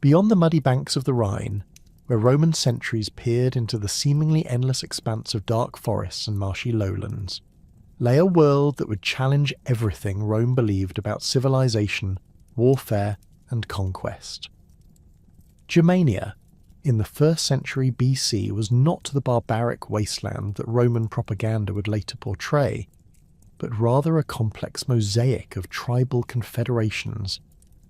Beyond the muddy banks of the Rhine, where Roman sentries peered into the seemingly endless expanse of dark forests and marshy lowlands, lay a world that would challenge everything Rome believed about civilization, warfare, and conquest. Germania, in the 1st century BC, was not the barbaric wasteland that Roman propaganda would later portray, but rather a complex mosaic of tribal confederations,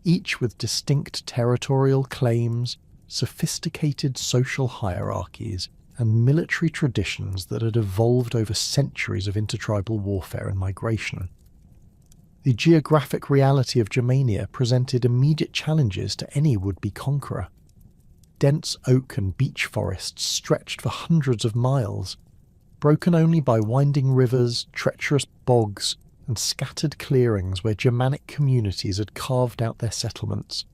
each with distinct territorial claims, sophisticated social hierarchies, and military traditions that had evolved over centuries of intertribal warfare and migration. The geographic reality of Germania presented immediate challenges to any would-be conqueror. Dense oak and beech forests stretched for hundreds of miles, broken only by winding rivers, treacherous bogs, and scattered clearings where Germanic communities had carved out their settlements.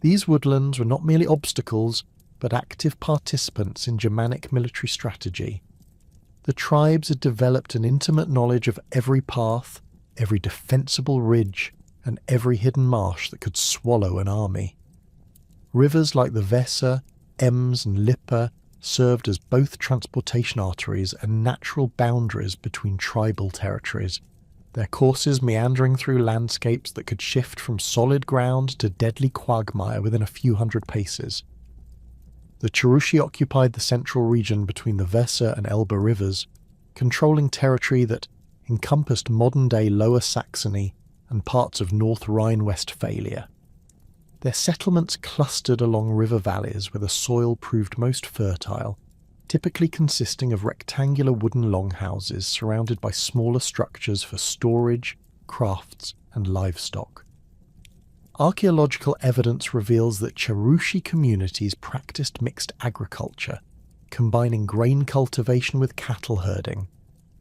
These woodlands were not merely obstacles, but active participants in Germanic military strategy. The tribes had developed an intimate knowledge of every path, every defensible ridge, and every hidden marsh that could swallow an army. Rivers like the Weser, Ems, and Lippe served as both transportation arteries and natural boundaries between tribal territories, their courses meandering through landscapes that could shift from solid ground to deadly quagmire within a few hundred paces. The Cherusci occupied the central region between the Weser and Elbe rivers, controlling territory that encompassed modern-day Lower Saxony and parts of North Rhine-Westphalia. Their settlements clustered along river valleys where the soil proved most fertile, typically consisting of rectangular wooden longhouses surrounded by smaller structures for storage, crafts, and livestock. Archaeological evidence reveals that Cherusci communities practiced mixed agriculture, combining grain cultivation with cattle herding,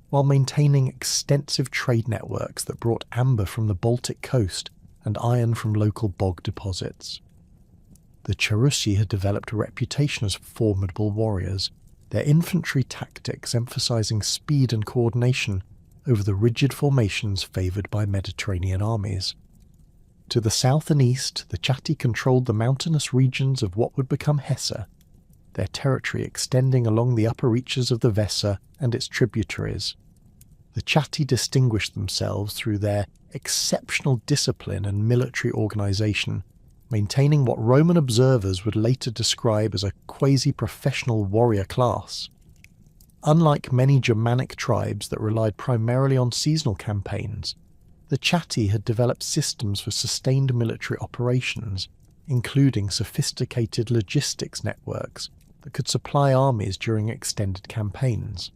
while maintaining extensive trade networks that brought amber from the Baltic coast and iron from local bog deposits. The Cherusci had developed a reputation as formidable warriors, their infantry tactics emphasizing speed and coordination over the rigid formations favoured by Mediterranean armies. To the south and east, the Chatti controlled the mountainous regions of what would become Hesse, their territory extending along the upper reaches of the Weser and its tributaries. The Chatti distinguished themselves through their exceptional discipline and military organisation, maintaining what Roman observers would later describe as a quasi-professional warrior class. Unlike many Germanic tribes that relied primarily on seasonal campaigns, the Chatti had developed systems for sustained military operations, including sophisticated logistics networks that could supply armies during extended campaigns.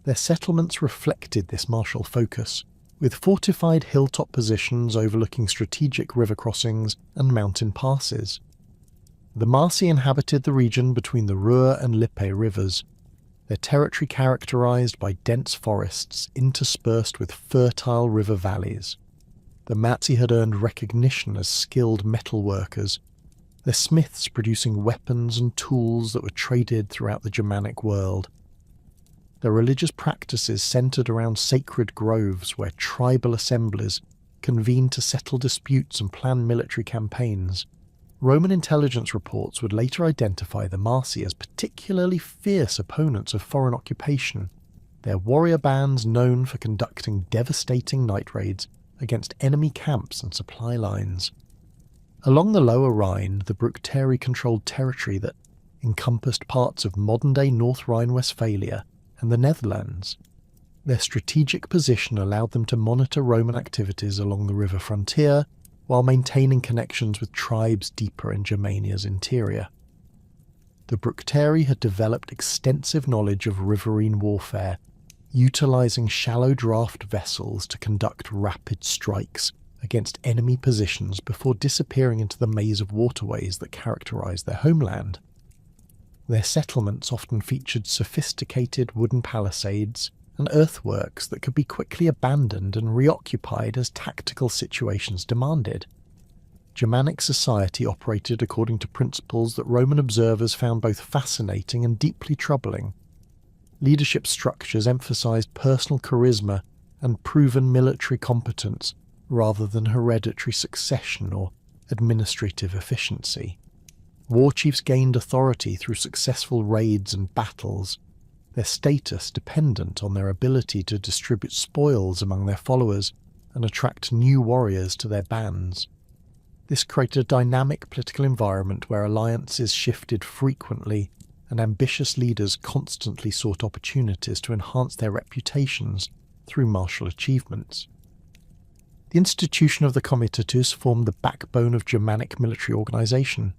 Their settlements reflected this martial focus, with fortified hilltop positions overlooking strategic river crossings and mountain passes. The Marsi inhabited the region between the Ruhr and Lippe rivers, their territory characterized by dense forests interspersed with fertile river valleys. The Marsi had earned recognition as skilled metal workers, their smiths producing weapons and tools that were traded throughout the Germanic world. Their religious practices centered around sacred groves where tribal assemblies convened to settle disputes and plan military campaigns. Roman intelligence reports would later identify the Marsi as particularly fierce opponents of foreign occupation, their warrior bands known for conducting devastating night raids against enemy camps and supply lines. Along the lower Rhine, the Bructeri controlled territory that encompassed parts of modern-day North Rhine-Westphalia and the Netherlands. Their strategic position allowed them to monitor Roman activities along the river frontier while maintaining connections with tribes deeper in Germania's interior. The Bructeri had developed extensive knowledge of riverine warfare, utilising shallow draft vessels to conduct rapid strikes against enemy positions before disappearing into the maze of waterways that characterised their homeland. Their settlements often featured sophisticated wooden palisades and earthworks that could be quickly abandoned and reoccupied as tactical situations demanded. Germanic society operated according to principles that Roman observers found both fascinating and deeply troubling. Leadership structures emphasized personal charisma and proven military competence rather than hereditary succession or administrative efficiency. War chiefs gained authority through successful raids and battles, their status dependent on their ability to distribute spoils among their followers and attract new warriors to their bands. This created a dynamic political environment where alliances shifted frequently and ambitious leaders constantly sought opportunities to enhance their reputations through martial achievements. The institution of the comitatus formed the backbone of Germanic military organisation.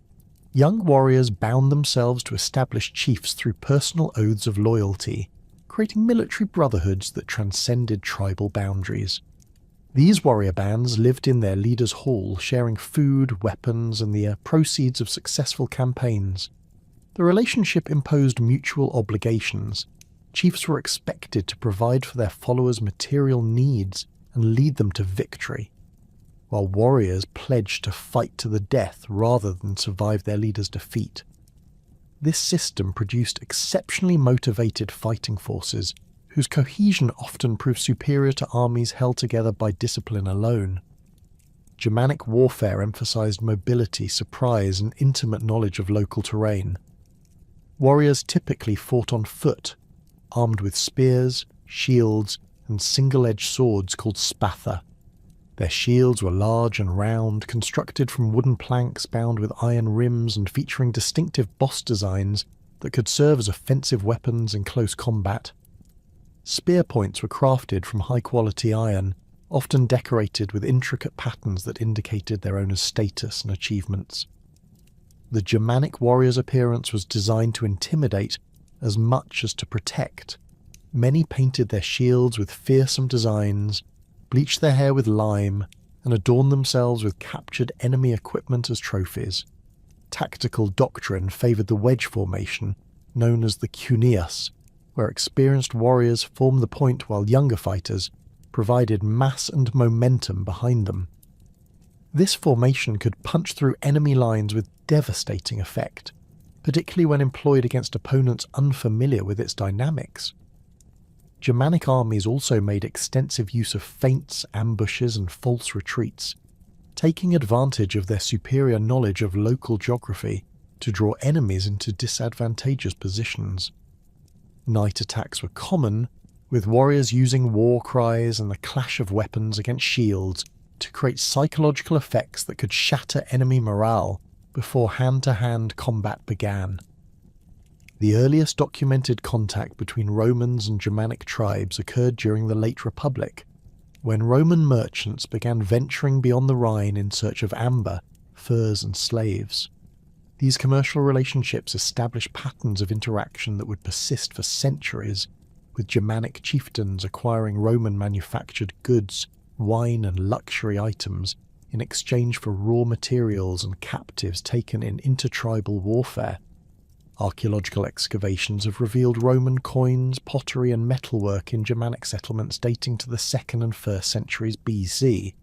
Young warriors bound themselves to established chiefs through personal oaths of loyalty, creating military brotherhoods that transcended tribal boundaries. These warrior bands lived in their leader's hall, sharing food, weapons, and the proceeds of successful campaigns. The relationship imposed mutual obligations. Chiefs were expected to provide for their followers' material needs and lead them to victory, while warriors pledged to fight to the death rather than survive their leader's defeat. This system produced exceptionally motivated fighting forces, whose cohesion often proved superior to armies held together by discipline alone. Germanic warfare emphasized mobility, surprise, and intimate knowledge of local terrain. Warriors typically fought on foot, armed with spears, shields, and single-edged swords called spatha. Their shields were large and round, constructed from wooden planks bound with iron rims and featuring distinctive boss designs that could serve as offensive weapons in close combat. Spear points were crafted from high-quality iron, often decorated with intricate patterns that indicated their owner's status and achievements. The Germanic warrior's appearance was designed to intimidate as much as to protect. Many painted their shields with fearsome designs, bleached their hair with lime, and adorned themselves with captured enemy equipment as trophies. Tactical doctrine favoured the wedge formation, known as the cuneus, where experienced warriors formed the point while younger fighters provided mass and momentum behind them. This formation could punch through enemy lines with devastating effect, particularly when employed against opponents unfamiliar with its dynamics. Germanic armies also made extensive use of feints, ambushes, and false retreats, taking advantage of their superior knowledge of local geography to draw enemies into disadvantageous positions. Night attacks were common, with warriors using war cries and the clash of weapons against shields to create psychological effects that could shatter enemy morale before hand-to-hand combat began. The earliest documented contact between Romans and Germanic tribes occurred during the late Republic, when Roman merchants began venturing beyond the Rhine in search of amber, furs, and slaves. These commercial relationships established patterns of interaction that would persist for centuries, with Germanic chieftains acquiring Roman-manufactured goods, wine, and luxury items in exchange for raw materials and captives taken in intertribal warfare. Archaeological excavations have revealed Roman coins, pottery, and metalwork in Germanic settlements dating to the 2nd and 1st centuries BC,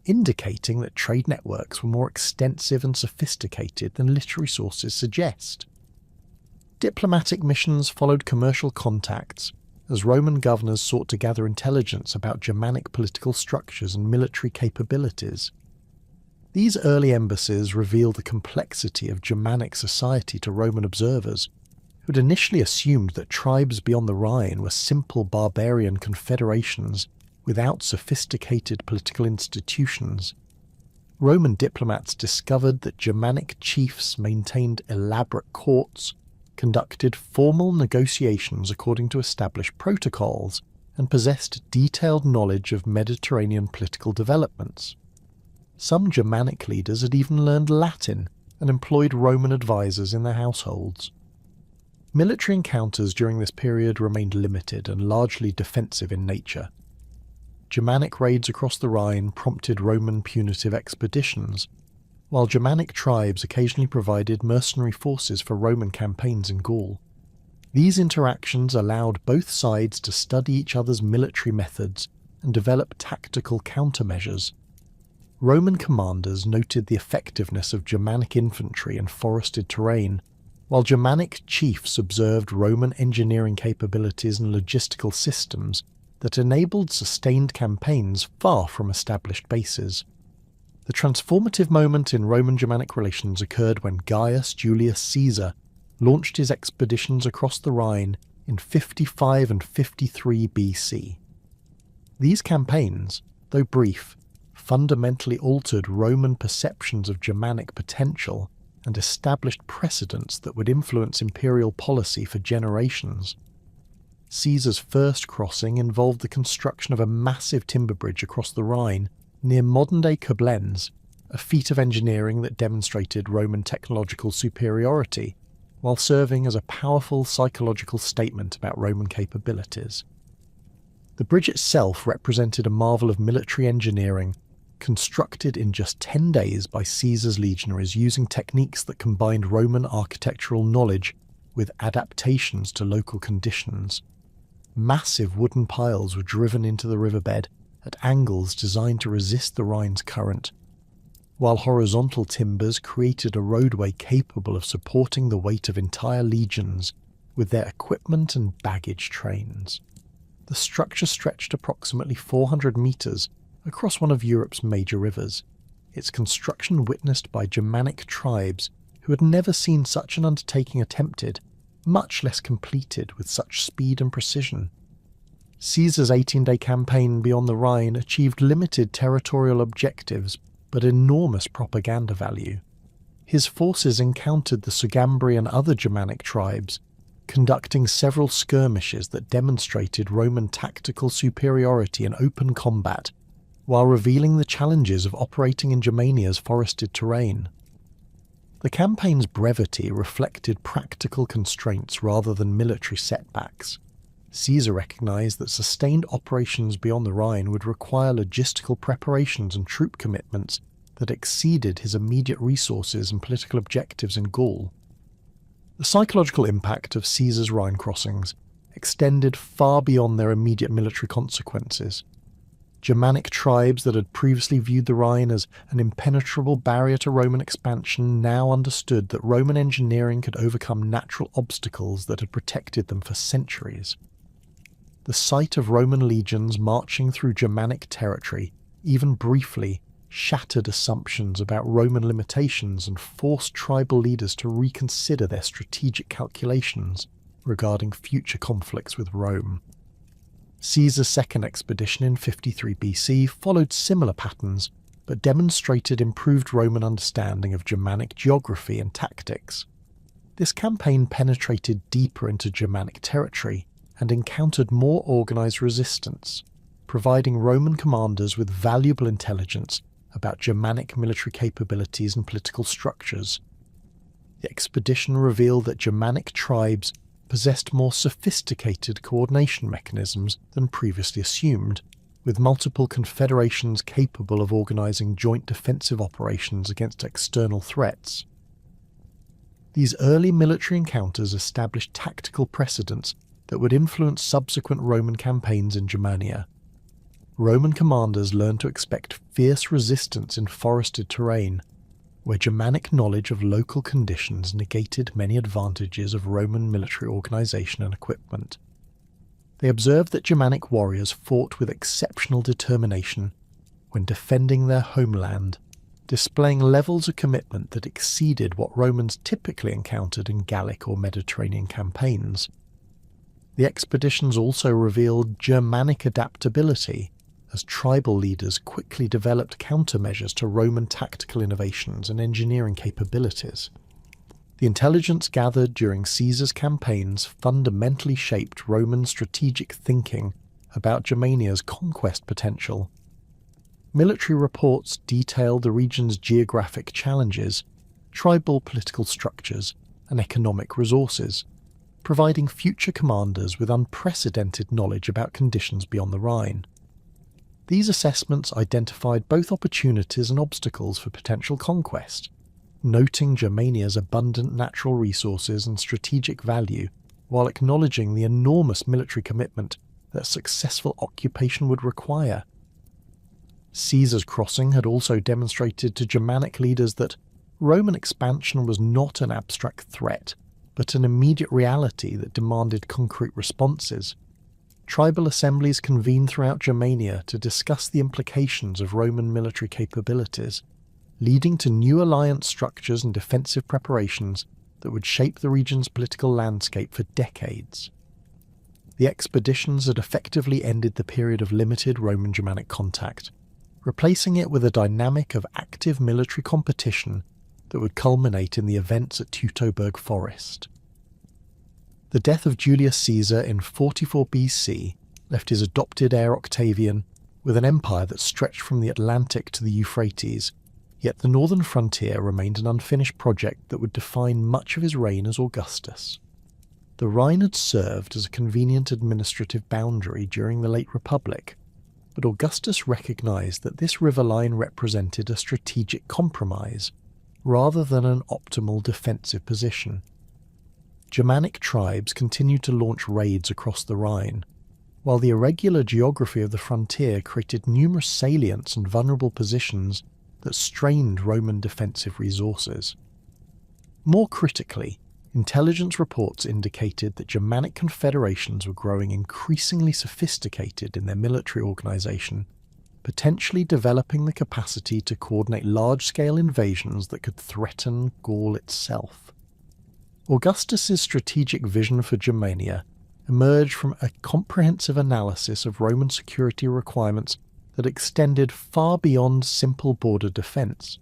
indicating that trade networks were more extensive and sophisticated than literary sources suggest. Diplomatic missions followed commercial contacts, as Roman governors sought to gather intelligence about Germanic political structures and military capabilities. These early embassies reveal the complexity of Germanic society to Roman observers, who had initially assumed that tribes beyond the Rhine were simple barbarian confederations without sophisticated political institutions. Roman diplomats discovered that Germanic chiefs maintained elaborate courts, conducted formal negotiations according to established protocols, and possessed detailed knowledge of Mediterranean political developments. Some Germanic leaders had even learned Latin and employed Roman advisors in their households. Military encounters during this period remained limited and largely defensive in nature. Germanic raids across the Rhine prompted Roman punitive expeditions, while Germanic tribes occasionally provided mercenary forces for Roman campaigns in Gaul. These interactions allowed both sides to study each other's military methods and develop tactical countermeasures. Roman commanders noted the effectiveness of Germanic infantry in forested terrain, while Germanic chiefs observed Roman engineering capabilities and logistical systems that enabled sustained campaigns far from established bases. The transformative moment in Roman-Germanic relations occurred when Gaius Julius Caesar launched his expeditions across the Rhine in 55 and 53 BC. These campaigns, though brief, fundamentally altered Roman perceptions of Germanic potential and established precedents that would influence imperial policy for generations. Caesar's first crossing involved the construction of a massive timber bridge across the Rhine near modern-day Koblenz, a feat of engineering that demonstrated Roman technological superiority while serving as a powerful psychological statement about Roman capabilities. The bridge itself represented a marvel of military engineering, constructed in just 10 days by Caesar's legionaries using techniques that combined Roman architectural knowledge with adaptations to local conditions. Massive wooden piles were driven into the riverbed at angles designed to resist the Rhine's current, while horizontal timbers created a roadway capable of supporting the weight of entire legions with their equipment and baggage trains. The structure stretched approximately 400 metres across one of Europe's major rivers, its construction witnessed by Germanic tribes who had never seen such an undertaking attempted, much less completed with such speed and precision. Caesar's 18-day campaign beyond the Rhine achieved limited territorial objectives but enormous propaganda value. His forces encountered the Sugambri and other Germanic tribes, conducting several skirmishes that demonstrated Roman tactical superiority in open combat, while revealing the challenges of operating in Germania's forested terrain. The campaign's brevity reflected practical constraints rather than military setbacks. Caesar recognized that sustained operations beyond the Rhine would require logistical preparations and troop commitments that exceeded his immediate resources and political objectives in Gaul. The psychological impact of Caesar's Rhine crossings extended far beyond their immediate military consequences. Germanic tribes that had previously viewed the Rhine as an impenetrable barrier to Roman expansion now understood that Roman engineering could overcome natural obstacles that had protected them for centuries. The sight of Roman legions marching through Germanic territory, even briefly, shattered assumptions about Roman limitations and forced tribal leaders to reconsider their strategic calculations regarding future conflicts with Rome. Caesar's second expedition in 53 BC followed similar patterns, but demonstrated improved Roman understanding of Germanic geography and tactics. This campaign penetrated deeper into Germanic territory and encountered more organised resistance, providing Roman commanders with valuable intelligence about Germanic military capabilities and political structures. The expedition revealed that Germanic tribes possessed more sophisticated coordination mechanisms than previously assumed, with multiple confederations capable of organising joint defensive operations against external threats. These early military encounters established tactical precedents that would influence subsequent Roman campaigns in Germania. Roman commanders learned to expect fierce resistance in forested terrain, where Germanic knowledge of local conditions negated many advantages of Roman military organisation and equipment. They observed that Germanic warriors fought with exceptional determination when defending their homeland, displaying levels of commitment that exceeded what Romans typically encountered in Gallic or Mediterranean campaigns. The expeditions also revealed Germanic adaptability, as tribal leaders quickly developed countermeasures to Roman tactical innovations and engineering capabilities. The intelligence gathered during Caesar's campaigns fundamentally shaped Roman strategic thinking about Germania's conquest potential. Military reports detailed the region's geographic challenges, tribal political structures, and economic resources, providing future commanders with unprecedented knowledge about conditions beyond the Rhine. These assessments identified both opportunities and obstacles for potential conquest, noting Germania's abundant natural resources and strategic value, while acknowledging the enormous military commitment that successful occupation would require. Caesar's crossing had also demonstrated to Germanic leaders that Roman expansion was not an abstract threat, but an immediate reality that demanded concrete responses. Tribal assemblies convened throughout Germania to discuss the implications of Roman military capabilities, leading to new alliance structures and defensive preparations that would shape the region's political landscape for decades. The expeditions had effectively ended the period of limited Roman-Germanic contact, replacing it with a dynamic of active military competition that would culminate in the events at Teutoburg Forest. The death of Julius Caesar in 44 BC left his adopted heir Octavian with an empire that stretched from the Atlantic to the Euphrates, yet the northern frontier remained an unfinished project that would define much of his reign as Augustus. The Rhine had served as a convenient administrative boundary during the late Republic, but Augustus recognised that this river line represented a strategic compromise, rather than an optimal defensive position. Germanic tribes continued to launch raids across the Rhine, while the irregular geography of the frontier created numerous salients and vulnerable positions that strained Roman defensive resources. More critically, intelligence reports indicated that Germanic confederations were growing increasingly sophisticated in their military organisation, potentially developing the capacity to coordinate large-scale invasions that could threaten Gaul itself. Augustus's strategic vision for Germania emerged from a comprehensive analysis of Roman security requirements that extended far beyond simple border defence.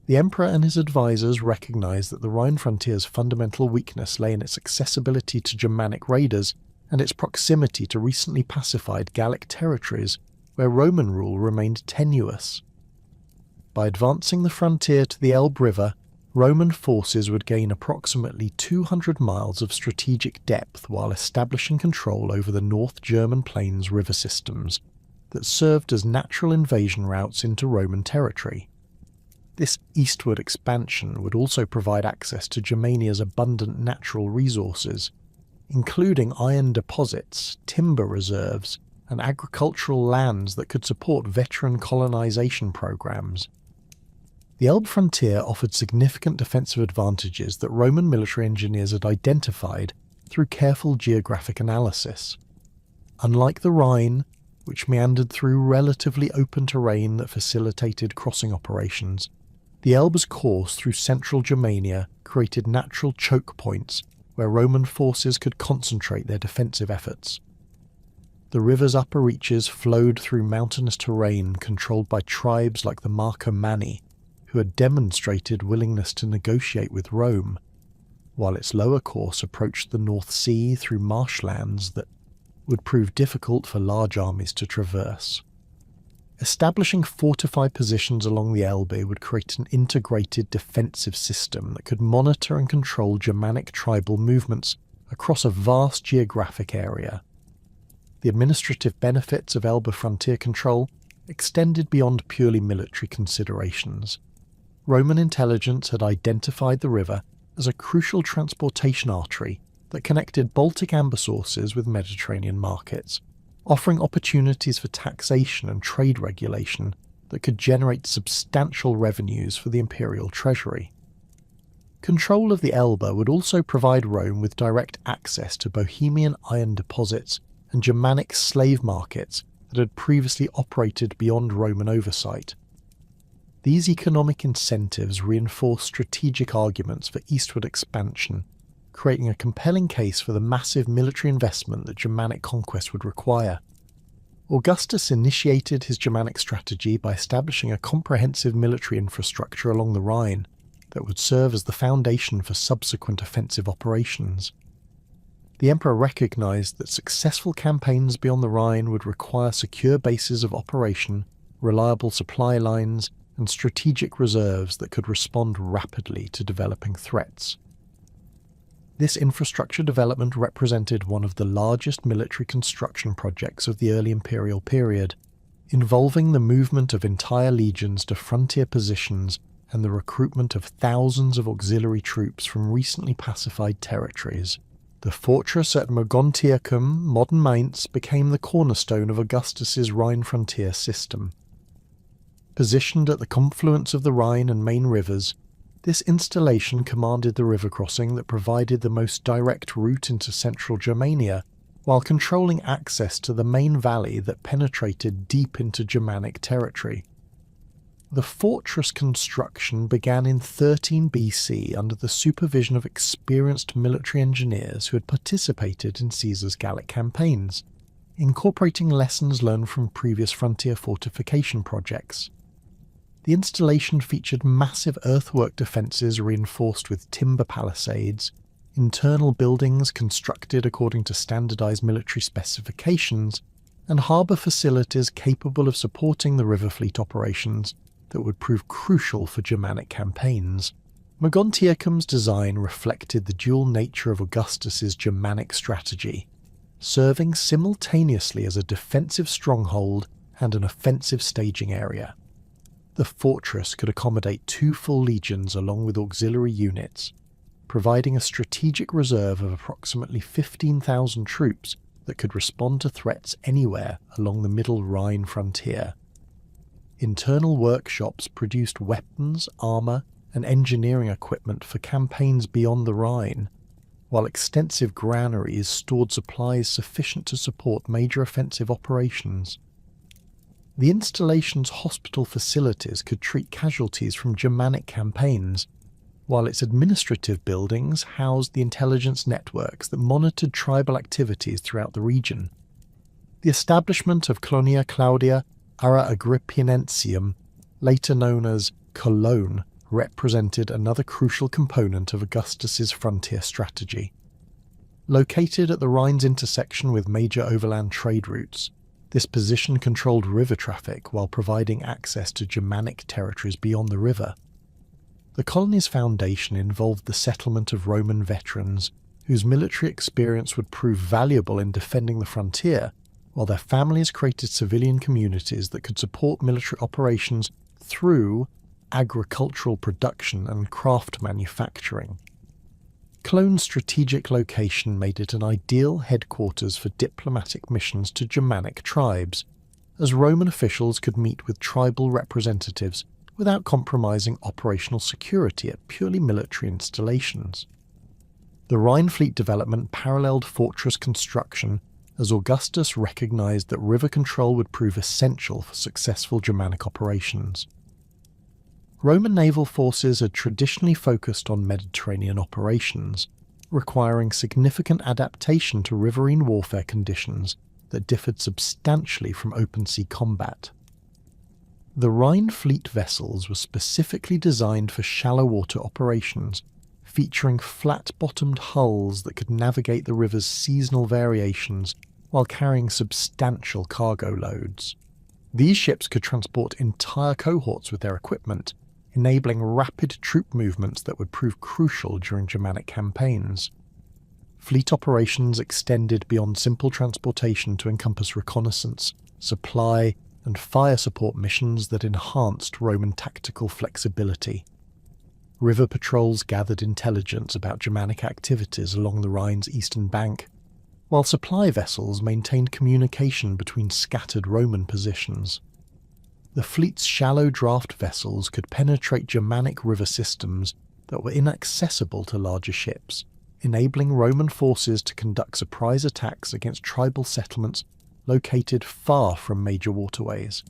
The emperor and his advisors recognised that the Rhine frontier's fundamental weakness lay in its accessibility to Germanic raiders and its proximity to recently pacified Gallic territories where Roman rule remained tenuous. By advancing the frontier to the Elbe River, Roman forces would gain approximately 200 miles of strategic depth while establishing control over the North German plains river systems that served as natural invasion routes into Roman territory. This eastward expansion would also provide access to Germania's abundant natural resources, including iron deposits, timber reserves, and agricultural lands that could support veteran colonization programs. The Elbe frontier offered significant defensive advantages that Roman military engineers had identified through careful geographic analysis. Unlike the Rhine, which meandered through relatively open terrain that facilitated crossing operations, the Elbe's course through central Germania created natural choke points where Roman forces could concentrate their defensive efforts. The river's upper reaches flowed through mountainous terrain controlled by tribes like the Marcomanni, who had demonstrated willingness to negotiate with Rome, while its lower course approached the North Sea through marshlands that would prove difficult for large armies to traverse. Establishing fortified positions along the Elbe would create an integrated defensive system that could monitor and control Germanic tribal movements across a vast geographic area. The administrative benefits of Elbe frontier control extended beyond purely military considerations. Roman intelligence had identified the river as a crucial transportation artery that connected Baltic amber sources with Mediterranean markets, offering opportunities for taxation and trade regulation that could generate substantial revenues for the imperial treasury. Control of the Elbe would also provide Rome with direct access to Bohemian iron deposits and Germanic slave markets that had previously operated beyond Roman oversight. These economic incentives reinforced strategic arguments for eastward expansion, creating a compelling case for the massive military investment that Germanic conquest would require. Augustus initiated his Germanic strategy by establishing a comprehensive military infrastructure along the Rhine that would serve as the foundation for subsequent offensive operations. The emperor recognized that successful campaigns beyond the Rhine would require secure bases of operation, reliable supply lines, and strategic reserves that could respond rapidly to developing threats. This infrastructure development represented one of the largest military construction projects of the early imperial period, involving the movement of entire legions to frontier positions and the recruitment of thousands of auxiliary troops from recently pacified territories. The fortress at Mogontiacum, modern Mainz, became the cornerstone of Augustus's Rhine frontier system. Positioned at the confluence of the Rhine and main rivers, this installation commanded the river crossing that provided the most direct route into central Germania, while controlling access to the main valley that penetrated deep into Germanic territory. The fortress construction began in 13 BC under the supervision of experienced military engineers who had participated in Caesar's Gallic campaigns, incorporating lessons learned from previous frontier fortification projects. The installation featured massive earthwork defences reinforced with timber palisades, internal buildings constructed according to standardised military specifications, and harbour facilities capable of supporting the river fleet operations that would prove crucial for Germanic campaigns. Mogontiacum's design reflected the dual nature of Augustus's Germanic strategy, serving simultaneously as a defensive stronghold and an offensive staging area. The fortress could accommodate 2 full legions along with auxiliary units, providing a strategic reserve of approximately 15,000 troops that could respond to threats anywhere along the middle Rhine frontier. Internal workshops produced weapons, armour, and engineering equipment for campaigns beyond the Rhine, while extensive granaries stored supplies sufficient to support major offensive operations. The installation's hospital facilities could treat casualties from Germanic campaigns, while its administrative buildings housed the intelligence networks that monitored tribal activities throughout the region. The establishment of Colonia Claudia Ara Agrippinensium, later known as Cologne, represented another crucial component of Augustus's frontier strategy. Located at the Rhine's intersection with major overland trade routes, this position controlled river traffic while providing access to Germanic territories beyond the river. The colony's foundation involved the settlement of Roman veterans, whose military experience would prove valuable in defending the frontier, while their families created civilian communities that could support military operations through agricultural production and craft manufacturing. Cologne's strategic location made it an ideal headquarters for diplomatic missions to Germanic tribes, as Roman officials could meet with tribal representatives without compromising operational security at purely military installations. The Rhine fleet development paralleled fortress construction, as Augustus recognized that river control would prove essential for successful Germanic operations. Roman naval forces had traditionally focused on Mediterranean operations, requiring significant adaptation to riverine warfare conditions that differed substantially from open-sea combat. The Rhine fleet vessels were specifically designed for shallow water operations, featuring flat-bottomed hulls that could navigate the river's seasonal variations while carrying substantial cargo loads. These ships could transport entire cohorts with their equipment, enabling rapid troop movements that would prove crucial during Germanic campaigns. Fleet operations extended beyond simple transportation to encompass reconnaissance, supply, and fire support missions that enhanced Roman tactical flexibility. River patrols gathered intelligence about Germanic activities along the Rhine's eastern bank, while supply vessels maintained communication between scattered Roman positions. The fleet's shallow draft vessels could penetrate Germanic river systems that were inaccessible to larger ships, enabling Roman forces to conduct surprise attacks against tribal settlements located far from major waterways.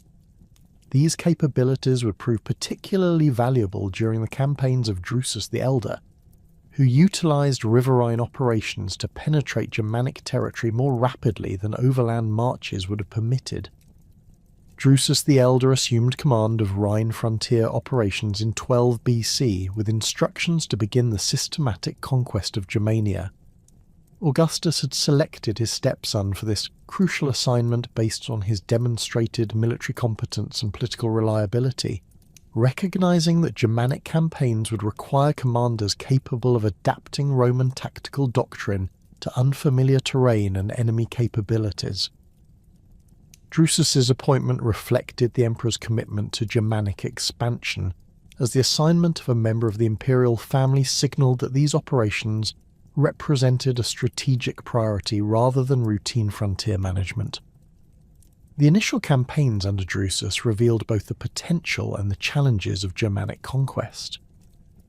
These capabilities would prove particularly valuable during the campaigns of Drusus the Elder, who utilized riverine operations to penetrate Germanic territory more rapidly than overland marches would have permitted. Drusus the Elder assumed command of Rhine frontier operations in 12 BC with instructions to begin the systematic conquest of Germania. Augustus had selected his stepson for this crucial assignment based on his demonstrated military competence and political reliability, recognizing that Germanic campaigns would require commanders capable of adapting Roman tactical doctrine to unfamiliar terrain and enemy capabilities. Drusus's appointment reflected the emperor's commitment to Germanic expansion, as the assignment of a member of the imperial family signalled that these operations represented a strategic priority rather than routine frontier management. The initial campaigns under Drusus revealed both the potential and the challenges of Germanic conquest.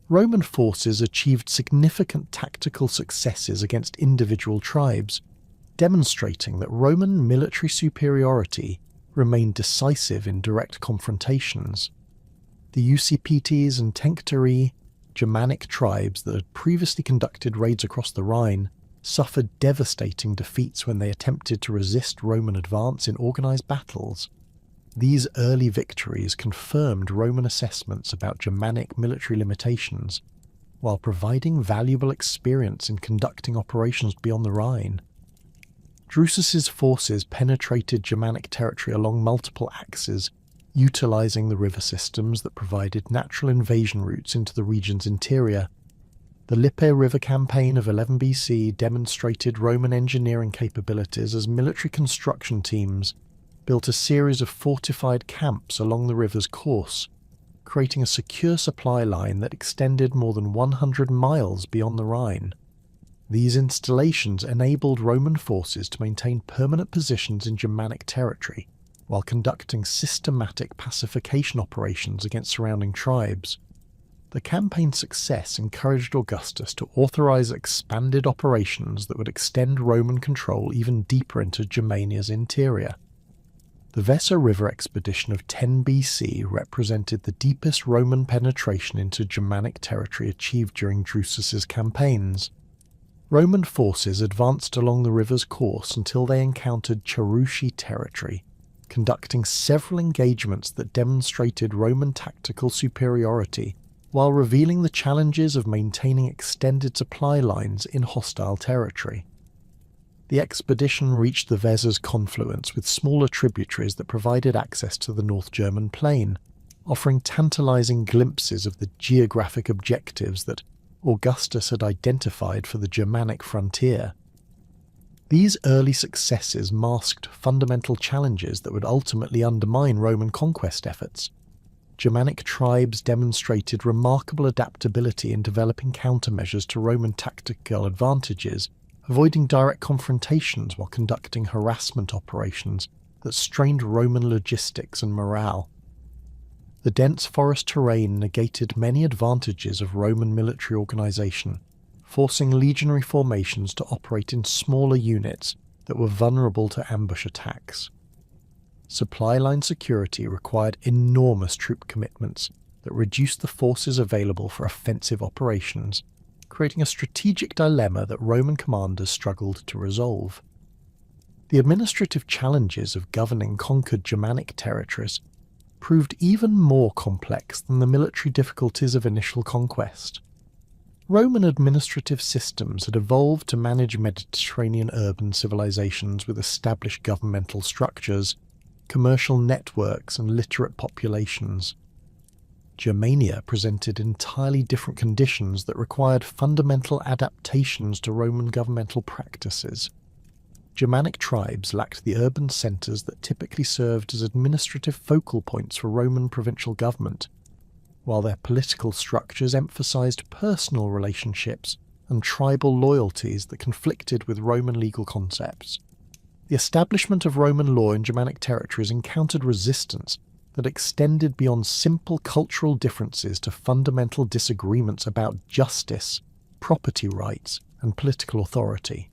Roman forces achieved significant tactical successes against individual tribes, demonstrating that Roman military superiority remained decisive in direct confrontations. The Usipetes and Tencteri, Germanic tribes that had previously conducted raids across the Rhine, suffered devastating defeats when they attempted to resist Roman advance in organised battles. These early victories confirmed Roman assessments about Germanic military limitations, while providing valuable experience in conducting operations beyond the Rhine. Drusus's forces penetrated Germanic territory along multiple axes, utilising the river systems that provided natural invasion routes into the region's interior. The Lippe River campaign of 11 BC demonstrated Roman engineering capabilities as military construction teams built a series of fortified camps along the river's course, creating a secure supply line that extended more than 100 miles beyond the Rhine. These installations enabled Roman forces to maintain permanent positions in Germanic territory, while conducting systematic pacification operations against surrounding tribes. The campaign's success encouraged Augustus to authorize expanded operations that would extend Roman control even deeper into Germania's interior. The Weser River expedition of 10 BC represented the deepest Roman penetration into Germanic territory achieved during Drusus's campaigns. Roman forces advanced along the river's course until they encountered Cherusci territory, conducting several engagements that demonstrated Roman tactical superiority while revealing the challenges of maintaining extended supply lines in hostile territory. The expedition reached the Weser's confluence with smaller tributaries that provided access to the North German plain, offering tantalizing glimpses of the geographic objectives that Augustus had identified for the Germanic frontier. These early successes masked fundamental challenges that would ultimately undermine Roman conquest efforts. Germanic tribes demonstrated remarkable adaptability in developing countermeasures to Roman tactical advantages, avoiding direct confrontations while conducting harassment operations that strained Roman logistics and morale. The dense forest terrain negated many advantages of Roman military organisation, forcing legionary formations to operate in smaller units that were vulnerable to ambush attacks. Supply line security required enormous troop commitments that reduced the forces available for offensive operations, creating a strategic dilemma that Roman commanders struggled to resolve. The administrative challenges of governing conquered Germanic territories proved even more complex than the military difficulties of initial conquest. Roman administrative systems had evolved to manage Mediterranean urban civilizations with established governmental structures, commercial networks, and literate populations. Germania presented entirely different conditions that required fundamental adaptations to Roman governmental practices. Germanic tribes lacked the urban centres that typically served as administrative focal points for Roman provincial government, while their political structures emphasised personal relationships and tribal loyalties that conflicted with Roman legal concepts. The establishment of Roman law in Germanic territories encountered resistance that extended beyond simple cultural differences to fundamental disagreements about justice, property rights, and political authority.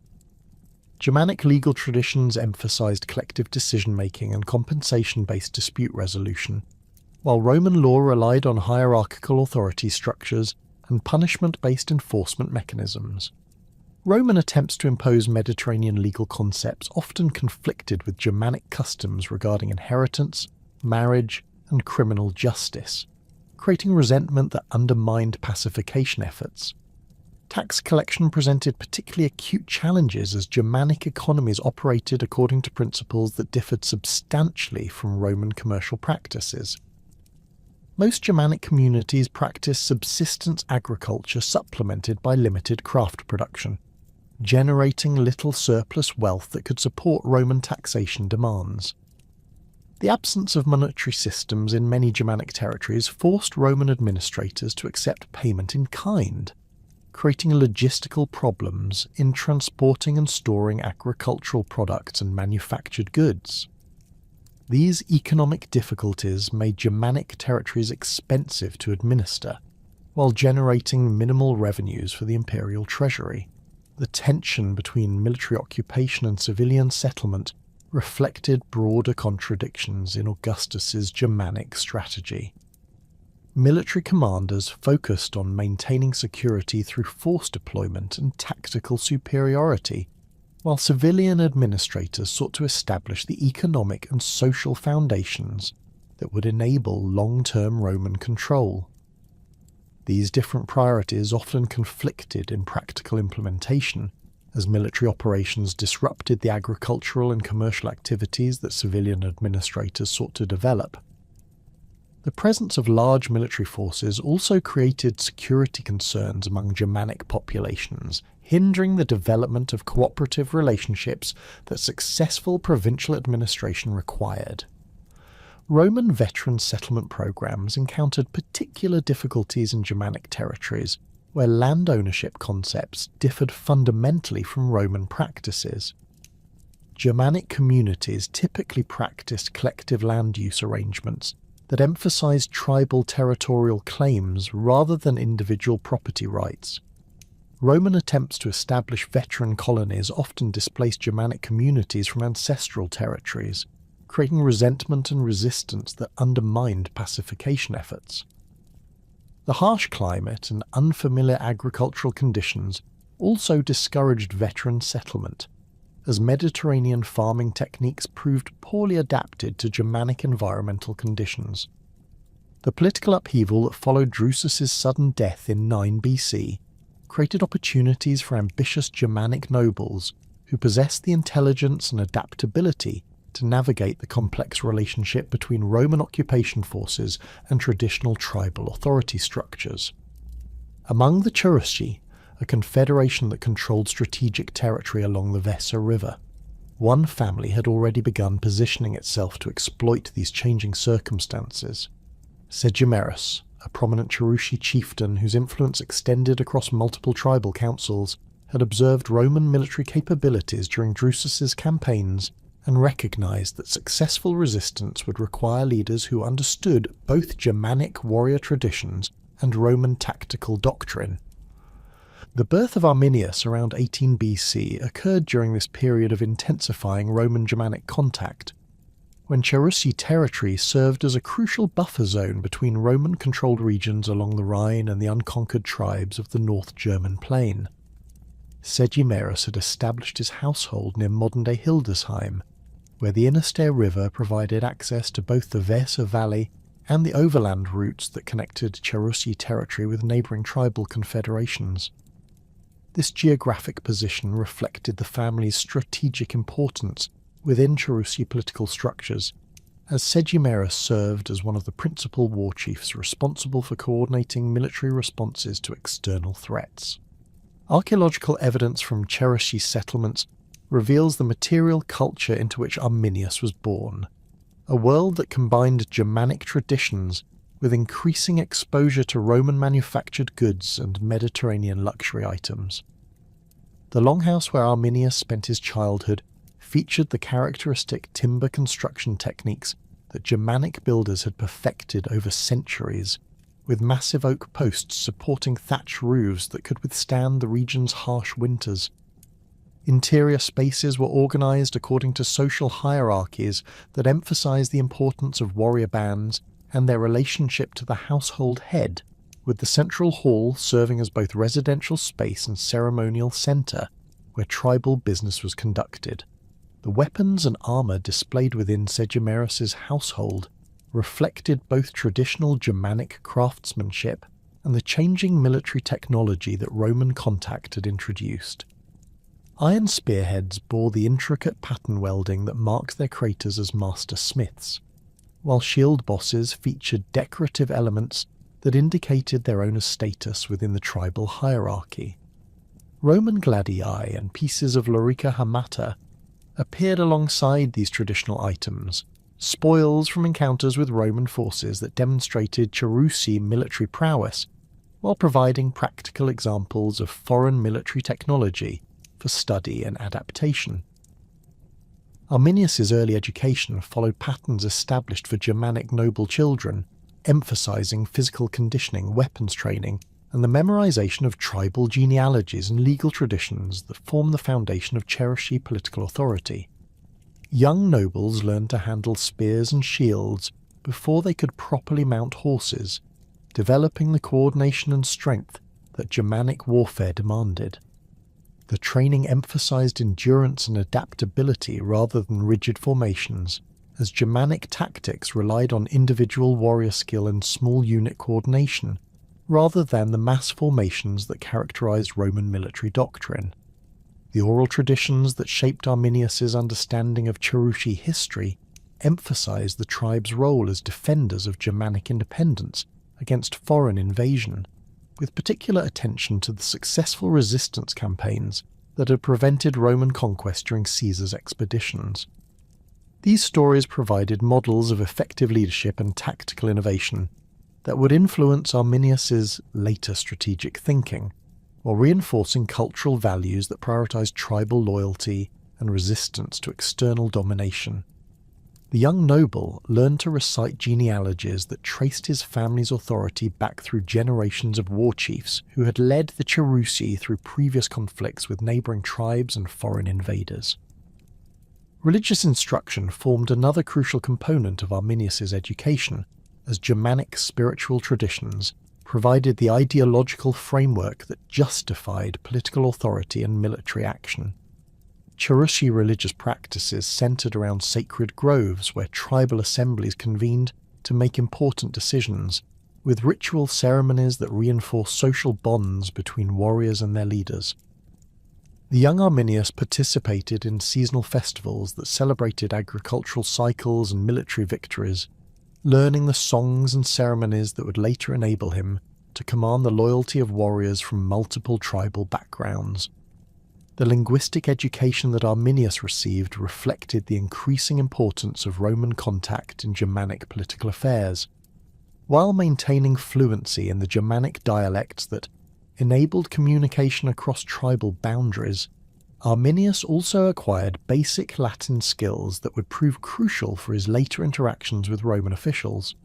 Germanic legal traditions emphasised collective decision-making and compensation-based dispute resolution, while Roman law relied on hierarchical authority structures and punishment-based enforcement mechanisms. Roman attempts to impose Mediterranean legal concepts often conflicted with Germanic customs regarding inheritance, marriage, and criminal justice, creating resentment that undermined pacification efforts. Tax collection presented particularly acute challenges as Germanic economies operated according to principles that differed substantially from Roman commercial practices. Most Germanic communities practiced subsistence agriculture supplemented by limited craft production, generating little surplus wealth that could support Roman taxation demands. The absence of monetary systems in many Germanic territories forced Roman administrators to accept payment in kind, creating logistical problems in transporting and storing agricultural products and manufactured goods. These economic difficulties made Germanic territories expensive to administer, while generating minimal revenues for the imperial treasury. The tension between military occupation and civilian settlement reflected broader contradictions in Augustus's Germanic strategy. military commanders focused on maintaining security through force deployment and tactical superiority, while civilian administrators sought to establish the economic and social foundations that would enable long-term Roman control. These different priorities often conflicted in practical implementation, as military operations disrupted the agricultural and commercial activities that civilian administrators sought to develop. The presence of large military forces also created security concerns among Germanic populations, hindering the development of cooperative relationships that successful provincial administration required. Roman veteran settlement programs encountered particular difficulties in Germanic territories, where land ownership concepts differed fundamentally from Roman practices. Germanic communities typically practiced collective land use arrangements that emphasized tribal territorial claims rather than individual property rights. Roman attempts to establish veteran colonies often displaced Germanic communities from ancestral territories, creating resentment and resistance that undermined pacification efforts. The harsh climate and unfamiliar agricultural conditions also discouraged veteran settlement, as Mediterranean farming techniques proved poorly adapted to Germanic environmental conditions. The political upheaval that followed Drusus's sudden death in 9 BC created opportunities for ambitious Germanic nobles who possessed the intelligence and adaptability to navigate the complex relationship between Roman occupation forces and traditional tribal authority structures. Among the Cherusci, a confederation that controlled strategic territory along the Weser River, one family had already begun positioning itself to exploit these changing circumstances. Segimerus, a prominent Cherusci chieftain whose influence extended across multiple tribal councils, had observed Roman military capabilities during Drusus's campaigns and recognized that successful resistance would require leaders who understood both Germanic warrior traditions and Roman tactical doctrine. The birth of Arminius around 18 BC occurred during this period of intensifying Roman-Germanic contact, when Cherusci territory served as a crucial buffer zone between Roman-controlled regions along the Rhine and the unconquered tribes of the North German plain. Segimerus had established his household near modern-day Hildesheim, where the Innerstair River provided access to both the Weser Valley and the overland routes that connected Cherusci territory with neighbouring tribal confederations. This geographic position reflected the family's strategic importance within Cherusci political structures, as Segimerus served as one of the principal war chiefs responsible for coordinating military responses to external threats. Archaeological evidence from Cherusci settlements reveals the material culture into which Arminius was born, a world that combined Germanic traditions with increasing exposure to Roman-manufactured goods and Mediterranean luxury items. The longhouse where Arminius spent his childhood featured the characteristic timber construction techniques that Germanic builders had perfected over centuries, with massive oak posts supporting thatch roofs that could withstand the region's harsh winters. Interior spaces were organised according to social hierarchies that emphasised the importance of warrior bands and their relationship to the household head, with the central hall serving as both residential space and ceremonial centre where tribal business was conducted. The weapons and armour displayed within Segimerus's household reflected both traditional Germanic craftsmanship and the changing military technology that Roman contact had introduced. Iron spearheads bore the intricate pattern welding that marks their creators as master smiths, while shield bosses featured decorative elements that indicated their owner's status within the tribal hierarchy. Roman gladii and pieces of lorica hamata appeared alongside these traditional items, spoils from encounters with Roman forces that demonstrated Cherusci military prowess, while providing practical examples of foreign military technology for study and adaptation. Arminius's early education followed patterns established for Germanic noble children, emphasizing physical conditioning, weapons training, and the memorization of tribal genealogies and legal traditions that form the foundation of Cherusci political authority. Young nobles learned to handle spears and shields before they could properly mount horses, developing the coordination and strength that Germanic warfare demanded. The training emphasized endurance and adaptability rather than rigid formations, as Germanic tactics relied on individual warrior skill and small unit coordination, rather than the mass formations that characterized Roman military doctrine. The oral traditions that shaped Arminius's understanding of Cherushi history emphasized the tribe's role as defenders of Germanic independence against foreign invasion, with particular attention to the successful resistance campaigns that had prevented Roman conquest during Caesar's expeditions. These stories provided models of effective leadership and tactical innovation that would influence Arminius's later strategic thinking, while reinforcing cultural values that prioritized tribal loyalty and resistance to external domination. The young noble learned to recite genealogies that traced his family's authority back through generations of war chiefs who had led the Cherusi through previous conflicts with neighbouring tribes and foreign invaders. Religious instruction formed another crucial component of Arminius's education, as Germanic spiritual traditions provided the ideological framework that justified political authority and military action. Cherushi religious practices centered around sacred groves where tribal assemblies convened to make important decisions, with ritual ceremonies that reinforced social bonds between warriors and their leaders. The young Arminius participated in seasonal festivals that celebrated agricultural cycles and military victories, learning the songs and ceremonies that would later enable him to command the loyalty of warriors from multiple tribal backgrounds. The linguistic education that Arminius received reflected the increasing importance of Roman contact in Germanic political affairs, while maintaining fluency in the Germanic dialects that enabled communication across tribal boundaries. Arminius also acquired basic Latin skills that would prove crucial for his later interactions with Roman officials.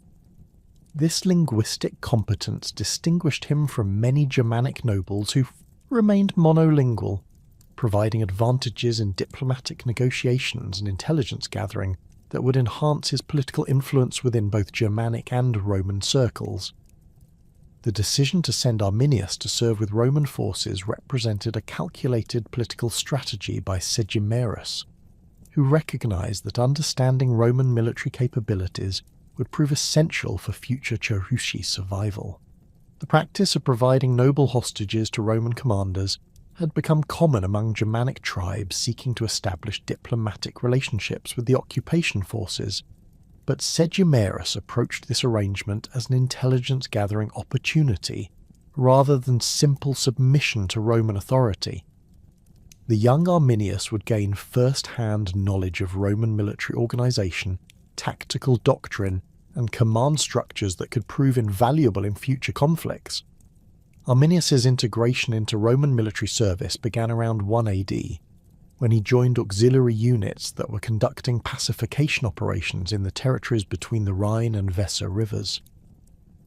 This linguistic competence distinguished him from many Germanic nobles who remained monolingual, providing advantages in diplomatic negotiations and intelligence gathering that would enhance his political influence within both Germanic and Roman circles. The decision to send Arminius to serve with Roman forces represented a calculated political strategy by Segimerus, who recognized that understanding Roman military capabilities would prove essential for future Cherushi survival. The practice of providing noble hostages to Roman commanders had become common among Germanic tribes seeking to establish diplomatic relationships with the occupation forces, but Segimerus approached this arrangement as an intelligence-gathering opportunity, rather than simple submission to Roman authority. The young Arminius would gain first-hand knowledge of Roman military organization, tactical doctrine, and command structures that could prove invaluable in future conflicts. Arminius's integration into Roman military service began around 1 AD, when he joined auxiliary units that were conducting pacification operations in the territories between the Rhine and Weser rivers.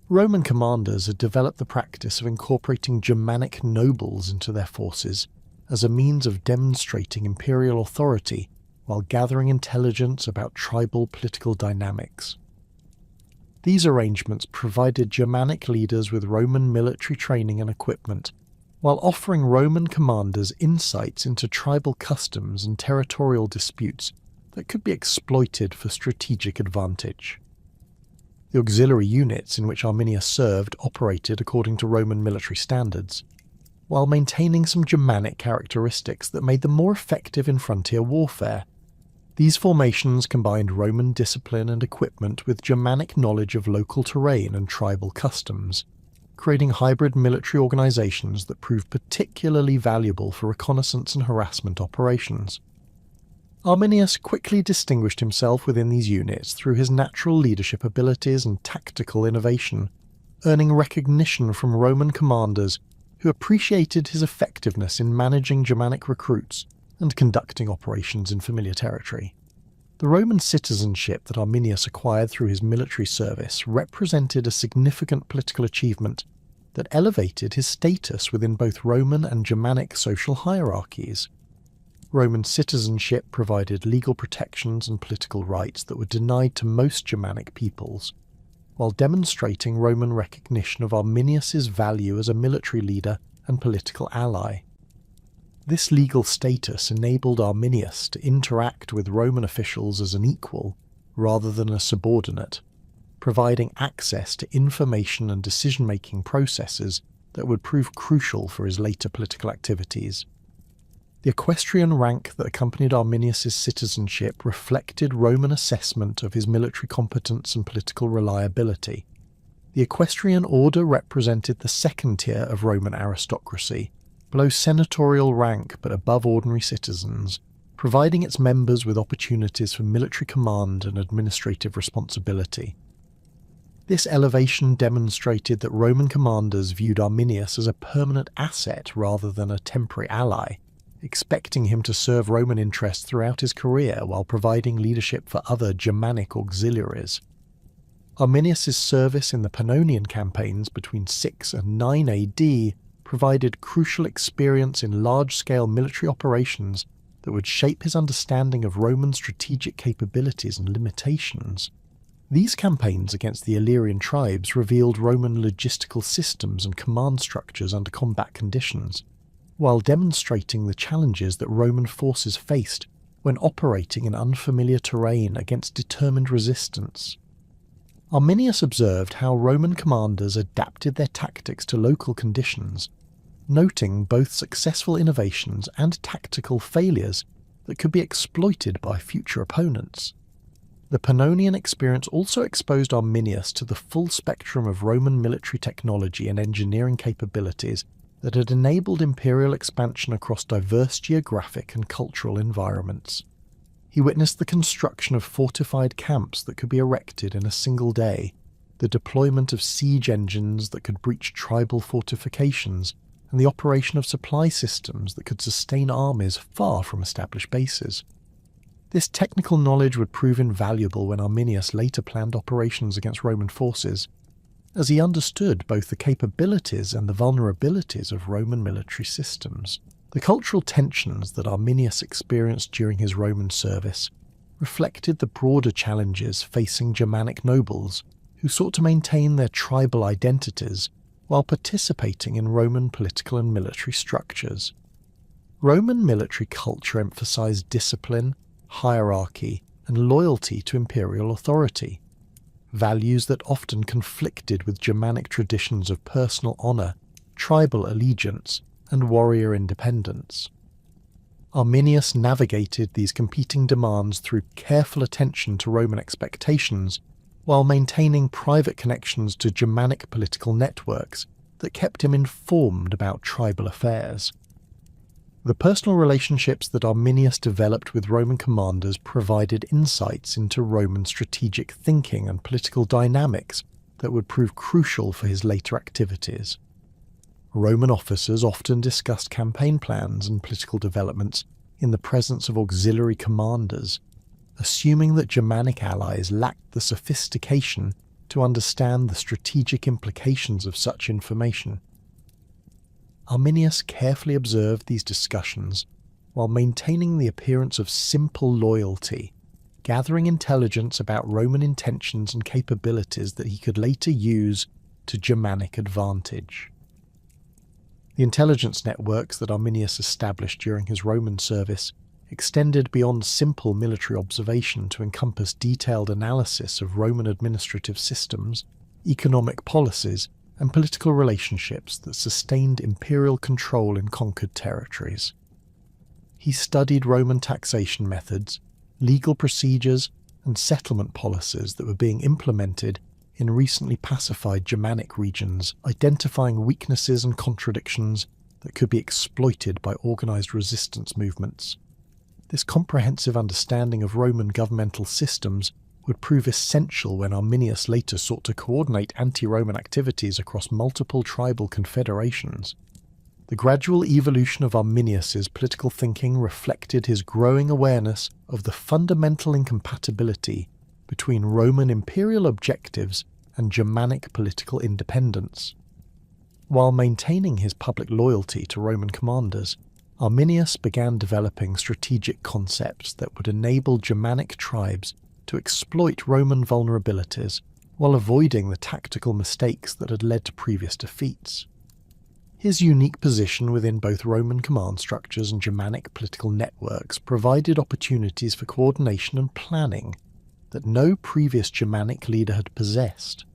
Roman commanders had developed the practice of incorporating Germanic nobles into their forces as a means of demonstrating imperial authority while gathering intelligence about tribal political dynamics. These arrangements provided Germanic leaders with Roman military training and equipment, while offering Roman commanders insights into tribal customs and territorial disputes that could be exploited for strategic advantage. The auxiliary units in which Arminius served operated according to Roman military standards, while maintaining some Germanic characteristics that made them more effective in frontier warfare. These formations combined Roman discipline and equipment with Germanic knowledge of local terrain and tribal customs, creating hybrid military organizations that proved particularly valuable for reconnaissance and harassment operations. Arminius quickly distinguished himself within these units through his natural leadership abilities and tactical innovation, earning recognition from Roman commanders who appreciated his effectiveness in managing Germanic recruits and conducting operations in familiar territory. The Roman citizenship that Arminius acquired through his military service represented a significant political achievement that elevated his status within both Roman and Germanic social hierarchies. Roman citizenship provided legal protections and political rights that were denied to most Germanic peoples. while demonstrating Roman recognition of Arminius's value as a military leader and political ally. This legal status enabled Arminius to interact with Roman officials as an equal rather than a subordinate, providing access to information and decision-making processes that would prove crucial for his later political activities. The equestrian rank that accompanied Arminius's citizenship reflected Roman assessment of his military competence and political reliability. The equestrian order represented the second tier of Roman aristocracy, below senatorial rank but above ordinary citizens, providing its members with opportunities for military command and administrative responsibility. This elevation demonstrated that Roman commanders viewed Arminius as a permanent asset rather than a temporary ally, expecting him to serve Roman interests throughout his career while providing leadership for other Germanic auxiliaries. Arminius's service in the Pannonian campaigns between 6 and 9 AD provided crucial experience in large-scale military operations that would shape his understanding of Roman strategic capabilities and limitations. These campaigns against the Illyrian tribes revealed Roman logistical systems and command structures under combat conditions, while demonstrating the challenges that Roman forces faced when operating in unfamiliar terrain against determined resistance. Arminius observed how Roman commanders adapted their tactics to local conditions, noting both successful innovations and tactical failures that could be exploited by future opponents. The Pannonian experience also exposed Arminius to the full spectrum of Roman military technology and engineering capabilities that had enabled imperial expansion across diverse geographic and cultural environments. He witnessed the construction of fortified camps that could be erected in a single day, the deployment of siege engines that could breach tribal fortifications, and the operation of supply systems that could sustain armies far from established bases. This technical knowledge would prove invaluable when Arminius later planned operations against Roman forces, as he understood both the capabilities and the vulnerabilities of Roman military systems. The cultural tensions that Arminius experienced during his Roman service reflected the broader challenges facing Germanic nobles who sought to maintain their tribal identities while participating in Roman political and military structures. Roman military culture emphasized discipline, hierarchy, and loyalty to imperial authority, values that often conflicted with Germanic traditions of personal honor, tribal allegiance, and warrior independence. Arminius navigated these competing demands through careful attention to Roman expectations, while maintaining private connections to Germanic political networks that kept him informed about tribal affairs. The personal relationships that Arminius developed with Roman commanders provided insights into Roman strategic thinking and political dynamics that would prove crucial for his later activities. Roman officers often discussed campaign plans and political developments in the presence of auxiliary commanders, assuming that Germanic allies lacked the sophistication to understand the strategic implications of such information. Arminius carefully observed these discussions while maintaining the appearance of simple loyalty, gathering intelligence about Roman intentions and capabilities that he could later use to Germanic advantage. The intelligence networks that Arminius established during his Roman service extended beyond simple military observation to encompass detailed analysis of Roman administrative systems, economic policies, and political relationships that sustained imperial control in conquered territories. He studied Roman taxation methods, legal procedures, and settlement policies that were being implemented in recently pacified Germanic regions, identifying weaknesses and contradictions that could be exploited by organized resistance movements. This comprehensive understanding of Roman governmental systems would prove essential when Arminius later sought to coordinate anti-Roman activities across multiple tribal confederations. The gradual evolution of Arminius's political thinking reflected his growing awareness of the fundamental incompatibility between Roman imperial objectives and Germanic political independence. While maintaining his public loyalty to Roman commanders, Arminius began developing strategic concepts that would enable Germanic tribes to exploit Roman vulnerabilities while avoiding the tactical mistakes that had led to previous defeats. His unique position within both Roman command structures and Germanic political networks provided opportunities for coordination and planning that no previous Germanic leader had possessed.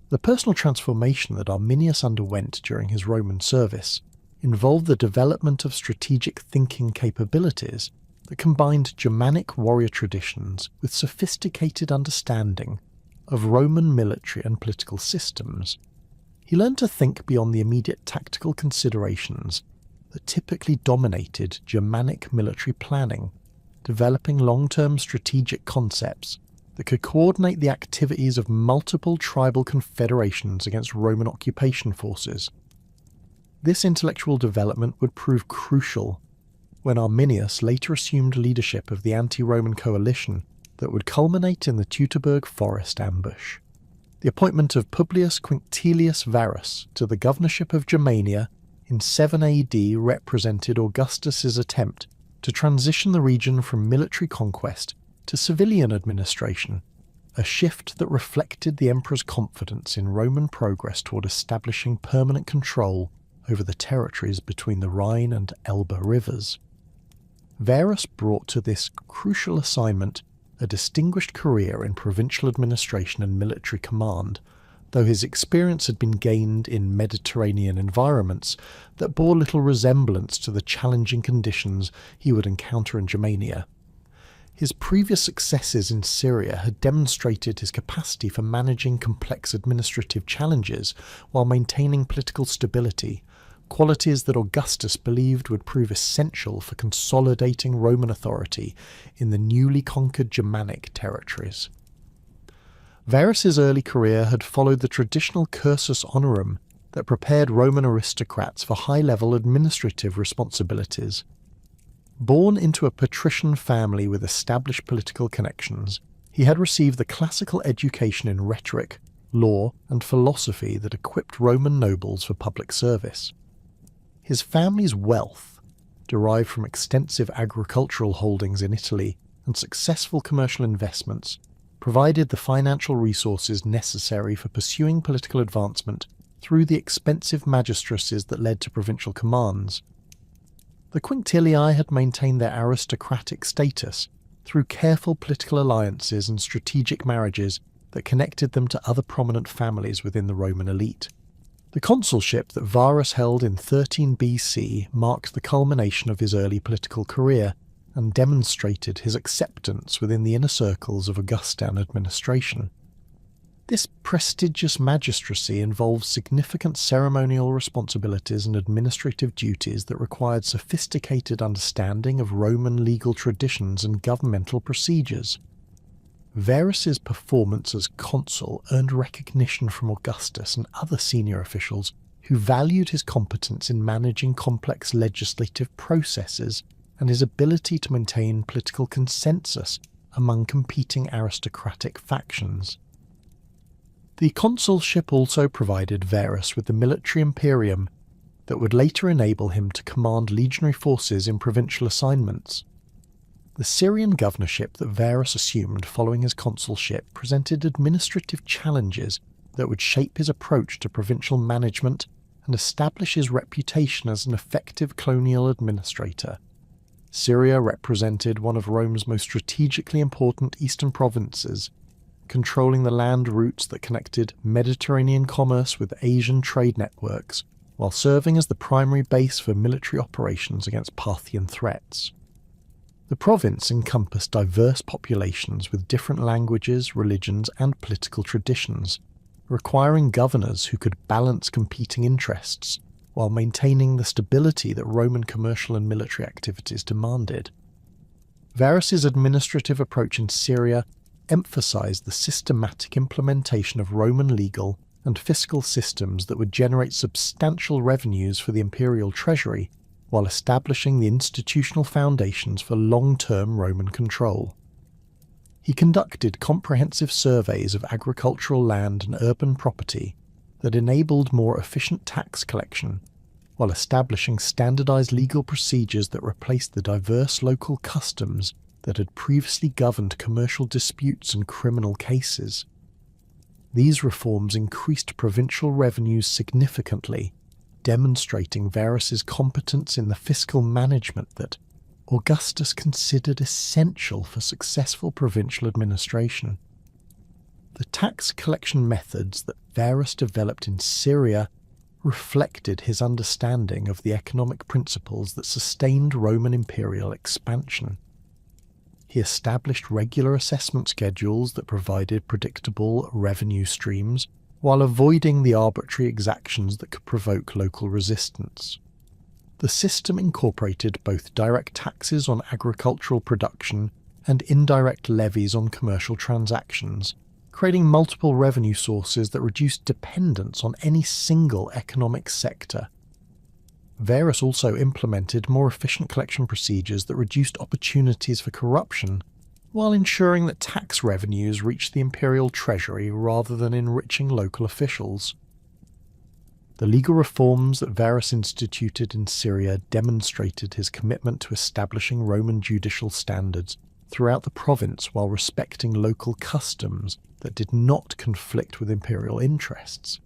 The personal transformation that Arminius underwent during his Roman service involved the development of strategic thinking capabilities that combined Germanic warrior traditions with sophisticated understanding of Roman military and political systems. He learned to think beyond the immediate tactical considerations that typically dominated Germanic military planning, developing long-term strategic concepts that could coordinate the activities of multiple tribal confederations against Roman occupation forces. This intellectual development would prove crucial when Arminius later assumed leadership of the anti-Roman coalition that would culminate in the Teutoburg Forest ambush. The appointment of Publius Quinctilius Varus to the governorship of Germania in 7 AD represented Augustus's attempt to transition the region from military conquest to civilian administration, a shift that reflected the emperor's confidence in Roman progress toward establishing permanent control over the territories between the Rhine and Elbe rivers. Varus brought to this crucial assignment a distinguished career in provincial administration and military command, though his experience had been gained in Mediterranean environments that bore little resemblance to the challenging conditions he would encounter in Germania. His previous successes in Syria had demonstrated his capacity for managing complex administrative challenges while maintaining political stability, qualities that Augustus believed would prove essential for consolidating Roman authority in the newly conquered Germanic territories. Varus's early career had followed the traditional cursus honorum that prepared Roman aristocrats for high-level administrative responsibilities. Born into a patrician family with established political connections, he had received the classical education in rhetoric, law, and philosophy that equipped Roman nobles for public service. His family's wealth, derived from extensive agricultural holdings in Italy and successful commercial investments, provided the financial resources necessary for pursuing political advancement through the expensive magistracies that led to provincial commands. The Quinctilii had maintained their aristocratic status through careful political alliances and strategic marriages that connected them to other prominent families within the Roman elite. The consulship that Varus held in 13 BC marked the culmination of his early political career and demonstrated his acceptance within the inner circles of Augustan administration. This prestigious magistracy involved significant ceremonial responsibilities and administrative duties that required sophisticated understanding of Roman legal traditions and governmental procedures. Varus's performance as consul earned recognition from Augustus and other senior officials who valued his competence in managing complex legislative processes and his ability to maintain political consensus among competing aristocratic factions. The consulship also provided Varus with the military imperium that would later enable him to command legionary forces in provincial assignments. The Syrian governorship that Varus assumed following his consulship presented administrative challenges that would shape his approach to provincial management and establish his reputation as an effective colonial administrator. Syria represented one of Rome's most strategically important eastern provinces, controlling the land routes that connected Mediterranean commerce with Asian trade networks, while serving as the primary base for military operations against Parthian threats. The province encompassed diverse populations with different languages, religions, and political traditions, requiring governors who could balance competing interests while maintaining the stability that Roman commercial and military activities demanded. Varus's administrative approach in Syria emphasized the systematic implementation of Roman legal and fiscal systems that would generate substantial revenues for the imperial treasury while establishing the institutional foundations for long-term Roman control. He conducted comprehensive surveys of agricultural land and urban property that enabled more efficient tax collection, while establishing standardized legal procedures that replaced the diverse local customs that had previously governed commercial disputes and criminal cases. These reforms increased provincial revenues significantly, demonstrating Varus's competence in the fiscal management that Augustus considered essential for successful provincial administration. The tax collection methods that Varus developed in Syria reflected his understanding of the economic principles that sustained Roman imperial expansion. He established regular assessment schedules that provided predictable revenue streams, while avoiding the arbitrary exactions that could provoke local resistance. The system incorporated both direct taxes on agricultural production and indirect levies on commercial transactions, creating multiple revenue sources that reduced dependence on any single economic sector. Varus also implemented more efficient collection procedures that reduced opportunities for corruption, while ensuring that tax revenues reached the imperial treasury rather than enriching local officials. The legal reforms that Varus instituted in Syria demonstrated his commitment to establishing Roman judicial standards throughout the province while respecting local customs that did not conflict with imperial interests.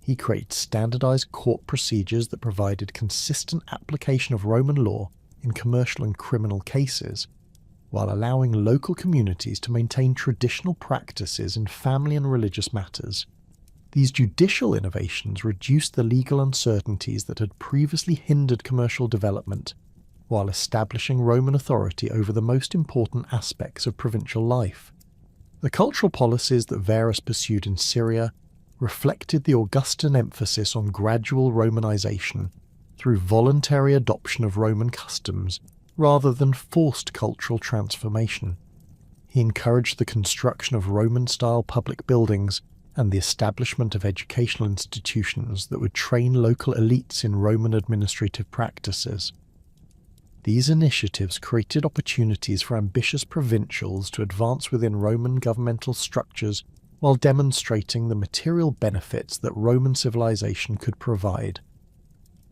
He created standardized court procedures that provided consistent application of Roman law in commercial and criminal cases, while allowing local communities to maintain traditional practices in family and religious matters. These judicial innovations reduced the legal uncertainties that had previously hindered commercial development, while establishing Roman authority over the most important aspects of provincial life. The cultural policies that Varus pursued in Syria reflected the Augustan emphasis on gradual Romanization through voluntary adoption of Roman customs rather than forced cultural transformation. He encouraged the construction of Roman-style public buildings and the establishment of educational institutions that would train local elites in Roman administrative practices. These initiatives created opportunities for ambitious provincials to advance within Roman governmental structures while demonstrating the material benefits that Roman civilization could provide.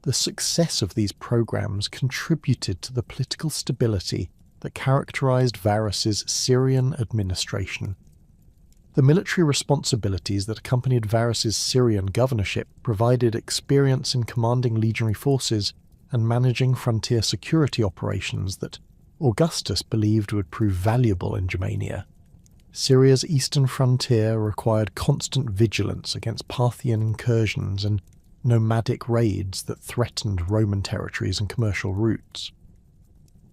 The success of these programs contributed to the political stability that characterized Varus's Syrian administration. The military responsibilities that accompanied Varus's Syrian governorship provided experience in commanding legionary forces and managing frontier security operations that Augustus believed would prove valuable in Germania. Syria's eastern frontier required constant vigilance against Parthian incursions and nomadic raids that threatened Roman territories and commercial routes.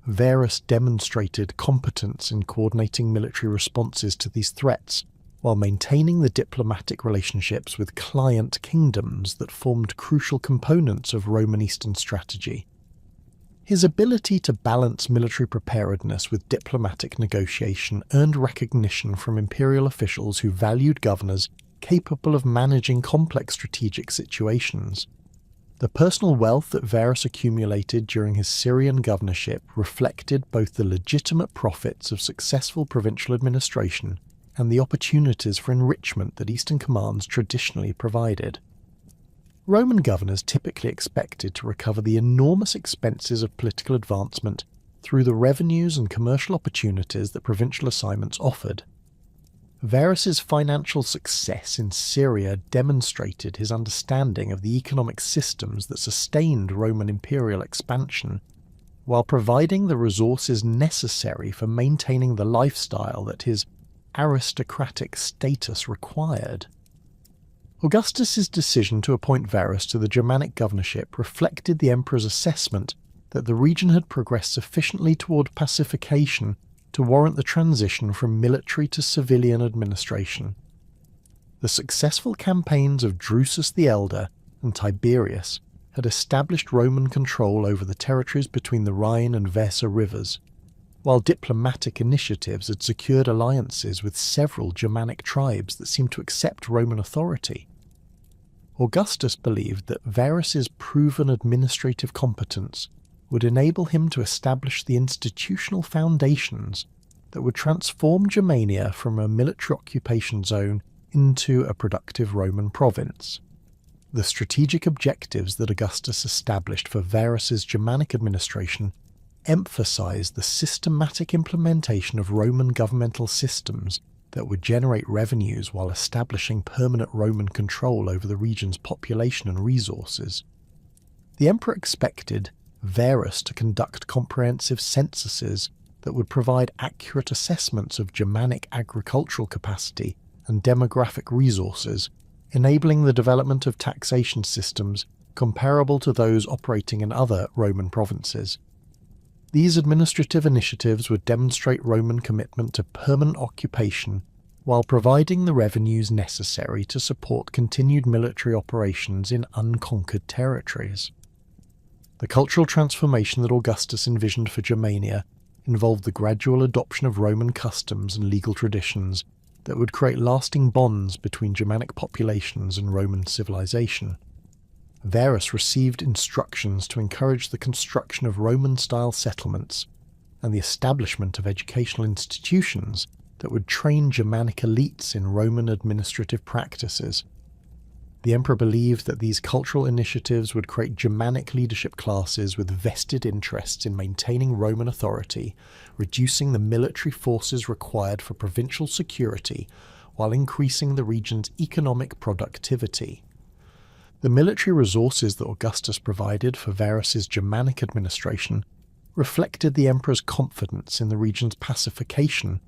Varus demonstrated competence in coordinating military responses to these threats, while maintaining the diplomatic relationships with client kingdoms that formed crucial components of Roman Eastern strategy. His ability to balance military preparedness with diplomatic negotiation earned recognition from imperial officials who valued governors capable of managing complex strategic situations. The personal wealth that Varus accumulated during his Syrian governorship reflected both the legitimate profits of successful provincial administration and the opportunities for enrichment that Eastern commands traditionally provided. Roman governors typically expected to recover the enormous expenses of political advancement through the revenues and commercial opportunities that provincial assignments offered. Varus's financial success in Syria demonstrated his understanding of the economic systems that sustained Roman imperial expansion, while providing the resources necessary for maintaining the lifestyle that his aristocratic status required. Augustus's decision to appoint Varus to the Germanic governorship reflected the emperor's assessment that the region had progressed sufficiently toward pacification to warrant the transition from military to civilian administration. The successful campaigns of Drusus the Elder and Tiberius had established Roman control over the territories between the Rhine and Weser rivers, while diplomatic initiatives had secured alliances with several Germanic tribes that seemed to accept Roman authority. Augustus believed that Varus's proven administrative competence would enable him to establish the institutional foundations that would transform Germania from a military occupation zone into a productive Roman province. The strategic objectives that Augustus established for Varus's Germanic administration emphasized the systematic implementation of Roman governmental systems that would generate revenues while establishing permanent Roman control over the region's population and resources. The emperor expected Varus to conduct comprehensive censuses that would provide accurate assessments of Germanic agricultural capacity and demographic resources, enabling the development of taxation systems comparable to those operating in other Roman provinces. These administrative initiatives would demonstrate Roman commitment to permanent occupation while providing the revenues necessary to support continued military operations in unconquered territories. The cultural transformation that Augustus envisioned for Germania involved the gradual adoption of Roman customs and legal traditions that would create lasting bonds between Germanic populations and Roman civilization. Varus received instructions to encourage the construction of Roman-style settlements and the establishment of educational institutions that would train Germanic elites in Roman administrative practices. The emperor believed that these cultural initiatives would create Germanic leadership classes with vested interests in maintaining Roman authority, reducing the military forces required for provincial security, while increasing the region's economic productivity. The military resources that Augustus provided for Varus's Germanic administration reflected the emperor's confidence in the region's pacification,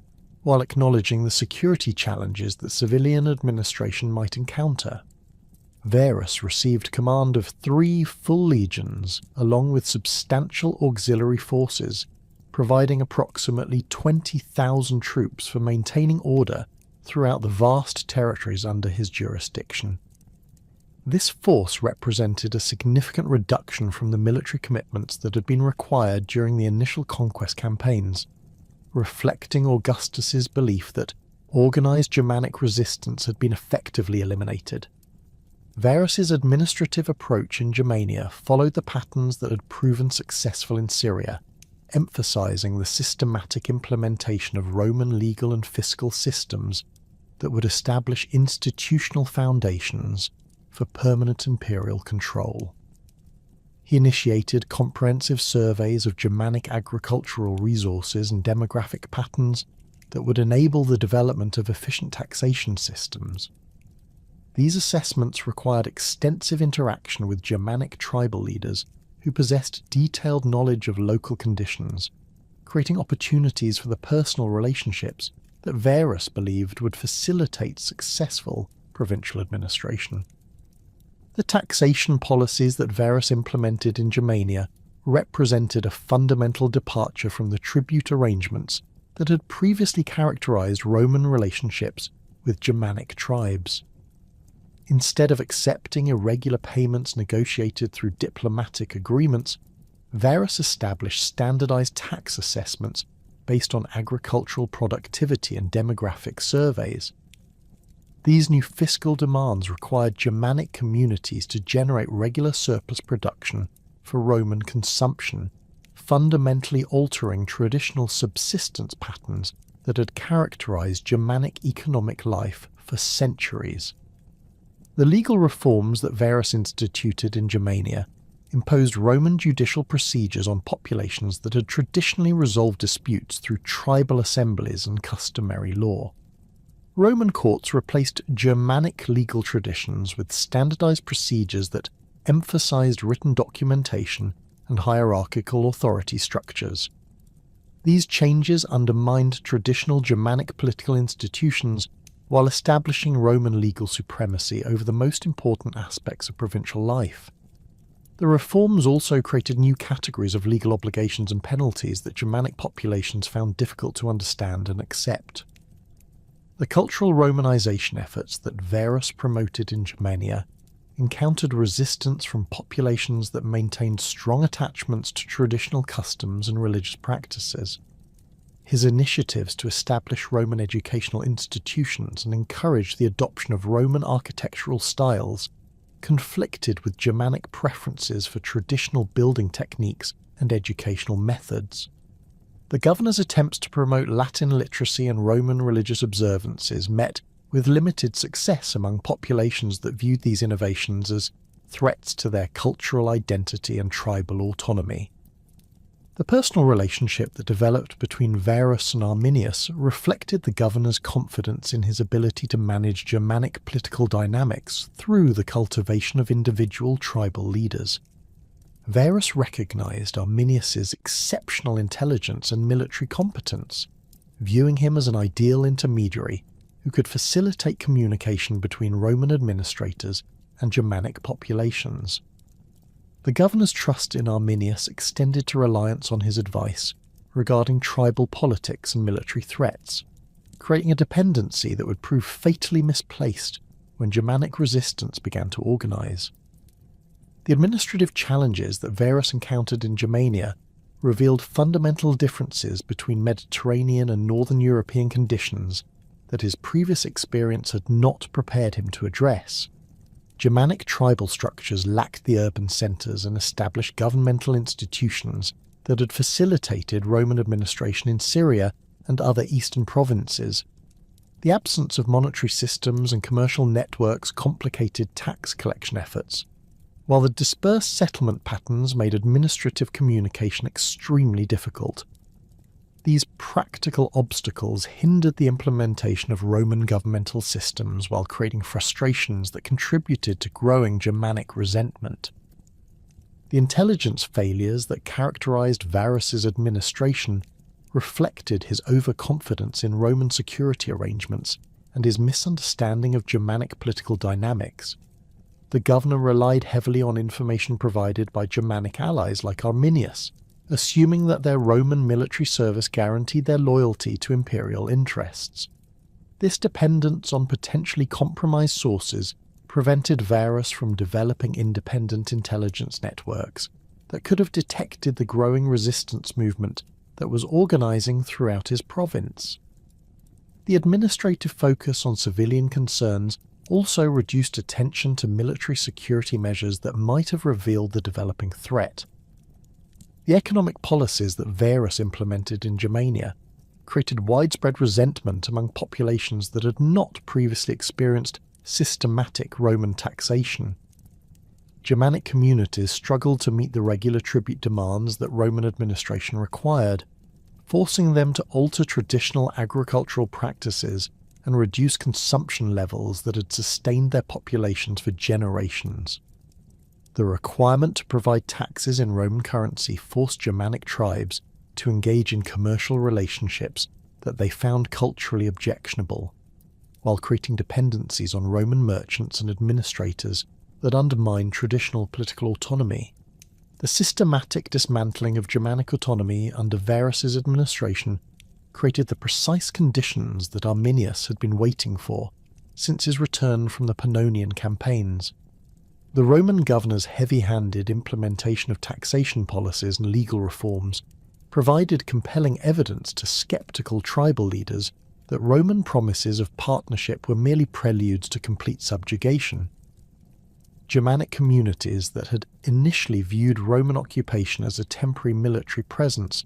while acknowledging the security challenges that civilian administration might encounter. Varus received command of 3 full legions, along with substantial auxiliary forces, providing approximately 20,000 troops for maintaining order throughout the vast territories under his jurisdiction. This force represented a significant reduction from the military commitments that had been required during the initial conquest campaigns, reflecting Augustus's belief that organized Germanic resistance had been effectively eliminated. Varus's administrative approach in Germania followed the patterns that had proven successful in Syria, emphasizing the systematic implementation of Roman legal and fiscal systems that would establish institutional foundations for permanent imperial control. He initiated comprehensive surveys of Germanic agricultural resources and demographic patterns that would enable the development of efficient taxation systems. These assessments required extensive interaction with Germanic tribal leaders who possessed detailed knowledge of local conditions, creating opportunities for the personal relationships that Varus believed would facilitate successful provincial administration. The taxation policies that Varus implemented in Germania represented a fundamental departure from the tribute arrangements that had previously characterized Roman relationships with Germanic tribes. Instead of accepting irregular payments negotiated through diplomatic agreements, Varus established standardized tax assessments based on agricultural productivity and demographic surveys. These new fiscal demands required Germanic communities to generate regular surplus production for Roman consumption, fundamentally altering traditional subsistence patterns that had characterized Germanic economic life for centuries. The legal reforms that Varus instituted in Germania imposed Roman judicial procedures on populations that had traditionally resolved disputes through tribal assemblies and customary law. Roman courts replaced Germanic legal traditions with standardized procedures that emphasized written documentation and hierarchical authority structures. These changes undermined traditional Germanic political institutions while establishing Roman legal supremacy over the most important aspects of provincial life. The reforms also created new categories of legal obligations and penalties that Germanic populations found difficult to understand and accept. The cultural Romanization efforts that Varus promoted in Germania encountered resistance from populations that maintained strong attachments to traditional customs and religious practices. His initiatives to establish Roman educational institutions and encourage the adoption of Roman architectural styles conflicted with Germanic preferences for traditional building techniques and educational methods. The governor's attempts to promote Latin literacy and Roman religious observances met with limited success among populations that viewed these innovations as threats to their cultural identity and tribal autonomy. The personal relationship that developed between Varus and Arminius reflected the governor's confidence in his ability to manage Germanic political dynamics through the cultivation of individual tribal leaders. Varus recognized Arminius's exceptional intelligence and military competence, viewing him as an ideal intermediary who could facilitate communication between Roman administrators and Germanic populations. The governor's trust in Arminius extended to reliance on his advice regarding tribal politics and military threats, creating a dependency that would prove fatally misplaced when Germanic resistance began to organize. The administrative challenges that Varus encountered in Germania revealed fundamental differences between Mediterranean and Northern European conditions that his previous experience had not prepared him to address. Germanic tribal structures lacked the urban centres and established governmental institutions that had facilitated Roman administration in Syria and other eastern provinces. The absence of monetary systems and commercial networks complicated tax collection efforts, while the dispersed settlement patterns made administrative communication extremely difficult. These practical obstacles hindered the implementation of Roman governmental systems while creating frustrations that contributed to growing Germanic resentment. The intelligence failures that characterized Varus's administration reflected his overconfidence in Roman security arrangements and his misunderstanding of Germanic political dynamics. The governor relied heavily on information provided by Germanic allies like Arminius, assuming that their Roman military service guaranteed their loyalty to imperial interests. This dependence on potentially compromised sources prevented Varus from developing independent intelligence networks that could have detected the growing resistance movement that was organizing throughout his province. The administrative focus on civilian concerns also reduced attention to military security measures that might have revealed the developing threat. The economic policies that Varus implemented in Germania created widespread resentment among populations that had not previously experienced systematic Roman taxation. Germanic communities struggled to meet the regular tribute demands that Roman administration required, forcing them to alter traditional agricultural practices and reduce consumption levels that had sustained their populations for generations. The requirement to provide taxes in Roman currency forced Germanic tribes to engage in commercial relationships that they found culturally objectionable, while creating dependencies on Roman merchants and administrators that undermined traditional political autonomy. The systematic dismantling of Germanic autonomy under Varus's administration created the precise conditions that Arminius had been waiting for since his return from the Pannonian campaigns. The Roman governor's heavy-handed implementation of taxation policies and legal reforms provided compelling evidence to skeptical tribal leaders that Roman promises of partnership were merely preludes to complete subjugation. Germanic communities that had initially viewed Roman occupation as a temporary military presence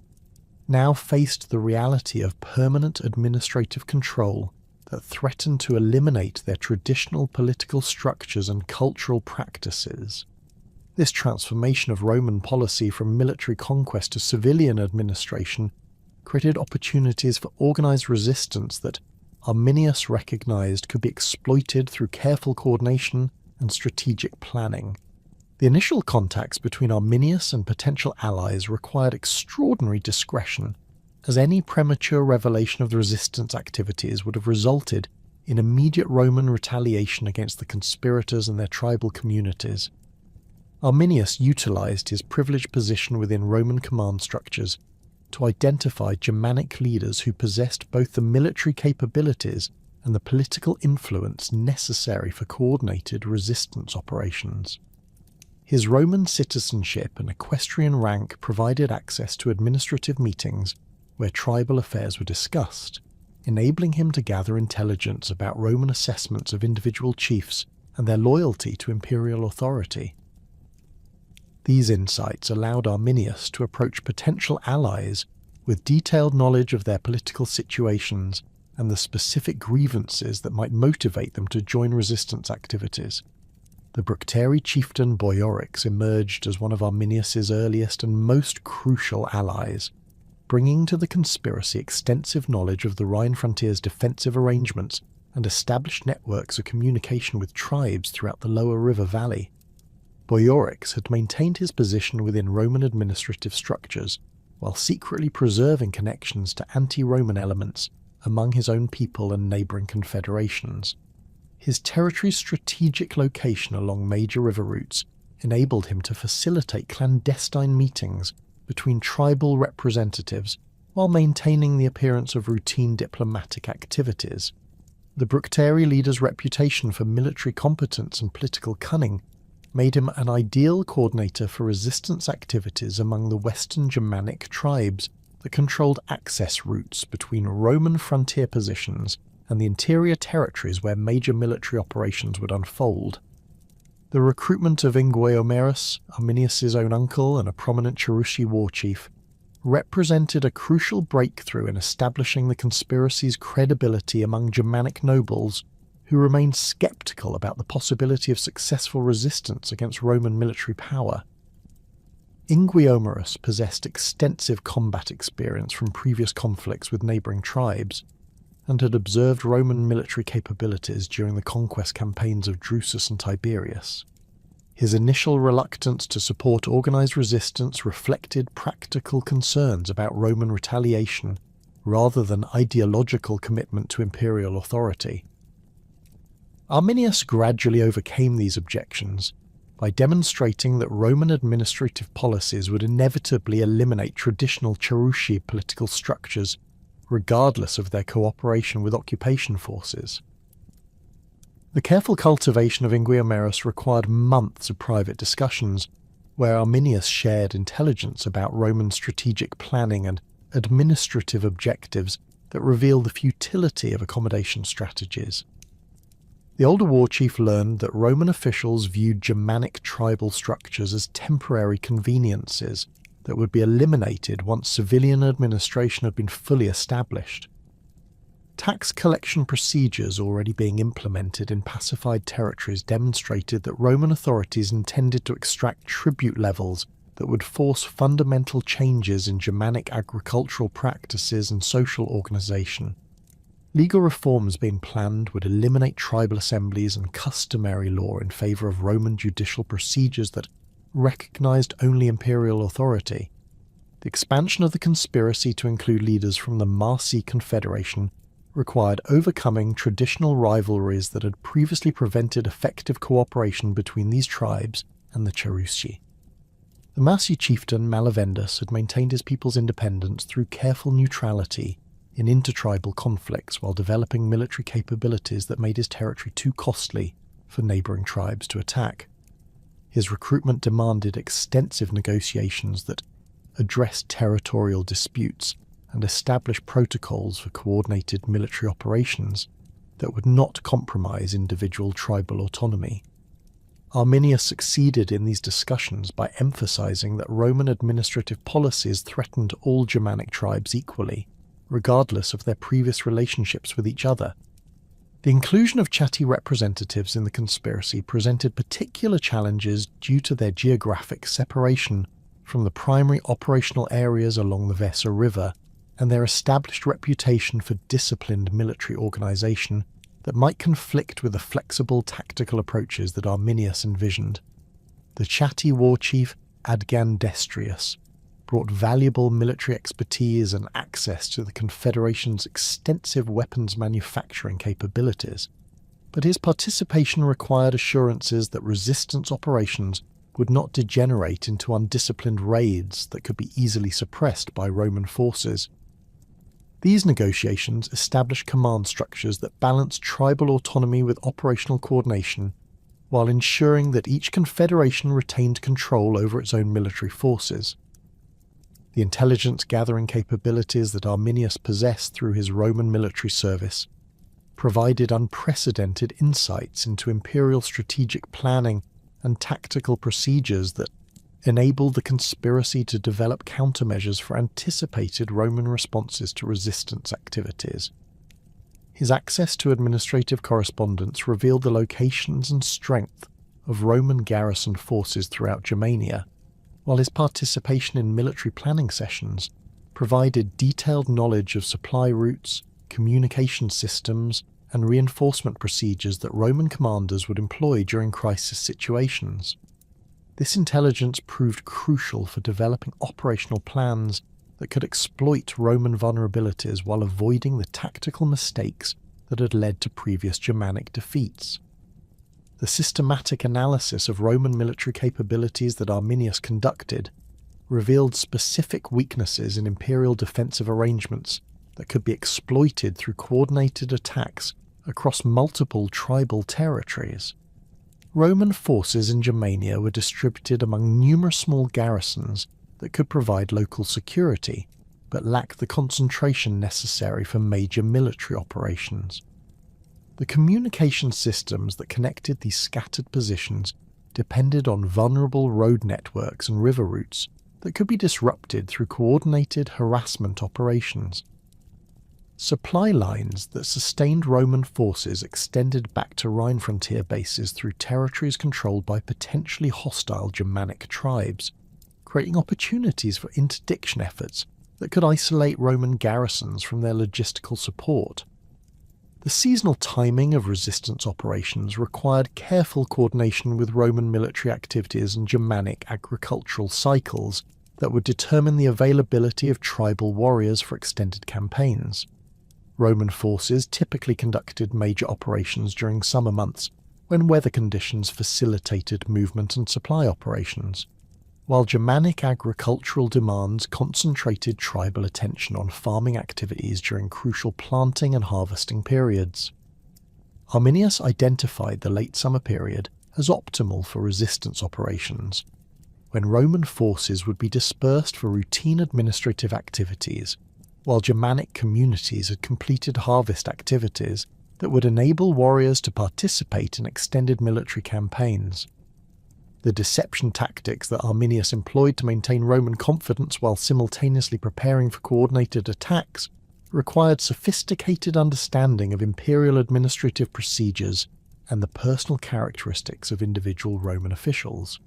now faced the reality of permanent administrative control that threatened to eliminate their traditional political structures and cultural practices. This transformation of Roman policy from military conquest to civilian administration created opportunities for organized resistance that Arminius recognized could be exploited through careful coordination and strategic planning. The initial contacts between Arminius and potential allies required extraordinary discretion, as any premature revelation of the resistance activities would have resulted in immediate Roman retaliation against the conspirators and their tribal communities. Arminius utilized his privileged position within Roman command structures to identify Germanic leaders who possessed both the military capabilities and the political influence necessary for coordinated resistance operations. His Roman citizenship and equestrian rank provided access to administrative meetings where tribal affairs were discussed, enabling him to gather intelligence about Roman assessments of individual chiefs and their loyalty to imperial authority. These insights allowed Arminius to approach potential allies with detailed knowledge of their political situations and the specific grievances that might motivate them to join resistance activities. the Bructeri chieftain Boiorix emerged as one of Arminius's earliest and most crucial allies, bringing to the conspiracy extensive knowledge of the Rhine frontier's defensive arrangements and established networks of communication with tribes throughout the lower river valley. Boiorix had maintained his position within Roman administrative structures, while secretly preserving connections to anti-Roman elements among his own people and neighbouring confederations. His territory's strategic location along major river routes enabled him to facilitate clandestine meetings between tribal representatives while maintaining the appearance of routine diplomatic activities. The Bructeri leader's reputation for military competence and political cunning made him an ideal coordinator for resistance activities among the western Germanic tribes that controlled access routes between Roman frontier positions and the interior territories where major military operations would unfold. The recruitment of Inguiomerus, Arminius's own uncle and a prominent Cherusci war chief, represented a crucial breakthrough in establishing the conspiracy's credibility among Germanic nobles who remained sceptical about the possibility of successful resistance against Roman military power. Inguiomerus possessed extensive combat experience from previous conflicts with neighbouring tribes, and had observed Roman military capabilities during the conquest campaigns of Drusus and Tiberius. His initial reluctance to support organised resistance reflected practical concerns about Roman retaliation rather than ideological commitment to imperial authority. Arminius gradually overcame these objections by demonstrating that Roman administrative policies would inevitably eliminate traditional Cherusci political structures, regardless of their cooperation with occupation forces. The careful cultivation of Inguiomerus required months of private discussions, where Arminius shared intelligence about Roman strategic planning and administrative objectives that revealed the futility of accommodation strategies. The older war chief learned that Roman officials viewed Germanic tribal structures as temporary conveniences that would be eliminated once civilian administration had been fully established. Tax collection procedures already being implemented in pacified territories demonstrated that Roman authorities intended to extract tribute levels that would force fundamental changes in Germanic agricultural practices and social organisation. Legal reforms being planned would eliminate tribal assemblies and customary law in favour of Roman judicial procedures that recognised only imperial authority. The expansion of the conspiracy to include leaders from the Marsi Confederation required overcoming traditional rivalries that had previously prevented effective cooperation between these tribes and the Cherusci. The Marsi chieftain Malavendus had maintained his people's independence through careful neutrality in intertribal conflicts while developing military capabilities that made his territory too costly for neighbouring tribes to attack. His recruitment demanded extensive negotiations that addressed territorial disputes and established protocols for coordinated military operations that would not compromise individual tribal autonomy. Arminius succeeded in these discussions by emphasizing that Roman administrative policies threatened all Germanic tribes equally, regardless of their previous relationships with each other. The inclusion of Chatti representatives in the conspiracy presented particular challenges due to their geographic separation from the primary operational areas along the Weser River and their established reputation for disciplined military organisation that might conflict with the flexible tactical approaches that Arminius envisioned. The Chatti war chief Adgandestrius brought valuable military expertise and access to the Confederation's extensive weapons manufacturing capabilities, but his participation required assurances that resistance operations would not degenerate into undisciplined raids that could be easily suppressed by Roman forces. These negotiations established command structures that balanced tribal autonomy with operational coordination, while ensuring that each confederation retained control over its own military forces. The intelligence-gathering capabilities that Arminius possessed through his Roman military service provided unprecedented insights into imperial strategic planning and tactical procedures that enabled the conspiracy to develop countermeasures for anticipated Roman responses to resistance activities. His access to administrative correspondence revealed the locations and strength of Roman garrison forces throughout Germania, while his participation in military planning sessions provided detailed knowledge of supply routes, communication systems, and reinforcement procedures that Roman commanders would employ during crisis situations. This intelligence proved crucial for developing operational plans that could exploit Roman vulnerabilities while avoiding the tactical mistakes that had led to previous Germanic defeats. The systematic analysis of Roman military capabilities that Arminius conducted revealed specific weaknesses in imperial defensive arrangements that could be exploited through coordinated attacks across multiple tribal territories. Roman forces in Germania were distributed among numerous small garrisons that could provide local security, but lacked the concentration necessary for major military operations. The communication systems that connected these scattered positions depended on vulnerable road networks and river routes that could be disrupted through coordinated harassment operations. Supply lines that sustained Roman forces extended back to Rhine frontier bases through territories controlled by potentially hostile Germanic tribes, creating opportunities for interdiction efforts that could isolate Roman garrisons from their logistical support. The seasonal timing of resistance operations required careful coordination with Roman military activities and Germanic agricultural cycles that would determine the availability of tribal warriors for extended campaigns. Roman forces typically conducted major operations during summer months when weather conditions facilitated movement and supply operations, while Germanic agricultural demands concentrated tribal attention on farming activities during crucial planting and harvesting periods. Arminius identified the late summer period as optimal for resistance operations, when Roman forces would be dispersed for routine administrative activities, while Germanic communities had completed harvest activities that would enable warriors to participate in extended military campaigns. The deception tactics that Arminius employed to maintain Roman confidence while simultaneously preparing for coordinated attacks required sophisticated understanding of imperial administrative procedures and the personal characteristics of individual Roman officials.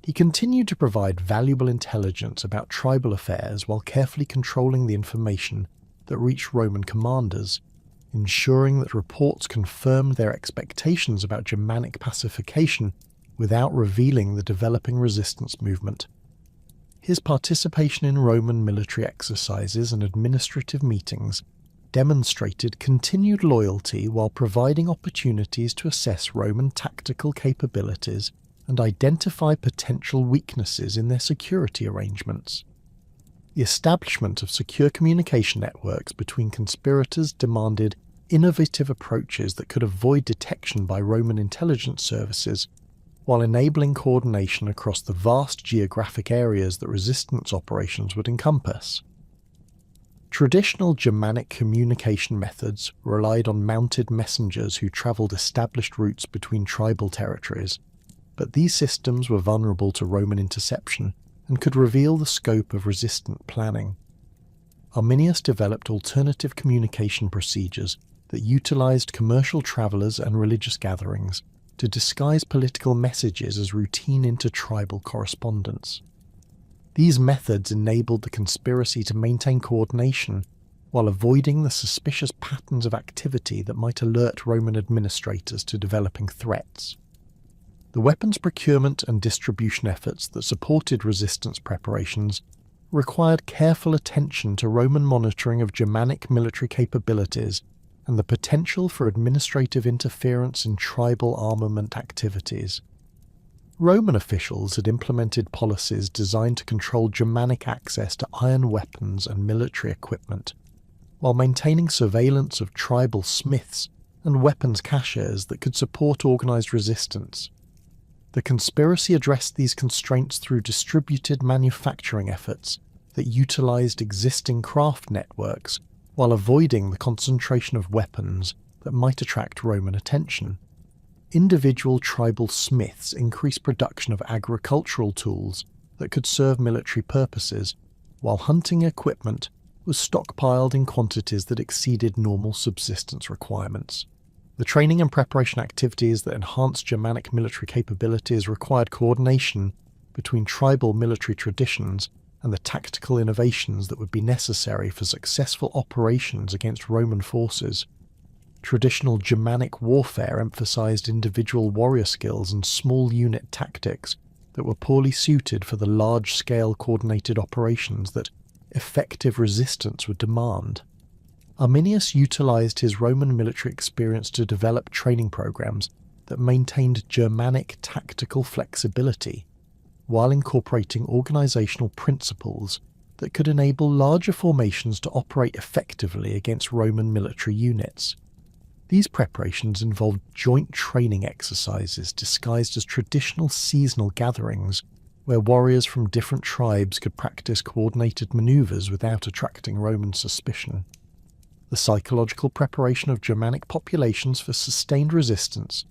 He continued to provide valuable intelligence about tribal affairs while carefully controlling the information that reached Roman commanders, ensuring that reports confirmed their expectations about Germanic pacification without revealing the developing resistance movement. His participation in Roman military exercises and administrative meetings demonstrated continued loyalty while providing opportunities to assess Roman tactical capabilities and identify potential weaknesses in their security arrangements. The establishment of secure communication networks between conspirators demanded innovative approaches that could avoid detection by Roman intelligence services, while enabling coordination across the vast geographic areas that resistance operations would encompass. Traditional Germanic communication methods relied on mounted messengers who travelled established routes between tribal territories, but these systems were vulnerable to Roman interception and could reveal the scope of resistant planning. Arminius developed alternative communication procedures that utilized commercial travelers and religious gatherings to disguise political messages as routine intertribal correspondence. These methods enabled the conspiracy to maintain coordination while avoiding the suspicious patterns of activity that might alert Roman administrators to developing threats. The weapons procurement and distribution efforts that supported resistance preparations required careful attention to Roman monitoring of Germanic military capabilities and the potential for administrative interference in tribal armament activities. Roman officials had implemented policies designed to control Germanic access to iron weapons and military equipment, while maintaining surveillance of tribal smiths and weapons caches that could support organized resistance. The conspiracy addressed these constraints through distributed manufacturing efforts that utilized existing craft networks while avoiding the concentration of weapons that might attract Roman attention. Individual tribal smiths increased production of agricultural tools that could serve military purposes, while hunting equipment was stockpiled in quantities that exceeded normal subsistence requirements. The training and preparation activities that enhanced Germanic military capabilities required coordination between tribal military traditions and the tactical innovations that would be necessary for successful operations against Roman forces. Traditional Germanic warfare emphasized individual warrior skills and small unit tactics that were poorly suited for the large-scale coordinated operations that effective resistance would demand. Arminius utilized his Roman military experience to develop training programs that maintained Germanic tactical flexibility, while incorporating organizational principles that could enable larger formations to operate effectively against Roman military units. These preparations involved joint training exercises disguised as traditional seasonal gatherings, where warriors from different tribes could practice coordinated maneuvers without attracting Roman suspicion. The psychological preparation of Germanic populations for sustained resistance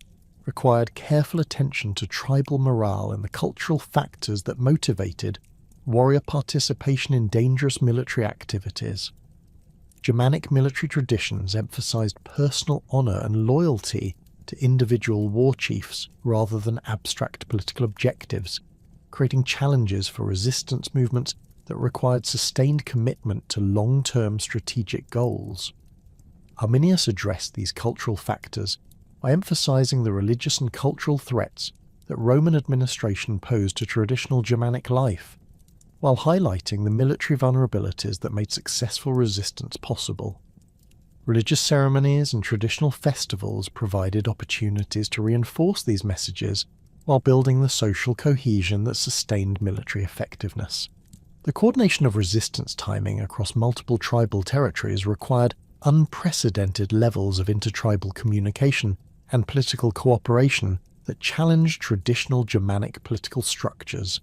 required careful attention to tribal morale and the cultural factors that motivated warrior participation in dangerous military activities. Germanic military traditions emphasized personal honor and loyalty to individual war chiefs rather than abstract political objectives, creating challenges for resistance movements that required sustained commitment to long-term strategic goals. Arminius addressed these cultural factors by emphasizing the religious and cultural threats that Roman administration posed to traditional Germanic life, while highlighting the military vulnerabilities that made successful resistance possible. Religious ceremonies and traditional festivals provided opportunities to reinforce these messages while building the social cohesion that sustained military effectiveness. The coordination of resistance timing across multiple tribal territories required unprecedented levels of intertribal communication and political cooperation that challenged traditional Germanic political structures.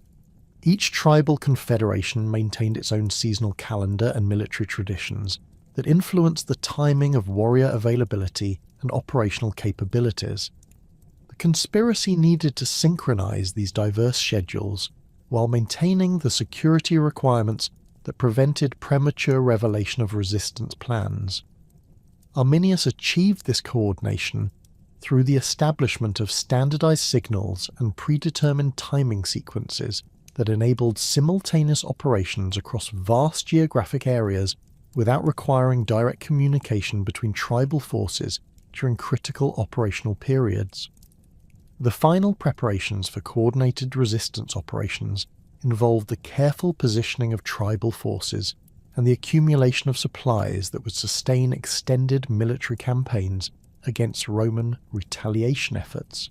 Each tribal confederation maintained its own seasonal calendar and military traditions that influenced the timing of warrior availability and operational capabilities. The conspiracy needed to synchronize these diverse schedules while maintaining the security requirements that prevented premature revelation of resistance plans. Arminius achieved this coordination through the establishment of standardized signals and predetermined timing sequences that enabled simultaneous operations across vast geographic areas without requiring direct communication between tribal forces during critical operational periods. The final preparations for coordinated resistance operations involved the careful positioning of tribal forces and the accumulation of supplies that would sustain extended military campaigns against Roman retaliation efforts.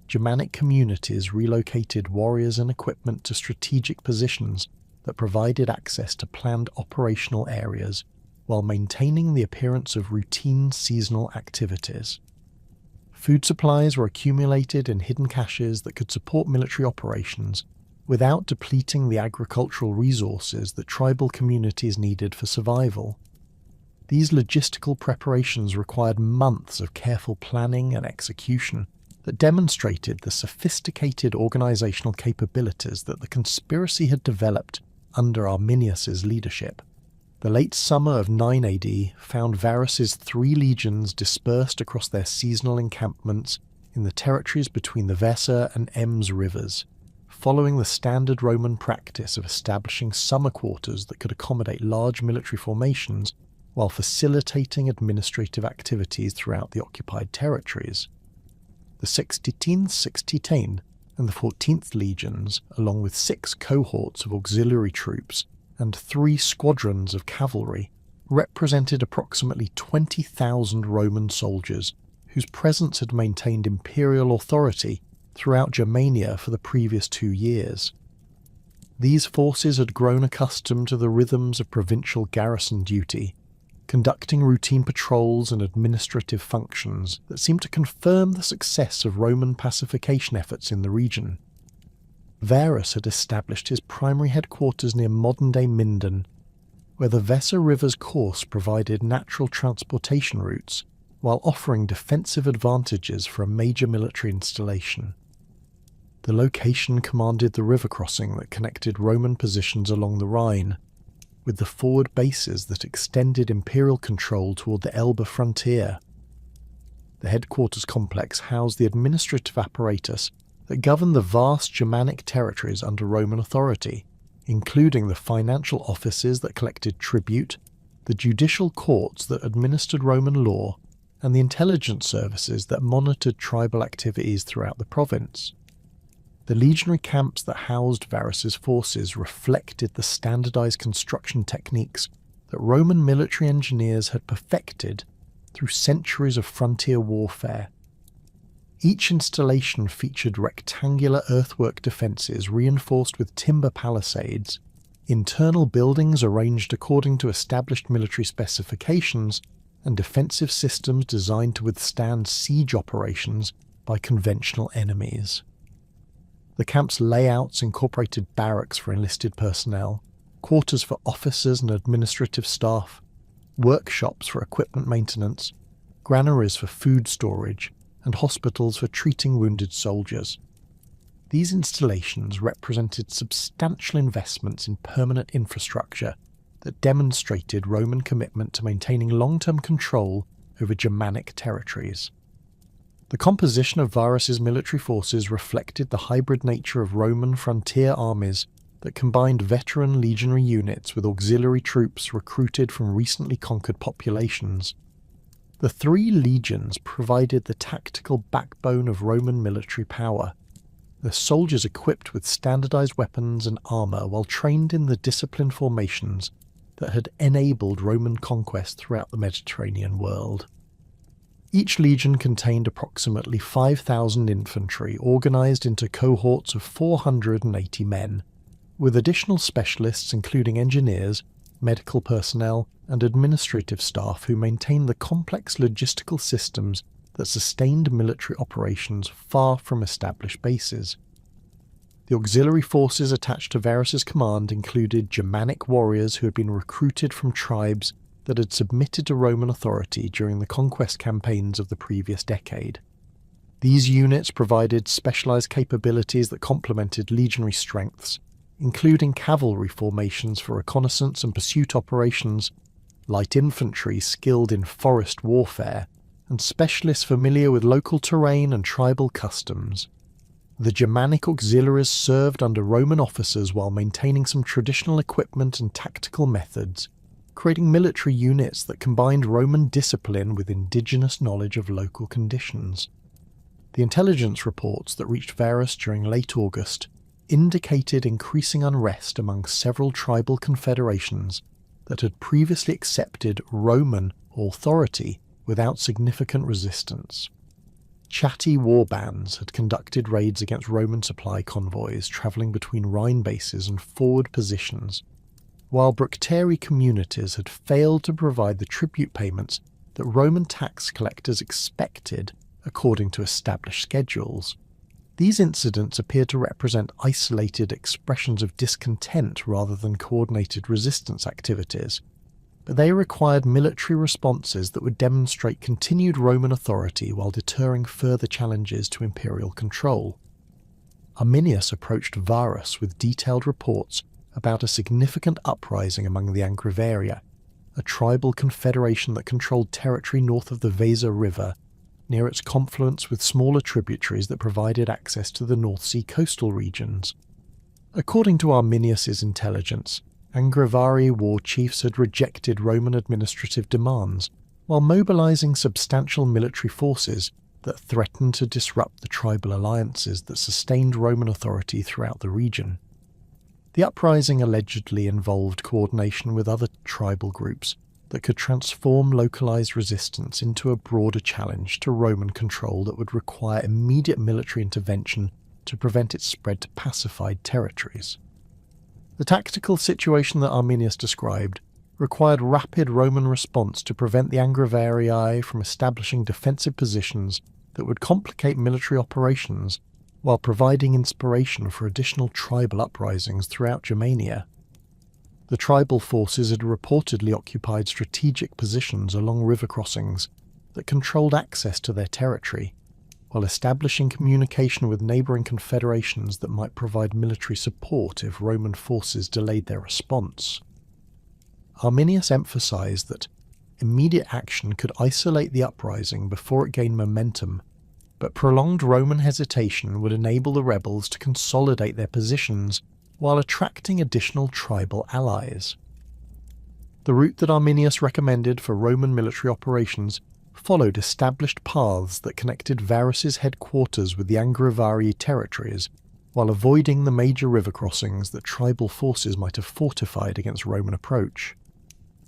Germanic communities relocated warriors and equipment to strategic positions that provided access to planned operational areas while maintaining the appearance of routine seasonal activities. Food supplies were accumulated in hidden caches that could support military operations without depleting the agricultural resources that tribal communities needed for survival. These logistical preparations required months of careful planning and execution that demonstrated the sophisticated organizational capabilities that the conspiracy had developed under Arminius's leadership. The late summer of 9 AD found Varus's 3 legions dispersed across their seasonal encampments in the territories between the Weser and Ems rivers, following the standard Roman practice of establishing summer quarters that could accommodate large military formations while facilitating administrative activities throughout the occupied territories. The 16th and the 14th legions, along with 6 cohorts of auxiliary troops and 3 squadrons of cavalry, represented approximately 20,000 Roman soldiers whose presence had maintained imperial authority throughout Germania for the previous 2 years. These forces had grown accustomed to the rhythms of provincial garrison duty, conducting routine patrols and administrative functions that seemed to confirm the success of Roman pacification efforts in the region. Varus had established his primary headquarters near modern-day Minden, where the Weser River's course provided natural transportation routes while offering defensive advantages for a major military installation. The location commanded the river crossing that connected Roman positions along the Rhine, with the forward bases that extended imperial control toward the Elbe frontier. The headquarters complex housed the administrative apparatus that governed the vast Germanic territories under Roman authority, including the financial offices that collected tribute, the judicial courts that administered Roman law, and the intelligence services that monitored tribal activities throughout the province. The legionary camps that housed Varus's forces reflected the standardized construction techniques that Roman military engineers had perfected through centuries of frontier warfare. Each installation featured rectangular earthwork defences reinforced with timber palisades, internal buildings arranged according to established military specifications, and defensive systems designed to withstand siege operations by conventional enemies. The camp's layouts incorporated barracks for enlisted personnel, quarters for officers and administrative staff, workshops for equipment maintenance, granaries for food storage, and hospitals for treating wounded soldiers. These installations represented substantial investments in permanent infrastructure that demonstrated Roman commitment to maintaining long-term control over Germanic territories. The composition of Varus's military forces reflected the hybrid nature of Roman frontier armies that combined veteran legionary units with auxiliary troops recruited from recently conquered populations. The three legions provided the tactical backbone of Roman military power, their soldiers equipped with standardized weapons and armor while trained in the disciplined formations that had enabled Roman conquest throughout the Mediterranean world. Each legion contained approximately 5,000 infantry organized into cohorts of 480 men, with additional specialists including engineers, medical personnel, and administrative staff who maintained the complex logistical systems that sustained military operations far from established bases. The auxiliary forces attached to Varus's command included Germanic warriors who had been recruited from tribes that had submitted to Roman authority during the conquest campaigns of the previous decade. These units provided specialized capabilities that complemented legionary strengths, including cavalry formations for reconnaissance and pursuit operations, light infantry skilled in forest warfare, and specialists familiar with local terrain and tribal customs. The Germanic auxiliaries served under Roman officers while maintaining some traditional equipment and tactical methods, creating military units that combined Roman discipline with indigenous knowledge of local conditions. The intelligence reports that reached Varus during late August indicated increasing unrest among several tribal confederations that had previously accepted Roman authority without significant resistance. Chatty war bands had conducted raids against Roman supply convoys travelling between Rhine bases and forward positions, while Bructeri communities had failed to provide the tribute payments that Roman tax collectors expected according to established schedules. These incidents appeared to represent isolated expressions of discontent rather than coordinated resistance activities, but they required military responses that would demonstrate continued Roman authority while deterring further challenges to imperial control. Arminius approached Varus with detailed reports about a significant uprising among the Angrivaria, a tribal confederation that controlled territory north of the Weser River, near its confluence with smaller tributaries that provided access to the North Sea coastal regions. According to Arminius's intelligence, Angrivari war chiefs had rejected Roman administrative demands, while mobilizing substantial military forces that threatened to disrupt the tribal alliances that sustained Roman authority throughout the region. The uprising allegedly involved coordination with other tribal groups that could transform localized resistance into a broader challenge to Roman control that would require immediate military intervention to prevent its spread to pacified territories. The tactical situation that Arminius described required rapid Roman response to prevent the Angrivarii from establishing defensive positions that would complicate military operations while providing inspiration for additional tribal uprisings throughout Germania. The tribal forces had reportedly occupied strategic positions along river crossings that controlled access to their territory, while establishing communication with neighbouring confederations that might provide military support if Roman forces delayed their response. Arminius emphasised that immediate action could isolate the uprising before it gained momentum, but prolonged Roman hesitation would enable the rebels to consolidate their positions while attracting additional tribal allies. The route that Arminius recommended for Roman military operations followed established paths that connected Varus's headquarters with the Angrivari territories, while avoiding the major river crossings that tribal forces might have fortified against Roman approach.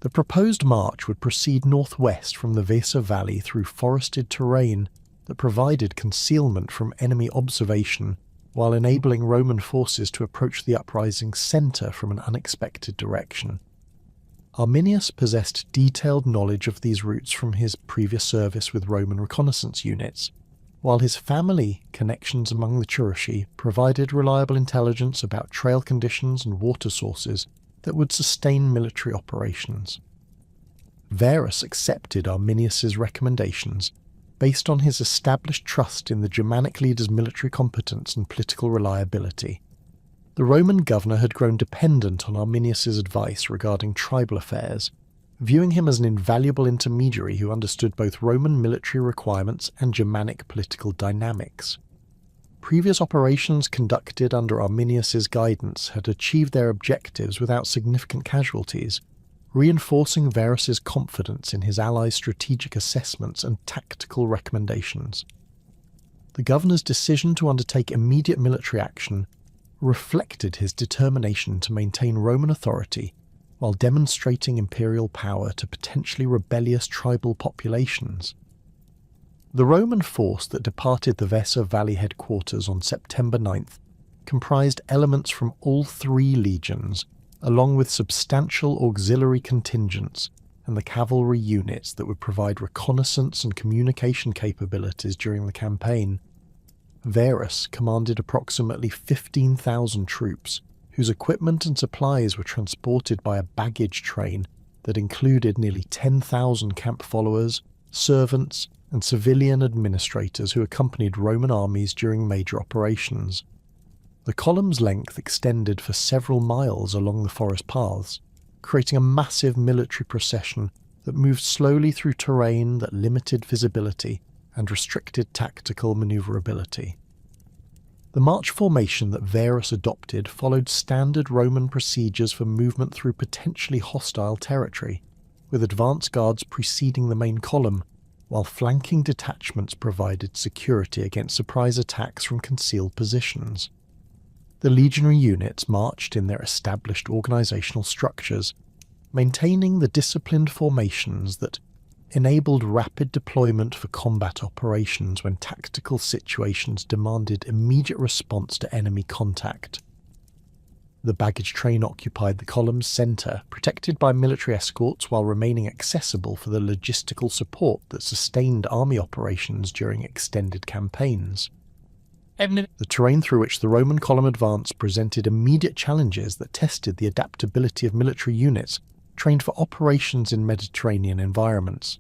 The proposed march would proceed northwest from the Weser Valley through forested terrain that provided concealment from enemy observation, while enabling Roman forces to approach the uprising's centre from an unexpected direction. Arminius possessed detailed knowledge of these routes from his previous service with Roman reconnaissance units, while his family connections among the Churchi provided reliable intelligence about trail conditions and water sources that would sustain military operations. Varus accepted Arminius's recommendations based on his established trust in the Germanic leader's military competence and political reliability. The Roman governor had grown dependent on Arminius's advice regarding tribal affairs, viewing him as an invaluable intermediary who understood both Roman military requirements and Germanic political dynamics. Previous operations conducted under Arminius's guidance had achieved their objectives without significant casualties, reinforcing Varus's confidence in his allies' strategic assessments and tactical recommendations. The governor's decision to undertake immediate military action reflected his determination to maintain Roman authority while demonstrating imperial power to potentially rebellious tribal populations. The Roman force that departed the Weser Valley headquarters on September 9th comprised elements from all three legions, along with substantial auxiliary contingents and the cavalry units that would provide reconnaissance and communication capabilities during the campaign. Varus commanded approximately 15,000 troops, whose equipment and supplies were transported by a baggage train that included nearly 10,000 camp followers, servants, and civilian administrators who accompanied Roman armies during major operations. The column's length extended for several miles along the forest paths, creating a massive military procession that moved slowly through terrain that limited visibility and restricted tactical maneuverability. The march formation that Varus adopted followed standard Roman procedures for movement through potentially hostile territory, with advance guards preceding the main column, while flanking detachments provided security against surprise attacks from concealed positions. The legionary units marched in their established organisational structures, maintaining the disciplined formations that enabled rapid deployment for combat operations when tactical situations demanded immediate response to enemy contact. The baggage train occupied the column's centre, protected by military escorts while remaining accessible for the logistical support that sustained army operations during extended campaigns. The terrain through which the Roman column advanced presented immediate challenges that tested the adaptability of military units trained for operations in Mediterranean environments.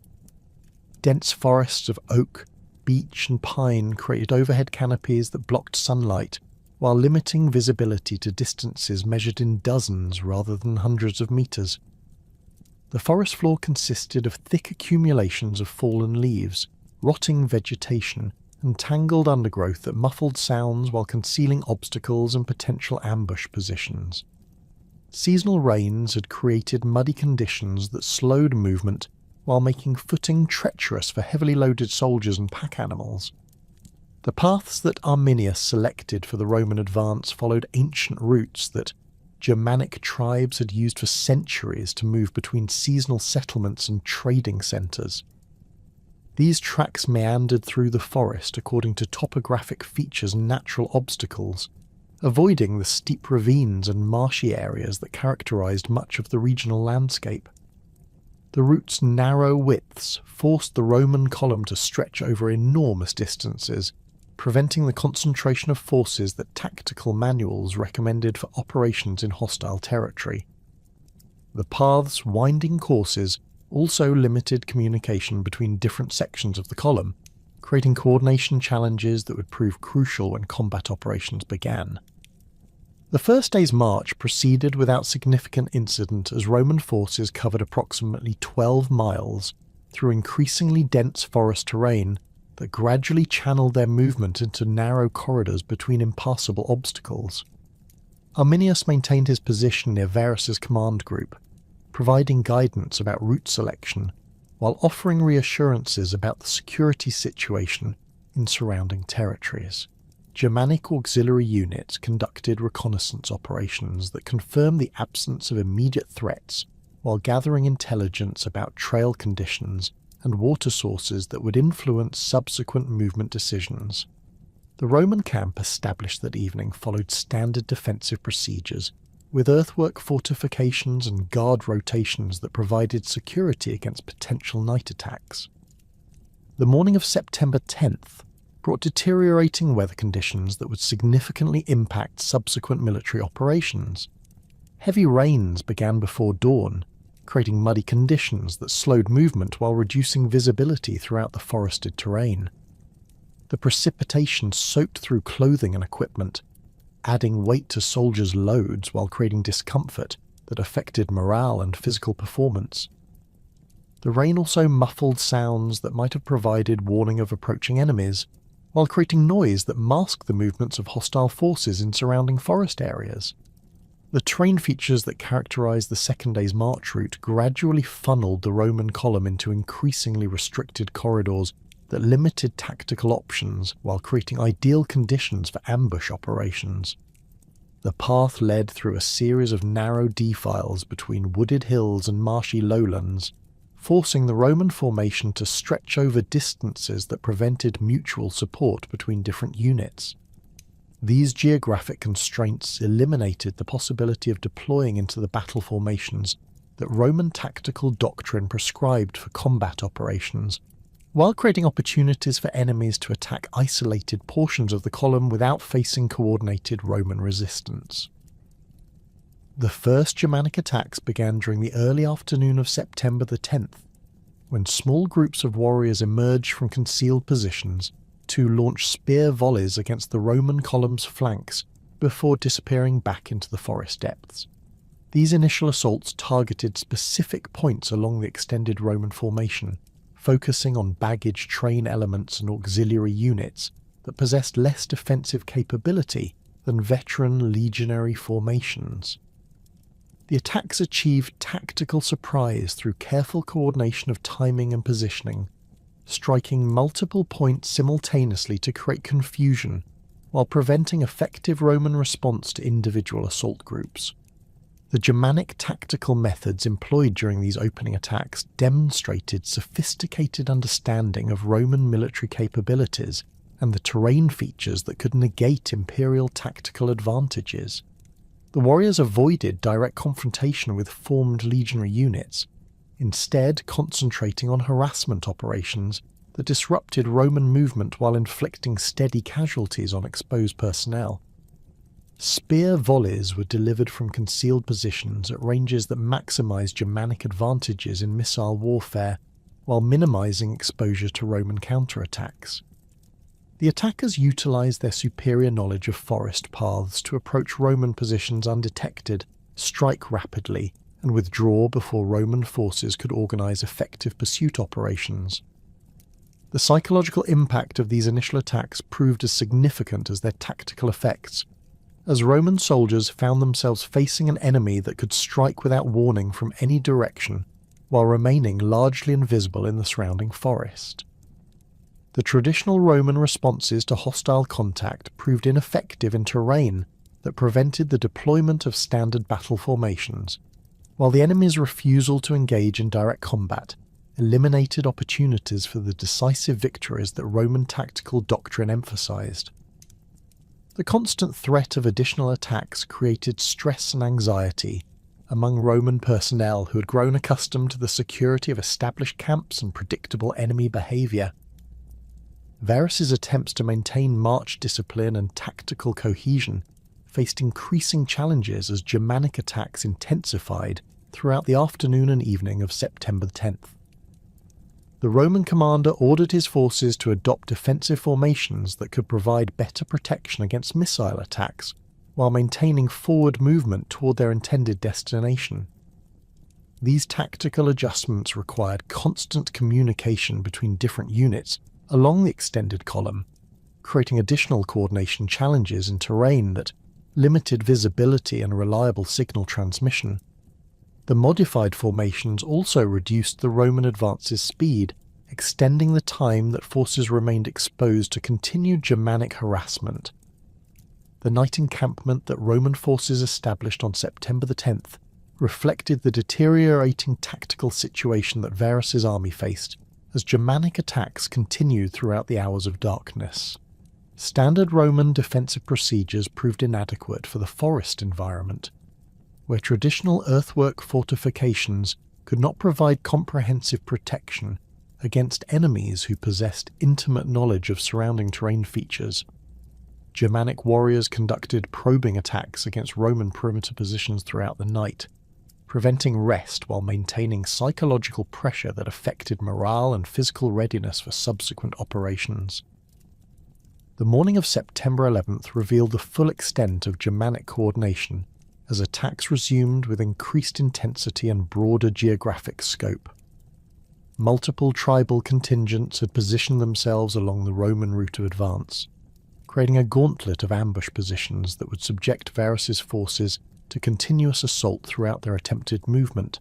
Dense forests of oak, beech and pine created overhead canopies that blocked sunlight, while limiting visibility to distances measured in dozens rather than hundreds of meters. The forest floor consisted of thick accumulations of fallen leaves, rotting vegetation, and tangled undergrowth that muffled sounds while concealing obstacles and potential ambush positions. Seasonal rains had created muddy conditions that slowed movement while making footing treacherous for heavily loaded soldiers and pack animals. The paths that Arminius selected for the Roman advance followed ancient routes that Germanic tribes had used for centuries to move between seasonal settlements and trading centres. These tracks meandered through the forest according to topographic features and natural obstacles, avoiding the steep ravines and marshy areas that characterised much of the regional landscape. The route's narrow widths forced the Roman column to stretch over enormous distances, preventing the concentration of forces that tactical manuals recommended for operations in hostile territory. The path's winding courses also limited communication between different sections of the column, creating coordination challenges that would prove crucial when combat operations began. The first day's march proceeded without significant incident as Roman forces covered approximately 12 miles through increasingly dense forest terrain that gradually channeled their movement into narrow corridors between impassable obstacles. Arminius maintained his position near Varus's command group, providing guidance about route selection while offering reassurances about the security situation in surrounding territories. Germanic auxiliary units conducted reconnaissance operations that confirmed the absence of immediate threats while gathering intelligence about trail conditions and water sources that would influence subsequent movement decisions. The Roman camp established that evening followed standard defensive procedures, with earthwork fortifications and guard rotations that provided security against potential night attacks. The morning of September 10th brought deteriorating weather conditions that would significantly impact subsequent military operations. Heavy rains began before dawn, creating muddy conditions that slowed movement while reducing visibility throughout the forested terrain. The precipitation soaked through clothing and equipment, adding weight to soldiers' loads while creating discomfort that affected morale and physical performance. The rain also muffled sounds that might have provided warning of approaching enemies, while creating noise that masked the movements of hostile forces in surrounding forest areas. The terrain features that characterized the second day's march route gradually funneled the Roman column into increasingly restricted corridors that limited tactical options while creating ideal conditions for ambush operations. The path led through a series of narrow defiles between wooded hills and marshy lowlands, forcing the Roman formation to stretch over distances that prevented mutual support between different units. These geographic constraints eliminated the possibility of deploying into the battle formations that Roman tactical doctrine prescribed for combat operations, while creating opportunities for enemies to attack isolated portions of the column without facing coordinated Roman resistance. The first Germanic attacks began during the early afternoon of September the 10th, when small groups of warriors emerged from concealed positions to launch spear volleys against the Roman column's flanks before disappearing back into the forest depths. These initial assaults targeted specific points along the extended Roman formation, focusing on baggage train elements and auxiliary units that possessed less defensive capability than veteran legionary formations. The attacks achieved tactical surprise through careful coordination of timing and positioning, striking multiple points simultaneously to create confusion while preventing effective Roman response to individual assault groups. The Germanic tactical methods employed during these opening attacks demonstrated sophisticated understanding of Roman military capabilities and the terrain features that could negate imperial tactical advantages. The warriors avoided direct confrontation with formed legionary units, instead concentrating on harassment operations that disrupted Roman movement while inflicting steady casualties on exposed personnel. Spear volleys were delivered from concealed positions at ranges that maximized Germanic advantages in missile warfare while minimizing exposure to Roman counterattacks. The attackers utilized their superior knowledge of forest paths to approach Roman positions undetected, strike rapidly, and withdraw before Roman forces could organize effective pursuit operations. The psychological impact of these initial attacks proved as significant as their tactical effects, as Roman soldiers found themselves facing an enemy that could strike without warning from any direction while remaining largely invisible in the surrounding forest. The traditional Roman responses to hostile contact proved ineffective in terrain that prevented the deployment of standard battle formations, while the enemy's refusal to engage in direct combat eliminated opportunities for the decisive victories that Roman tactical doctrine emphasized. The constant threat of additional attacks created stress and anxiety among Roman personnel who had grown accustomed to the security of established camps and predictable enemy behavior. Varus's attempts to maintain march discipline and tactical cohesion faced increasing challenges as Germanic attacks intensified throughout the afternoon and evening of September 10th. The Roman commander ordered his forces to adopt defensive formations that could provide better protection against missile attacks, while maintaining forward movement toward their intended destination. These tactical adjustments required constant communication between different units along the extended column, creating additional coordination challenges in terrain that limited visibility and reliable signal transmission. The modified formations also reduced the Roman advance's speed, extending the time that forces remained exposed to continued Germanic harassment. The night encampment that Roman forces established on September the 10th reflected the deteriorating tactical situation that Varus's army faced as Germanic attacks continued throughout the hours of darkness. Standard Roman defensive procedures proved inadequate for the forest environment, where traditional earthwork fortifications could not provide comprehensive protection against enemies who possessed intimate knowledge of surrounding terrain features. Germanic warriors conducted probing attacks against Roman perimeter positions throughout the night, preventing rest while maintaining psychological pressure that affected morale and physical readiness for subsequent operations. The morning of September 11th revealed the full extent of Germanic coordination as attacks resumed with increased intensity and broader geographic scope. Multiple tribal contingents had positioned themselves along the Roman route of advance, creating a gauntlet of ambush positions that would subject Varus's forces to continuous assault throughout their attempted movement.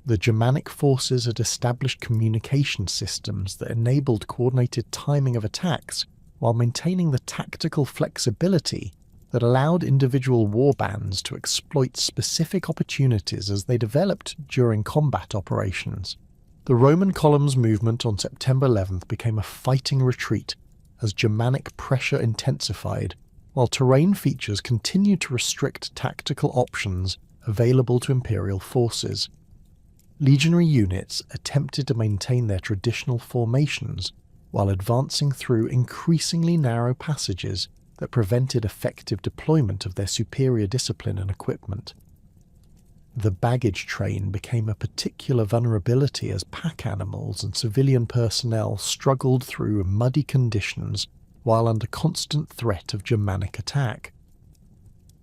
The Germanic forces had established communication systems that enabled coordinated timing of attacks while maintaining the tactical flexibility that allowed individual warbands to exploit specific opportunities as they developed during combat operations. The Roman column's movement on September 11th became a fighting retreat as Germanic pressure intensified, while terrain features continued to restrict tactical options available to imperial forces. Legionary units attempted to maintain their traditional formations while advancing through increasingly narrow passages that prevented effective deployment of their superior discipline and equipment. The baggage train became a particular vulnerability as pack animals and civilian personnel struggled through muddy conditions while under constant threat of Germanic attack.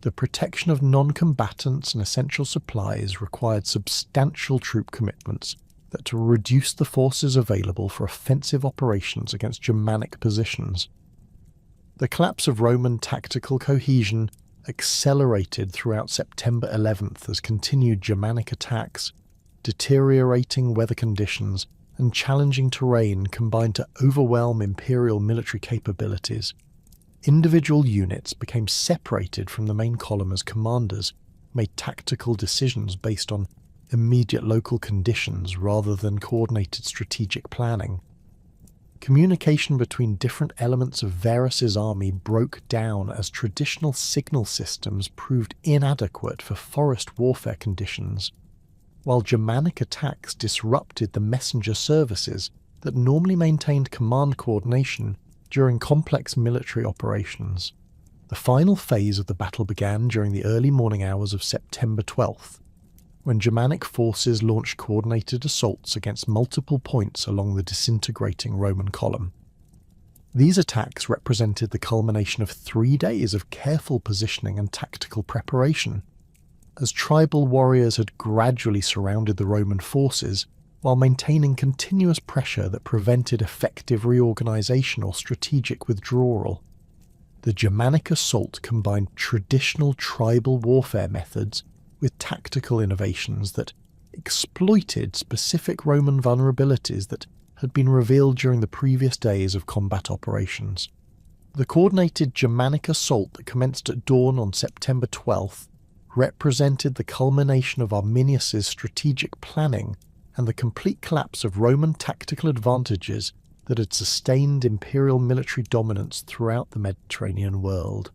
The protection of non-combatants and essential supplies required substantial troop commitments that to reduce the forces available for offensive operations against Germanic positions. The collapse of Roman tactical cohesion accelerated throughout September 11th as continued Germanic attacks, deteriorating weather conditions, and challenging terrain combined to overwhelm imperial military capabilities. Individual units became separated from the main column as commanders made tactical decisions based on immediate local conditions rather than coordinated strategic planning. Communication between different elements of Varus's army broke down as traditional signal systems proved inadequate for forest warfare conditions, while Germanic attacks disrupted the messenger services that normally maintained command coordination during complex military operations. The final phase of the battle began during the early morning hours of September 12th, when Germanic forces launched coordinated assaults against multiple points along the disintegrating Roman column. These attacks represented the culmination of 3 days of careful positioning and tactical preparation, as tribal warriors had gradually surrounded the Roman forces while maintaining continuous pressure that prevented effective reorganization or strategic withdrawal. The Germanic assault combined traditional tribal warfare methods with tactical innovations that exploited specific Roman vulnerabilities that had been revealed during the previous days of combat operations. The coordinated Germanic assault that commenced at dawn on September 12th represented the culmination of Arminius's strategic planning and the complete collapse of Roman tactical advantages that had sustained imperial military dominance throughout the Mediterranean world.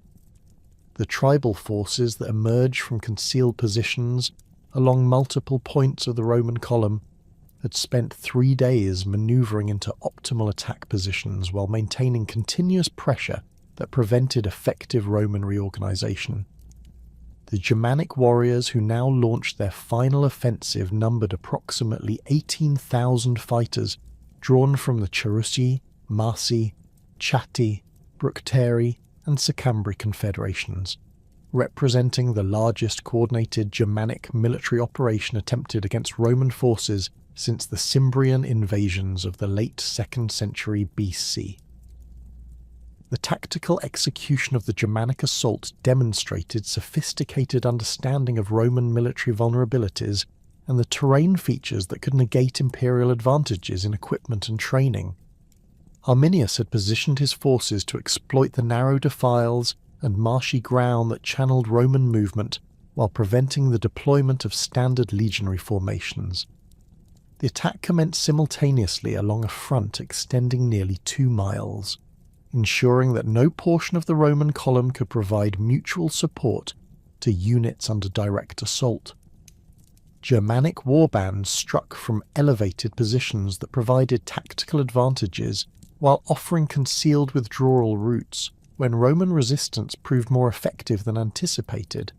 The tribal forces that emerged from concealed positions along multiple points of the Roman column had spent 3 days maneuvering into optimal attack positions while maintaining continuous pressure that prevented effective Roman reorganization. The Germanic warriors who now launched their final offensive numbered approximately 18,000 fighters drawn from the Cherusci, Marsi, Chatti, Bructeri, and Sicambri confederations. representing the largest coordinated Germanic military operation attempted against Roman forces since the Cimbrian invasions of the late 2nd century BC. The tactical execution of the Germanic assault demonstrated sophisticated understanding of Roman military vulnerabilities and the terrain features that could negate imperial advantages in equipment and training. Arminius had positioned his forces to exploit the narrow defiles and marshy ground that channeled Roman movement while preventing the deployment of standard legionary formations. The attack commenced simultaneously along a front extending nearly 2 miles, ensuring that no portion of the Roman column could provide mutual support to units under direct assault. Germanic warbands struck from elevated positions that provided tactical advantages while offering concealed withdrawal routes when Roman resistance proved more effective than anticipated.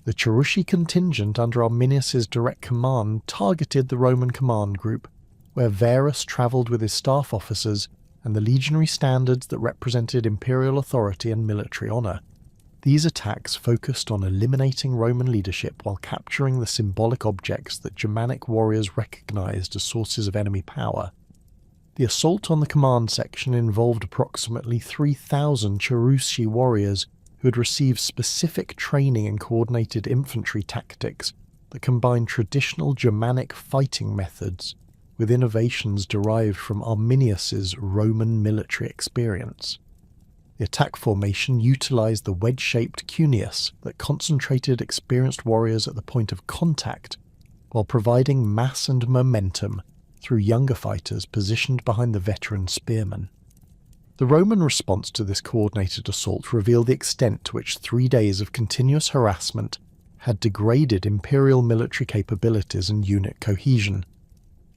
The Cherusci contingent under Arminius's direct command targeted the Roman command group, where Varus travelled with his staff officers and the legionary standards that represented imperial authority and military honour. These attacks focused on eliminating Roman leadership while capturing the symbolic objects that Germanic warriors recognised as sources of enemy power. The assault on the command section involved approximately 3,000 Cherusci warriors who had received specific training in coordinated infantry tactics that combined traditional Germanic fighting methods with innovations derived from Arminius's Roman military experience. The attack formation utilised the wedge-shaped cuneus that concentrated experienced warriors at the point of contact, while providing mass and momentum through younger fighters positioned behind the veteran spearmen. The Roman response to this coordinated assault revealed the extent to which 3 days of continuous harassment had degraded imperial military capabilities and unit cohesion.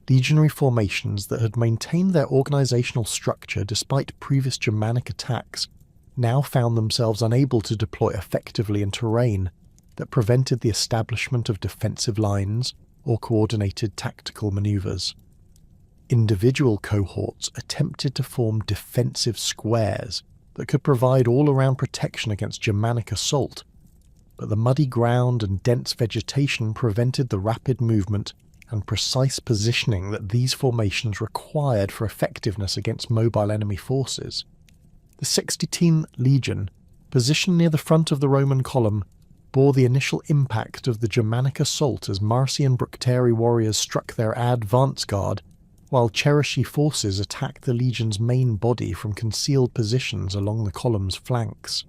Legionary formations that had maintained their organisational structure despite previous Germanic attacks now found themselves unable to deploy effectively in terrain that prevented the establishment of defensive lines or coordinated tactical manoeuvres. Individual cohorts attempted to form defensive squares that could provide all-around protection against Germanic assault, but the muddy ground and dense vegetation prevented the rapid movement and precise positioning that these formations required for effectiveness against mobile enemy forces. The 16th Legion, positioned near the front of the Roman column, bore the initial impact of the Germanic assault as Marsian Bructeri warriors struck their advance guard, while Cherusci forces attacked the legion's main body from concealed positions along the column's flanks.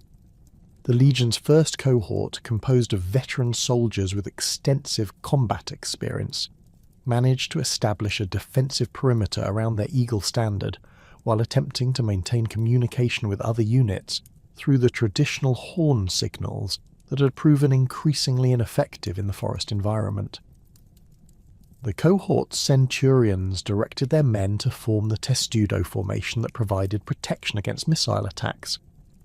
The legion's first cohort, composed of veteran soldiers with extensive combat experience, managed to establish a defensive perimeter around their eagle standard while attempting to maintain communication with other units through the traditional horn signals that had proven increasingly ineffective in the forest environment. The cohort's centurions directed their men to form the testudo formation that provided protection against missile attacks,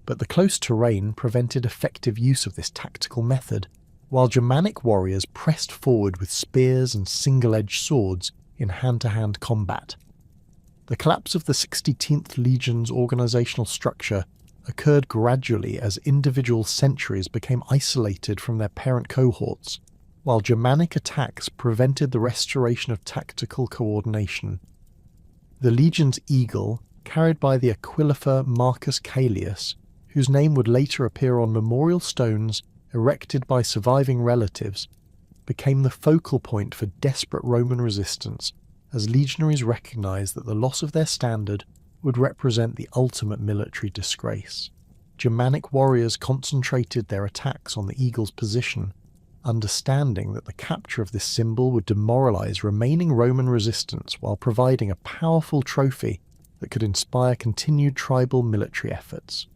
but the close terrain prevented effective use of this tactical method, while Germanic warriors pressed forward with spears and single-edged swords in hand-to-hand combat. The collapse of the 16th Legion's organisational structure occurred gradually as individual centuries became isolated from their parent cohorts, while Germanic attacks prevented the restoration of tactical coordination. The legion's eagle, carried by the aquilifer Marcus Caelius, whose name would later appear on memorial stones erected by surviving relatives, became the focal point for desperate Roman resistance as legionaries recognised that the loss of their standard would represent the ultimate military disgrace. Germanic warriors concentrated their attacks on the eagle's position, understanding that the capture of this symbol would demoralise remaining Roman resistance while providing a powerful trophy that could inspire continued tribal military efforts.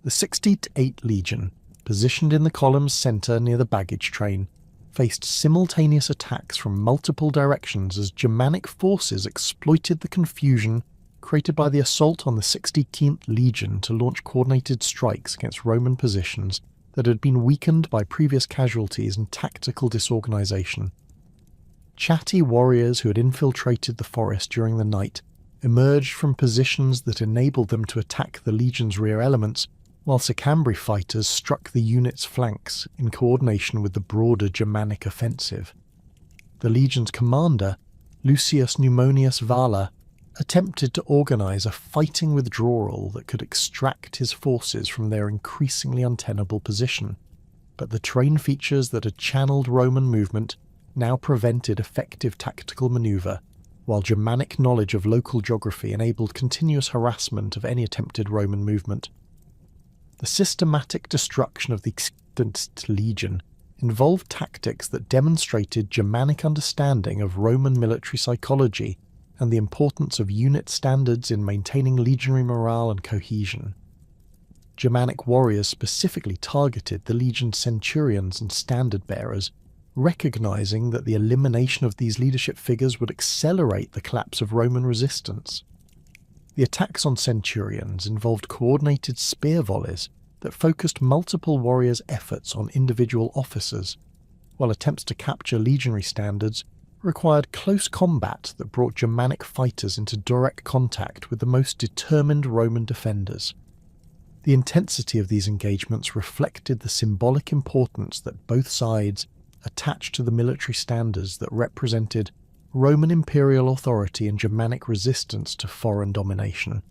The 68th Legion, positioned in the column's centre near the baggage train, faced simultaneous attacks from multiple directions as Germanic forces exploited the confusion created by the assault on the 16th Legion to launch coordinated strikes against Roman positions that had been weakened by previous casualties and tactical disorganisation. Chatty warriors who had infiltrated the forest during the night emerged from positions that enabled them to attack the legion's rear elements while Sicambri fighters struck the unit's flanks in coordination with the broader Germanic offensive. The legion's commander, Lucius Numonius Valla, attempted to organise a fighting withdrawal that could extract his forces from their increasingly untenable position, but the terrain features that had channeled Roman movement now prevented effective tactical manoeuvre, while Germanic knowledge of local geography enabled continuous harassment of any attempted Roman movement. The systematic destruction of the extant legion involved tactics that demonstrated Germanic understanding of Roman military psychology and the importance of unit standards in maintaining legionary morale and cohesion. Germanic warriors specifically targeted the legion's centurions and standard-bearers, recognizing that the elimination of these leadership figures would accelerate the collapse of Roman resistance. The attacks on centurions involved coordinated spear volleys that focused multiple warriors' efforts on individual officers, while attempts to capture legionary standards required close combat that brought Germanic fighters into direct contact with the most determined Roman defenders. The intensity of these engagements reflected the symbolic importance that both sides attached to the military standards that represented Roman imperial authority and Germanic resistance to foreign domination.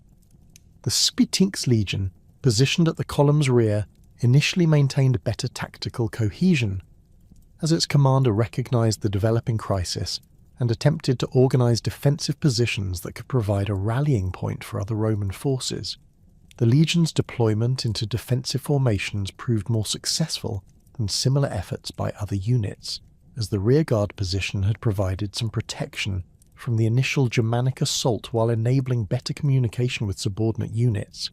The 15th Legion, positioned at the column's rear, initially maintained better tactical cohesion, as its commander recognised the developing crisis and attempted to organise defensive positions that could provide a rallying point for other Roman forces. The legion's deployment into defensive formations proved more successful than similar efforts by other units, as the rearguard position had provided some protection from the initial Germanic assault while enabling better communication with subordinate units.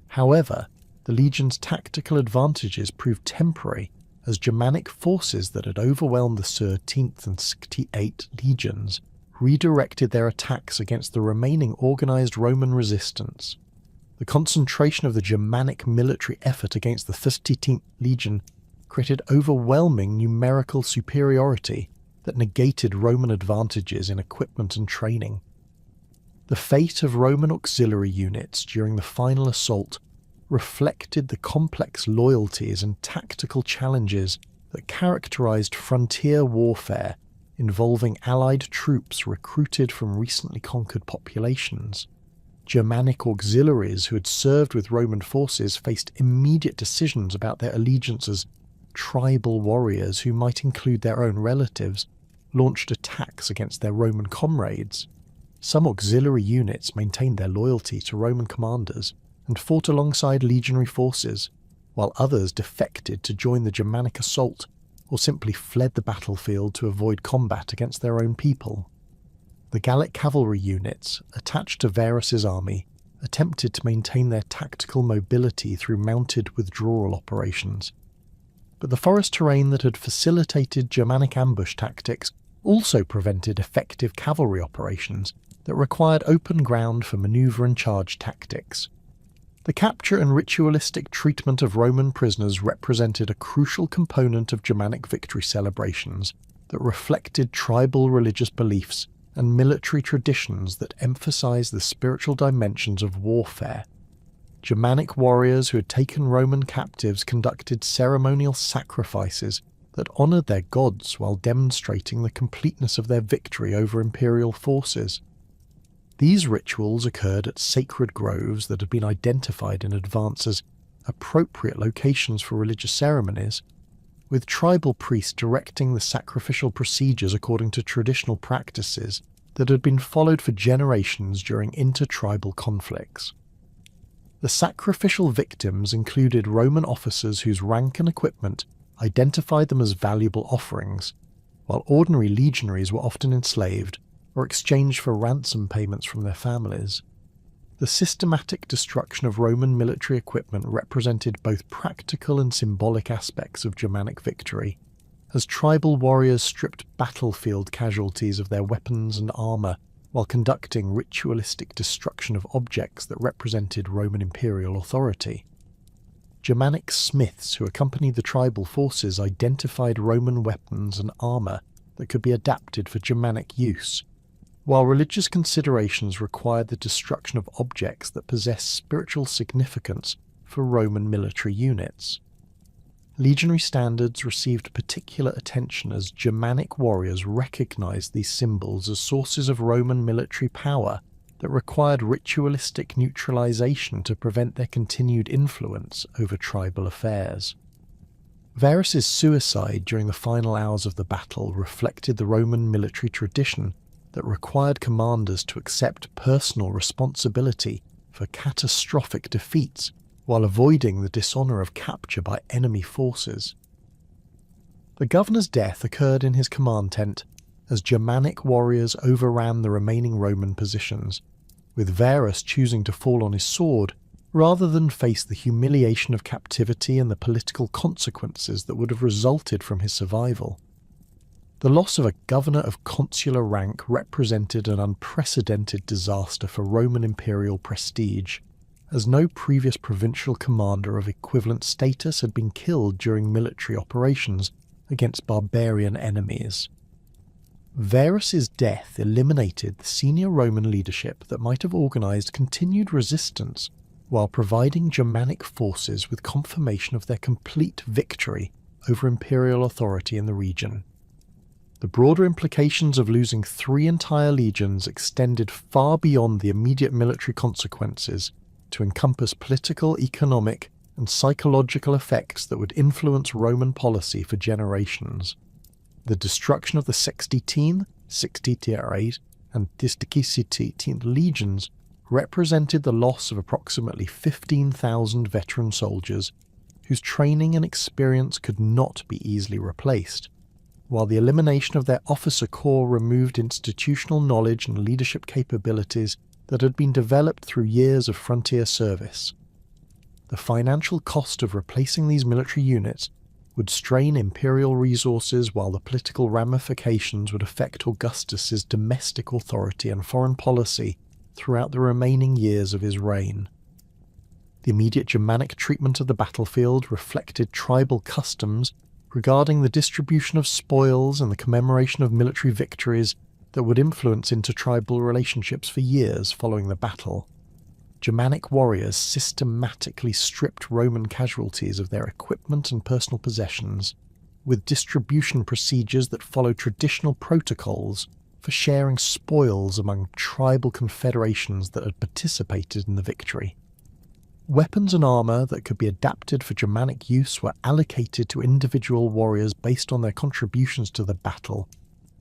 However, the legion's tactical advantages proved temporary, as Germanic forces that had overwhelmed the 13th and 68th legions redirected their attacks against the remaining organised Roman resistance. The concentration of the Germanic military effort against the 13th Legion created overwhelming numerical superiority that negated Roman advantages in equipment and training. The fate of Roman auxiliary units during the final assault reflected the complex loyalties and tactical challenges that characterized frontier warfare involving allied troops recruited from recently conquered populations. Germanic auxiliaries who had served with Roman forces faced immediate decisions about their allegiance as tribal warriors who might include their own relatives, launched attacks against their Roman comrades. Some auxiliary units maintained their loyalty to Roman commanders and fought alongside legionary forces, while others defected to join the Germanic assault or simply fled the battlefield to avoid combat against their own people. The Gallic cavalry units, attached to Varus's army, attempted to maintain their tactical mobility through mounted withdrawal operations. But the forest terrain that had facilitated Germanic ambush tactics also prevented effective cavalry operations that required open ground for manoeuvre and charge tactics. The capture and ritualistic treatment of Roman prisoners represented a crucial component of Germanic victory celebrations that reflected tribal religious beliefs and military traditions that emphasized the spiritual dimensions of warfare. Germanic warriors who had taken Roman captives conducted ceremonial sacrifices that honored their gods while demonstrating the completeness of their victory over imperial forces. These rituals occurred at sacred groves that had been identified in advance as appropriate locations for religious ceremonies, with tribal priests directing the sacrificial procedures according to traditional practices that had been followed for generations during intertribal conflicts. The sacrificial victims included Roman officers whose rank and equipment identified them as valuable offerings, while ordinary legionaries were often enslaved or exchanged for ransom payments from their families. The systematic destruction of Roman military equipment represented both practical and symbolic aspects of Germanic victory, as tribal warriors stripped battlefield casualties of their weapons and armour while conducting ritualistic destruction of objects that represented Roman imperial authority. Germanic smiths who accompanied the tribal forces identified Roman weapons and armour that could be adapted for Germanic use, while religious considerations required the destruction of objects that possessed spiritual significance for Roman military units. Legionary standards received particular attention as Germanic warriors recognized these symbols as sources of Roman military power that required ritualistic neutralization to prevent their continued influence over tribal affairs. Varus's suicide during the final hours of the battle reflected the Roman military tradition that required commanders to accept personal responsibility for catastrophic defeats while avoiding the dishonor of capture by enemy forces. The governor's death occurred in his command tent as Germanic warriors overran the remaining Roman positions, with Varus choosing to fall on his sword rather than face the humiliation of captivity and the political consequences that would have resulted from his survival. The loss of a governor of consular rank represented an unprecedented disaster for Roman imperial prestige, as no previous provincial commander of equivalent status had been killed during military operations against barbarian enemies. Varus's death eliminated the senior Roman leadership that might have organized continued resistance while providing Germanic forces with confirmation of their complete victory over imperial authority in the region. The broader implications of losing 3 entire legions extended far beyond the immediate military consequences to encompass political, economic, and psychological effects that would influence Roman policy for generations. The destruction of the Sextitine, Sextitiae, and Disticicitine legions represented the loss of approximately 15,000 veteran soldiers whose training and experience could not be easily replaced, while the elimination of their officer corps removed institutional knowledge and leadership capabilities that had been developed through years of frontier service. The financial cost of replacing these military units would strain imperial resources, while the political ramifications would affect Augustus's domestic authority and foreign policy throughout the remaining years of his reign. The immediate Germanic treatment of the battlefield reflected tribal customs regarding the distribution of spoils and the commemoration of military victories that would influence intertribal relationships for years following the battle. Germanic warriors systematically stripped Roman casualties of their equipment and personal possessions, with distribution procedures that followed traditional protocols for sharing spoils among tribal confederations that had participated in the victory. Weapons and armour that could be adapted for Germanic use were allocated to individual warriors based on their contributions to the battle,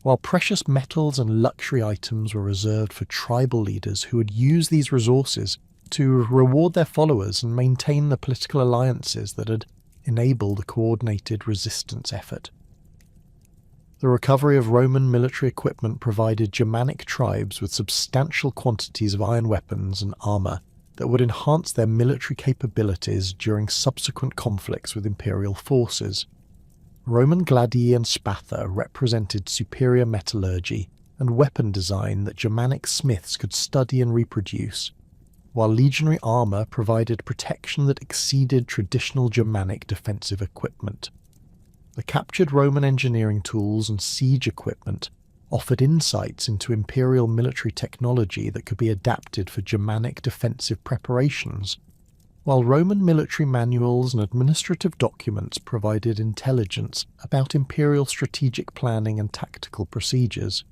while precious metals and luxury items were reserved for tribal leaders who would use these resources to reward their followers and maintain the political alliances that had enabled a coordinated resistance effort. The recovery of Roman military equipment provided Germanic tribes with substantial quantities of iron weapons and armour that would enhance their military capabilities during subsequent conflicts with imperial forces. Roman gladii and spatha represented superior metallurgy and weapon design that Germanic smiths could study and reproduce, while legionary armour provided protection that exceeded traditional Germanic defensive equipment. The captured Roman engineering tools and siege equipment offered insights into imperial military technology that could be adapted for Germanic defensive preparations, while Roman military manuals and administrative documents provided intelligence about imperial strategic planning and tactical procedures.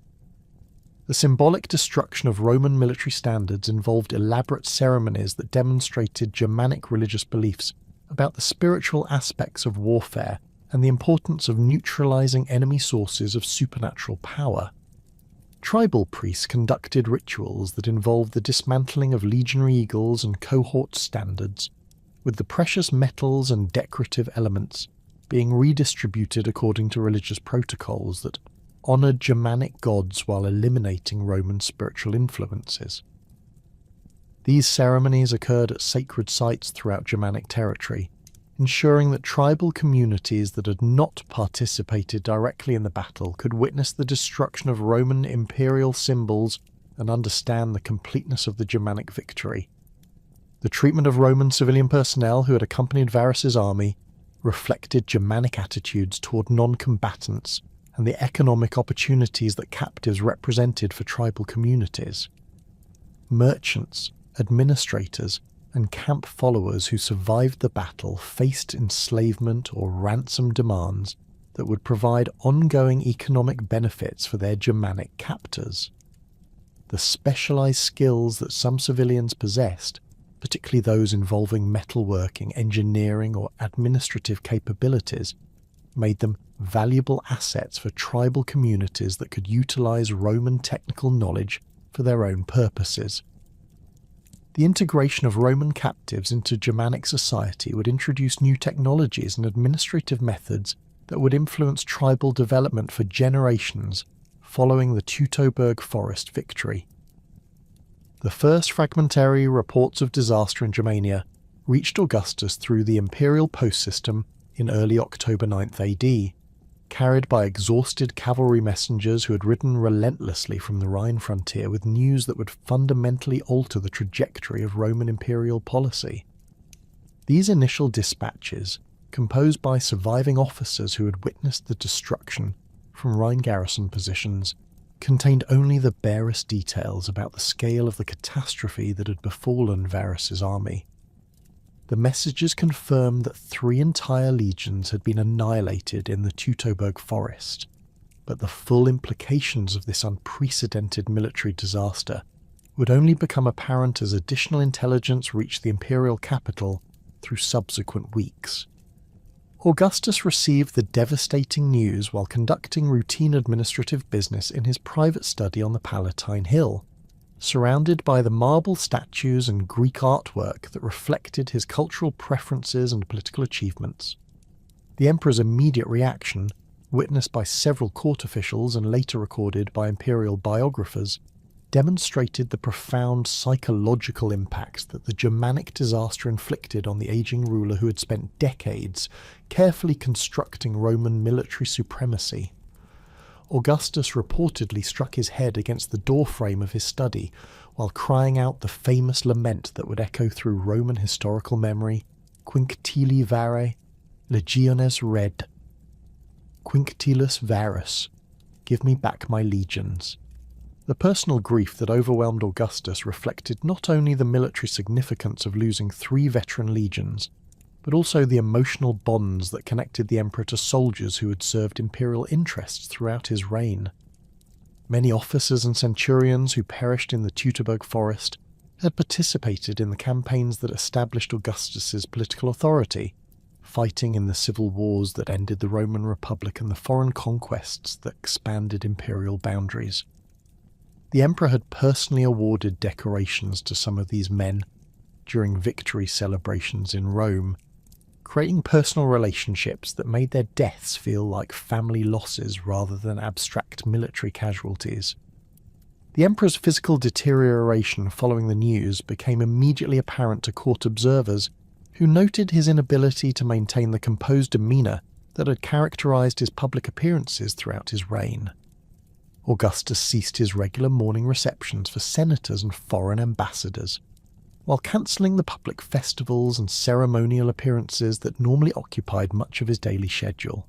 The symbolic destruction of Roman military standards involved elaborate ceremonies that demonstrated Germanic religious beliefs about the spiritual aspects of warfare and the importance of neutralizing enemy sources of supernatural power. Tribal priests conducted rituals that involved the dismantling of legionary eagles and cohort standards, with the precious metals and decorative elements being redistributed according to religious protocols that honoured Germanic gods while eliminating Roman spiritual influences. These ceremonies occurred at sacred sites throughout Germanic territory, ensuring that tribal communities that had not participated directly in the battle could witness the destruction of Roman imperial symbols and understand the completeness of the Germanic victory. The treatment of Roman civilian personnel who had accompanied Varus's army reflected Germanic attitudes toward non-combatants and the economic opportunities that captives represented for tribal communities. Merchants, administrators, and camp followers who survived the battle faced enslavement or ransom demands that would provide ongoing economic benefits for their Germanic captors. The specialized skills that some civilians possessed, particularly those involving metalworking, engineering, or administrative capabilities, made them valuable assets for tribal communities that could utilize Roman technical knowledge for their own purposes. The integration of Roman captives into Germanic society would introduce new technologies and administrative methods that would influence tribal development for generations following the Teutoburg Forest victory. The first fragmentary reports of disaster in Germania reached Augustus through the imperial post system in early October 9th AD, carried by exhausted cavalry messengers who had ridden relentlessly from the Rhine frontier with news that would fundamentally alter the trajectory of Roman imperial policy. These initial dispatches, composed by surviving officers who had witnessed the destruction from Rhine garrison positions, contained only the barest details about the scale of the catastrophe that had befallen Varus's army. The messages confirmed that 3 entire legions had been annihilated in the Teutoburg Forest, but the full implications of this unprecedented military disaster would only become apparent as additional intelligence reached the imperial capital through subsequent weeks. Augustus received the devastating news while conducting routine administrative business in his private study on the Palatine Hill, surrounded by the marble statues and Greek artwork that reflected his cultural preferences and political achievements. The emperor's immediate reaction, witnessed by several court officials and later recorded by imperial biographers, demonstrated the profound psychological impact that the Germanic disaster inflicted on the aging ruler who had spent decades carefully constructing Roman military supremacy. Augustus reportedly struck his head against the doorframe of his study while crying out the famous lament that would echo through Roman historical memory, Quinctilii Varus, legiones red. Quinctilius Varus, give me back my legions. The personal grief that overwhelmed Augustus reflected not only the military significance of losing 3 veteran legions, but also the emotional bonds that connected the emperor to soldiers who had served imperial interests throughout his reign. Many officers and centurions who perished in the Teutoburg Forest had participated in the campaigns that established Augustus's political authority, fighting in the civil wars that ended the Roman Republic and the foreign conquests that expanded imperial boundaries. The emperor had personally awarded decorations to some of these men during victory celebrations in Rome, creating personal relationships that made their deaths feel like family losses rather than abstract military casualties. The emperor's physical deterioration following the news became immediately apparent to court observers, who noted his inability to maintain the composed demeanour that had characterised his public appearances throughout his reign. Augustus ceased his regular morning receptions for senators and foreign ambassadors, while cancelling the public festivals and ceremonial appearances that normally occupied much of his daily schedule.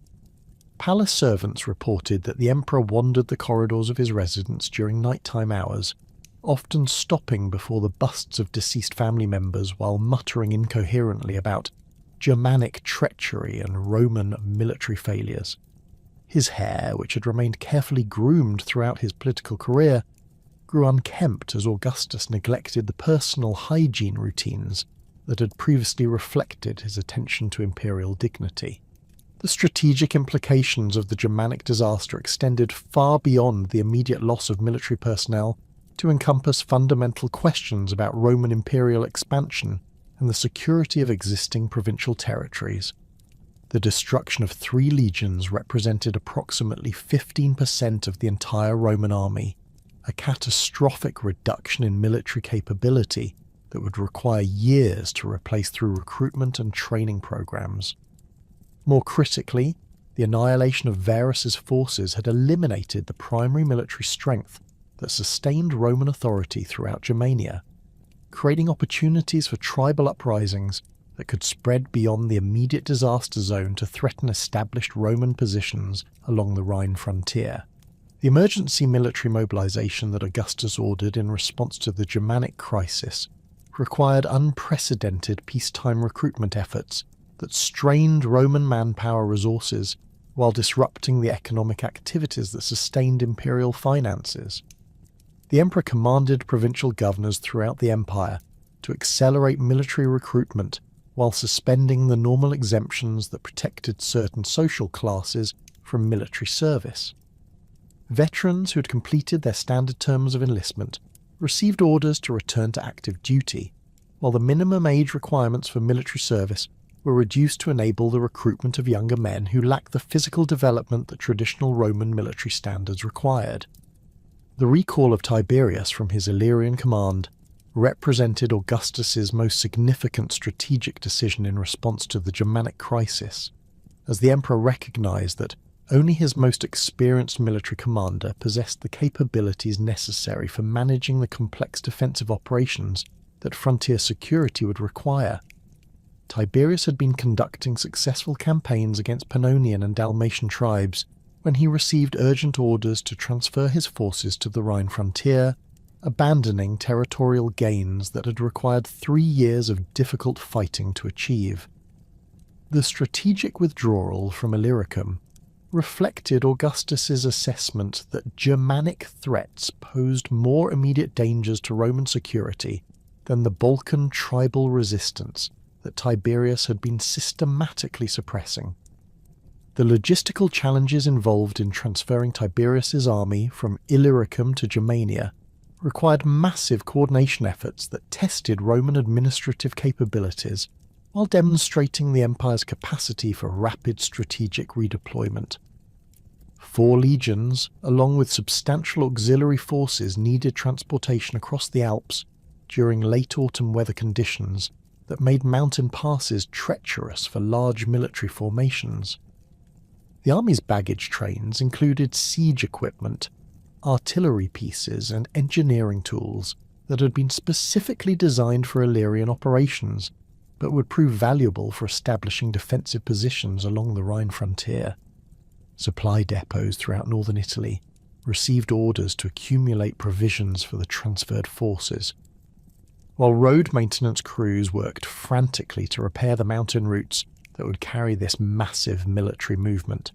Palace servants reported that the emperor wandered the corridors of his residence during nighttime hours, often stopping before the busts of deceased family members while muttering incoherently about Germanic treachery and Roman military failures. His hair, which had remained carefully groomed throughout his political career, grew unkempt as Augustus neglected the personal hygiene routines that had previously reflected his attention to imperial dignity. The strategic implications of the Germanic disaster extended far beyond the immediate loss of military personnel to encompass fundamental questions about Roman imperial expansion and the security of existing provincial territories. The destruction of 3 legions represented approximately 15% of the entire Roman army, a catastrophic reduction in military capability that would require years to replace through recruitment and training programs. More critically, the annihilation of Varus's forces had eliminated the primary military strength that sustained Roman authority throughout Germania, creating opportunities for tribal uprisings that could spread beyond the immediate disaster zone to threaten established Roman positions along the Rhine frontier. The emergency military mobilization that Augustus ordered in response to the Germanic crisis required unprecedented peacetime recruitment efforts that strained Roman manpower resources while disrupting the economic activities that sustained imperial finances. The emperor commanded provincial governors throughout the empire to accelerate military recruitment while suspending the normal exemptions that protected certain social classes from military service. Veterans who had completed their standard terms of enlistment received orders to return to active duty, while the minimum age requirements for military service were reduced to enable the recruitment of younger men who lacked the physical development that traditional Roman military standards required. The recall of Tiberius from his Illyrian command represented Augustus's most significant strategic decision in response to the Germanic crisis, as the emperor recognized that only his most experienced military commander possessed the capabilities necessary for managing the complex defensive operations that frontier security would require. Tiberius had been conducting successful campaigns against Pannonian and Dalmatian tribes when he received urgent orders to transfer his forces to the Rhine frontier, abandoning territorial gains that had required 3 years of difficult fighting to achieve. The strategic withdrawal from Illyricum reflected Augustus's assessment that Germanic threats posed more immediate dangers to Roman security than the Balkan tribal resistance that Tiberius had been systematically suppressing. The logistical challenges involved in transferring Tiberius's army from Illyricum to Germania required massive coordination efforts that tested Roman administrative capabilities while demonstrating the empire's capacity for rapid strategic redeployment. 4 legions, along with substantial auxiliary forces, needed transportation across the Alps during late autumn weather conditions that made mountain passes treacherous for large military formations. The army's baggage trains included siege equipment, artillery pieces, and engineering tools that had been specifically designed for Illyrian operations, but would prove valuable for establishing defensive positions along the Rhine frontier. Supply depots throughout northern Italy received orders to accumulate provisions for the transferred forces, while road maintenance crews worked frantically to repair the mountain routes that would carry this massive military movement.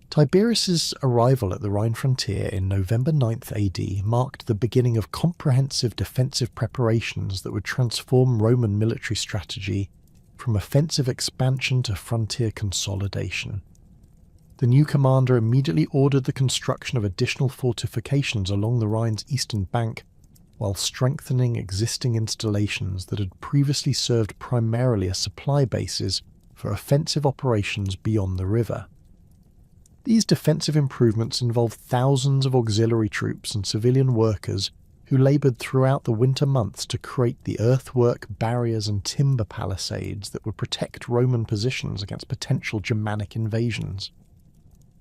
Tiberius's arrival at the Rhine frontier in November 9th AD marked the beginning of comprehensive defensive preparations that would transform Roman military strategy from offensive expansion to frontier consolidation. The new commander immediately ordered the construction of additional fortifications along the Rhine's eastern bank, while strengthening existing installations that had previously served primarily as supply bases for offensive operations beyond the river. These defensive improvements involved thousands of auxiliary troops and civilian workers who laboured throughout the winter months to create the earthwork, barriers and timber palisades that would protect Roman positions against potential Germanic invasions.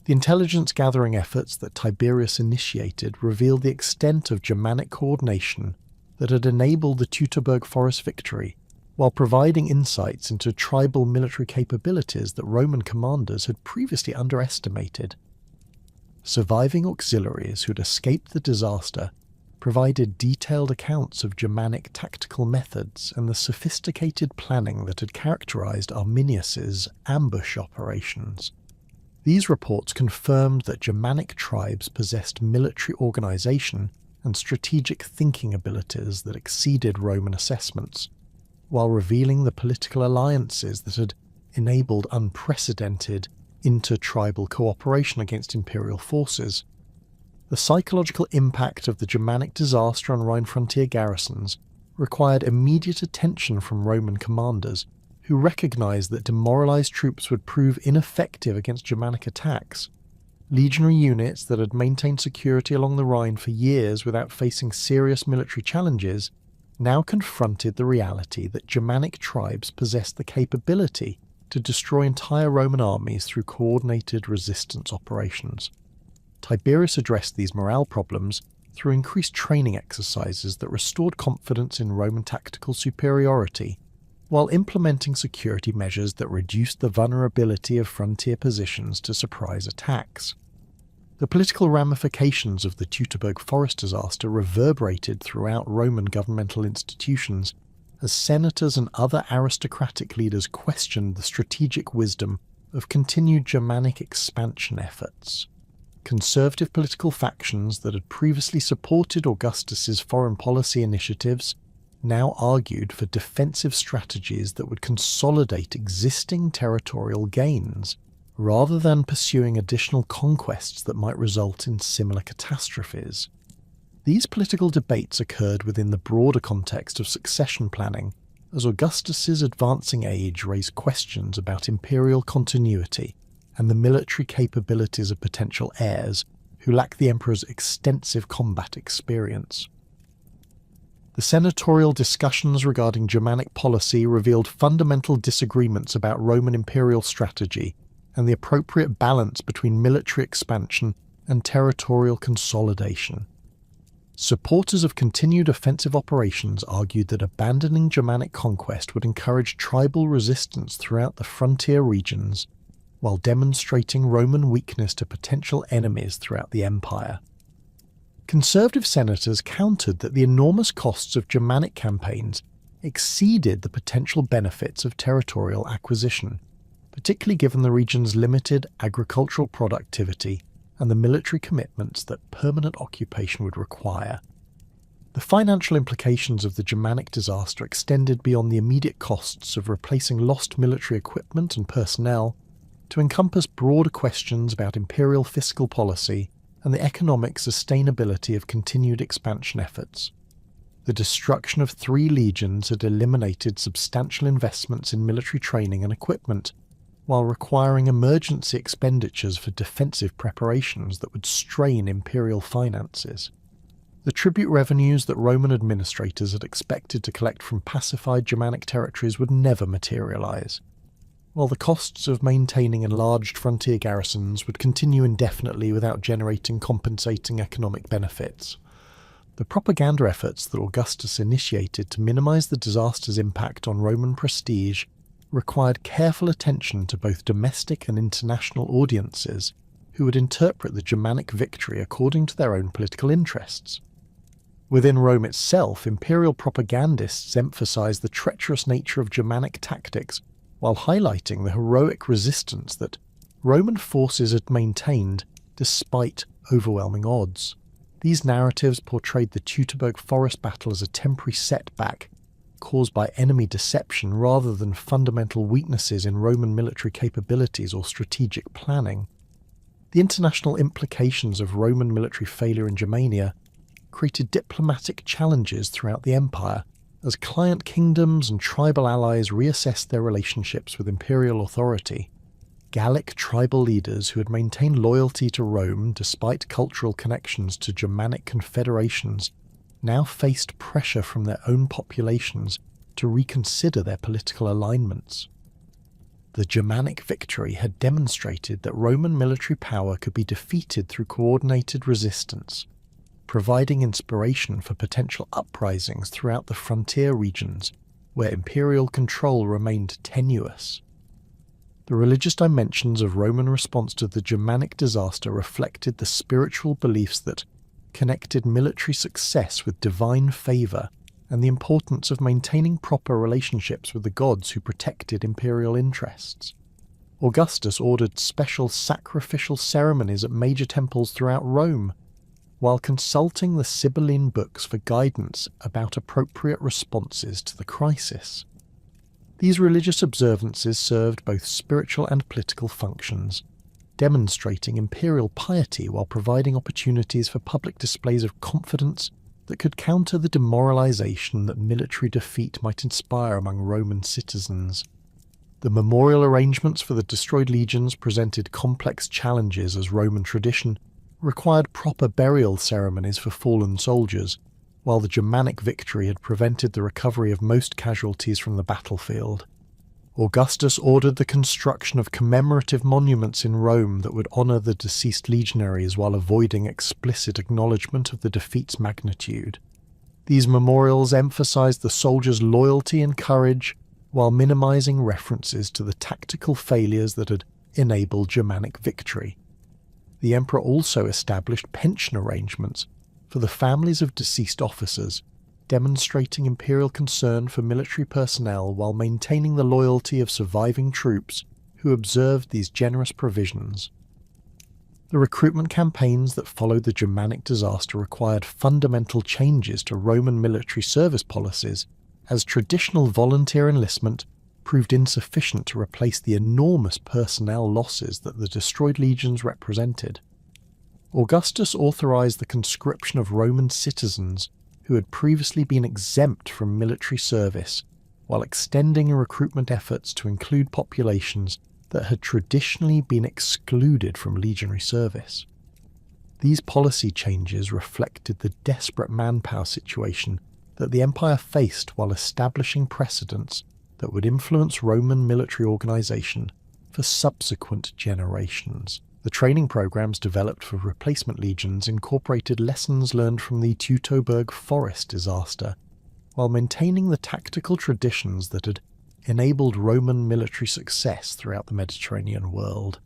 The intelligence-gathering efforts that Tiberius initiated revealed the extent of Germanic coordination that had enabled the Teutoburg Forest victory, while providing insights into tribal military capabilities that Roman commanders had previously underestimated. Surviving auxiliaries who had escaped the disaster provided detailed accounts of Germanic tactical methods and the sophisticated planning that had characterized Arminius's ambush operations. These reports confirmed that Germanic tribes possessed military organization and strategic thinking abilities that exceeded Roman assessments, while revealing the political alliances that had enabled unprecedented inter-tribal cooperation against imperial forces. The psychological impact of the Germanic disaster on Rhine frontier garrisons required immediate attention from Roman commanders, who recognized that demoralized troops would prove ineffective against Germanic attacks. Legionary units that had maintained security along the Rhine for years without facing serious military challenges now confronted the reality that Germanic tribes possessed the capability to destroy entire Roman armies through coordinated resistance operations. Tiberius addressed these morale problems through increased training exercises that restored confidence in Roman tactical superiority, while implementing security measures that reduced the vulnerability of frontier positions to surprise attacks. The political ramifications of the Teutoburg Forest disaster reverberated throughout Roman governmental institutions as senators and other aristocratic leaders questioned the strategic wisdom of continued Germanic expansion efforts. Conservative political factions that had previously supported Augustus's foreign policy initiatives now argued for defensive strategies that would consolidate existing territorial gains, rather than pursuing additional conquests that might result in similar catastrophes. These political debates occurred within the broader context of succession planning, as Augustus's advancing age raised questions about imperial continuity and the military capabilities of potential heirs who lacked the emperor's extensive combat experience. The senatorial discussions regarding Germanic policy revealed fundamental disagreements about Roman imperial strategy and the appropriate balance between military expansion and territorial consolidation. Supporters of continued offensive operations argued that abandoning Germanic conquest would encourage tribal resistance throughout the frontier regions, while demonstrating Roman weakness to potential enemies throughout the empire. Conservative senators countered that the enormous costs of Germanic campaigns exceeded the potential benefits of territorial acquisition, particularly given the region's limited agricultural productivity and the military commitments that permanent occupation would require. The financial implications of the Germanic disaster extended beyond the immediate costs of replacing lost military equipment and personnel to encompass broader questions about imperial fiscal policy and the economic sustainability of continued expansion efforts. The destruction of 3 legions had eliminated substantial investments in military training and equipment, while requiring emergency expenditures for defensive preparations that would strain imperial finances. The tribute revenues that Roman administrators had expected to collect from pacified Germanic territories would never materialize, while the costs of maintaining enlarged frontier garrisons would continue indefinitely without generating compensating economic benefits. The propaganda efforts that Augustus initiated to minimize the disaster's impact on Roman prestige required careful attention to both domestic and international audiences who would interpret the Germanic victory according to their own political interests. Within Rome itself, imperial propagandists emphasized the treacherous nature of Germanic tactics while highlighting the heroic resistance that Roman forces had maintained despite overwhelming odds. These narratives portrayed the Teutoburg Forest battle as a temporary setback caused by enemy deception rather than fundamental weaknesses in Roman military capabilities or strategic planning. The international implications of Roman military failure in Germania created diplomatic challenges throughout the empire as client kingdoms and tribal allies reassessed their relationships with imperial authority. Gallic tribal leaders who had maintained loyalty to Rome despite cultural connections to Germanic confederations now faced pressure from their own populations to reconsider their political alignments. The Germanic victory had demonstrated that Roman military power could be defeated through coordinated resistance, providing inspiration for potential uprisings throughout the frontier regions where imperial control remained tenuous. The religious dimensions of Roman response to the Germanic disaster reflected the spiritual beliefs that connected military success with divine favour and the importance of maintaining proper relationships with the gods who protected imperial interests. Augustus ordered special sacrificial ceremonies at major temples throughout Rome, while consulting the Sibylline books for guidance about appropriate responses to the crisis. These religious observances served both spiritual and political functions, demonstrating imperial piety while providing opportunities for public displays of confidence that could counter the demoralization that military defeat might inspire among Roman citizens. The memorial arrangements for the destroyed legions presented complex challenges as Roman tradition required proper burial ceremonies for fallen soldiers, while the Germanic victory had prevented the recovery of most casualties from the battlefield. Augustus ordered the construction of commemorative monuments in Rome that would honour the deceased legionaries while avoiding explicit acknowledgement of the defeat's magnitude. These memorials emphasised the soldiers' loyalty and courage while minimising references to the tactical failures that had enabled Germanic victory. The emperor also established pension arrangements for the families of deceased officers, demonstrating imperial concern for military personnel while maintaining the loyalty of surviving troops who observed these generous provisions. The recruitment campaigns that followed the Germanic disaster required fundamental changes to Roman military service policies, as traditional volunteer enlistment proved insufficient to replace the enormous personnel losses that the destroyed legions represented. Augustus authorized the conscription of Roman citizens who had previously been exempt from military service, while extending recruitment efforts to include populations that had traditionally been excluded from legionary service. These policy changes reflected the desperate manpower situation that the empire faced while establishing precedents that would influence Roman military organization for subsequent generations. The training programs developed for replacement legions incorporated lessons learned from the Teutoburg Forest disaster, while maintaining the tactical traditions that had enabled Roman military success throughout the Mediterranean world.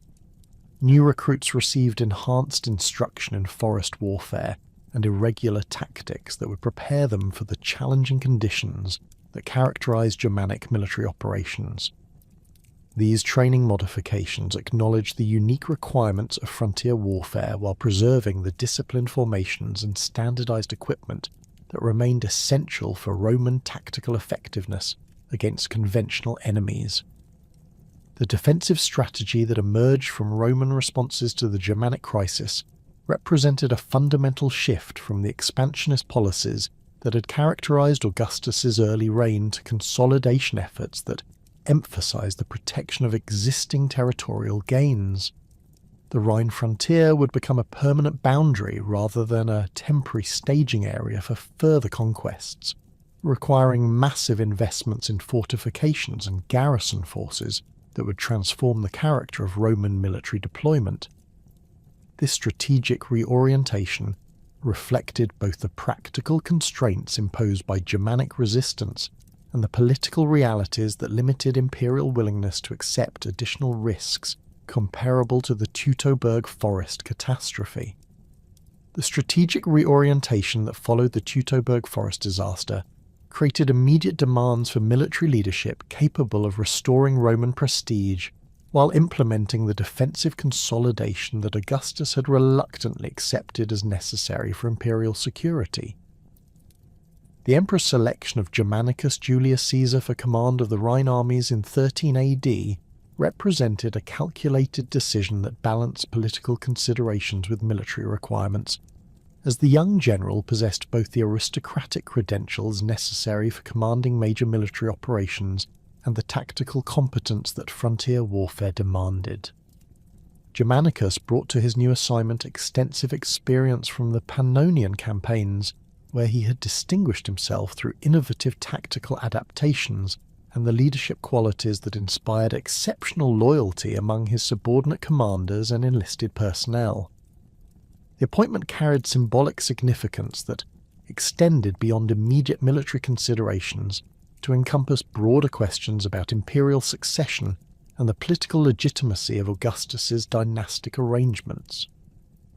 New recruits received enhanced instruction in forest warfare and irregular tactics that would prepare them for the challenging conditions that characterized Germanic military operations. These training modifications acknowledged the unique requirements of frontier warfare while preserving the disciplined formations and standardized equipment that remained essential for Roman tactical effectiveness against conventional enemies. The defensive strategy that emerged from Roman responses to the Germanic crisis represented a fundamental shift from the expansionist policies that had characterized Augustus's early reign to consolidation efforts that emphasized the protection of existing territorial gains. The Rhine frontier would become a permanent boundary rather than a temporary staging area for further conquests, requiring massive investments in fortifications and garrison forces that would transform the character of Roman military deployment. This strategic reorientation reflected both the practical constraints imposed by Germanic resistance and the political realities that limited imperial willingness to accept additional risks comparable to the Teutoburg Forest catastrophe. The strategic reorientation that followed the Teutoburg Forest disaster created immediate demands for military leadership capable of restoring Roman prestige while implementing the defensive consolidation that Augustus had reluctantly accepted as necessary for imperial security. The emperor's selection of Germanicus Julius Caesar for command of the Rhine armies in 13 AD represented a calculated decision that balanced political considerations with military requirements, as the young general possessed both the aristocratic credentials necessary for commanding major military operations and the tactical competence that frontier warfare demanded. Germanicus brought to his new assignment extensive experience from the Pannonian campaigns, where he had distinguished himself through innovative tactical adaptations and the leadership qualities that inspired exceptional loyalty among his subordinate commanders and enlisted personnel. The appointment carried symbolic significance that extended beyond immediate military considerations to encompass broader questions about imperial succession and the political legitimacy of Augustus's dynastic arrangements.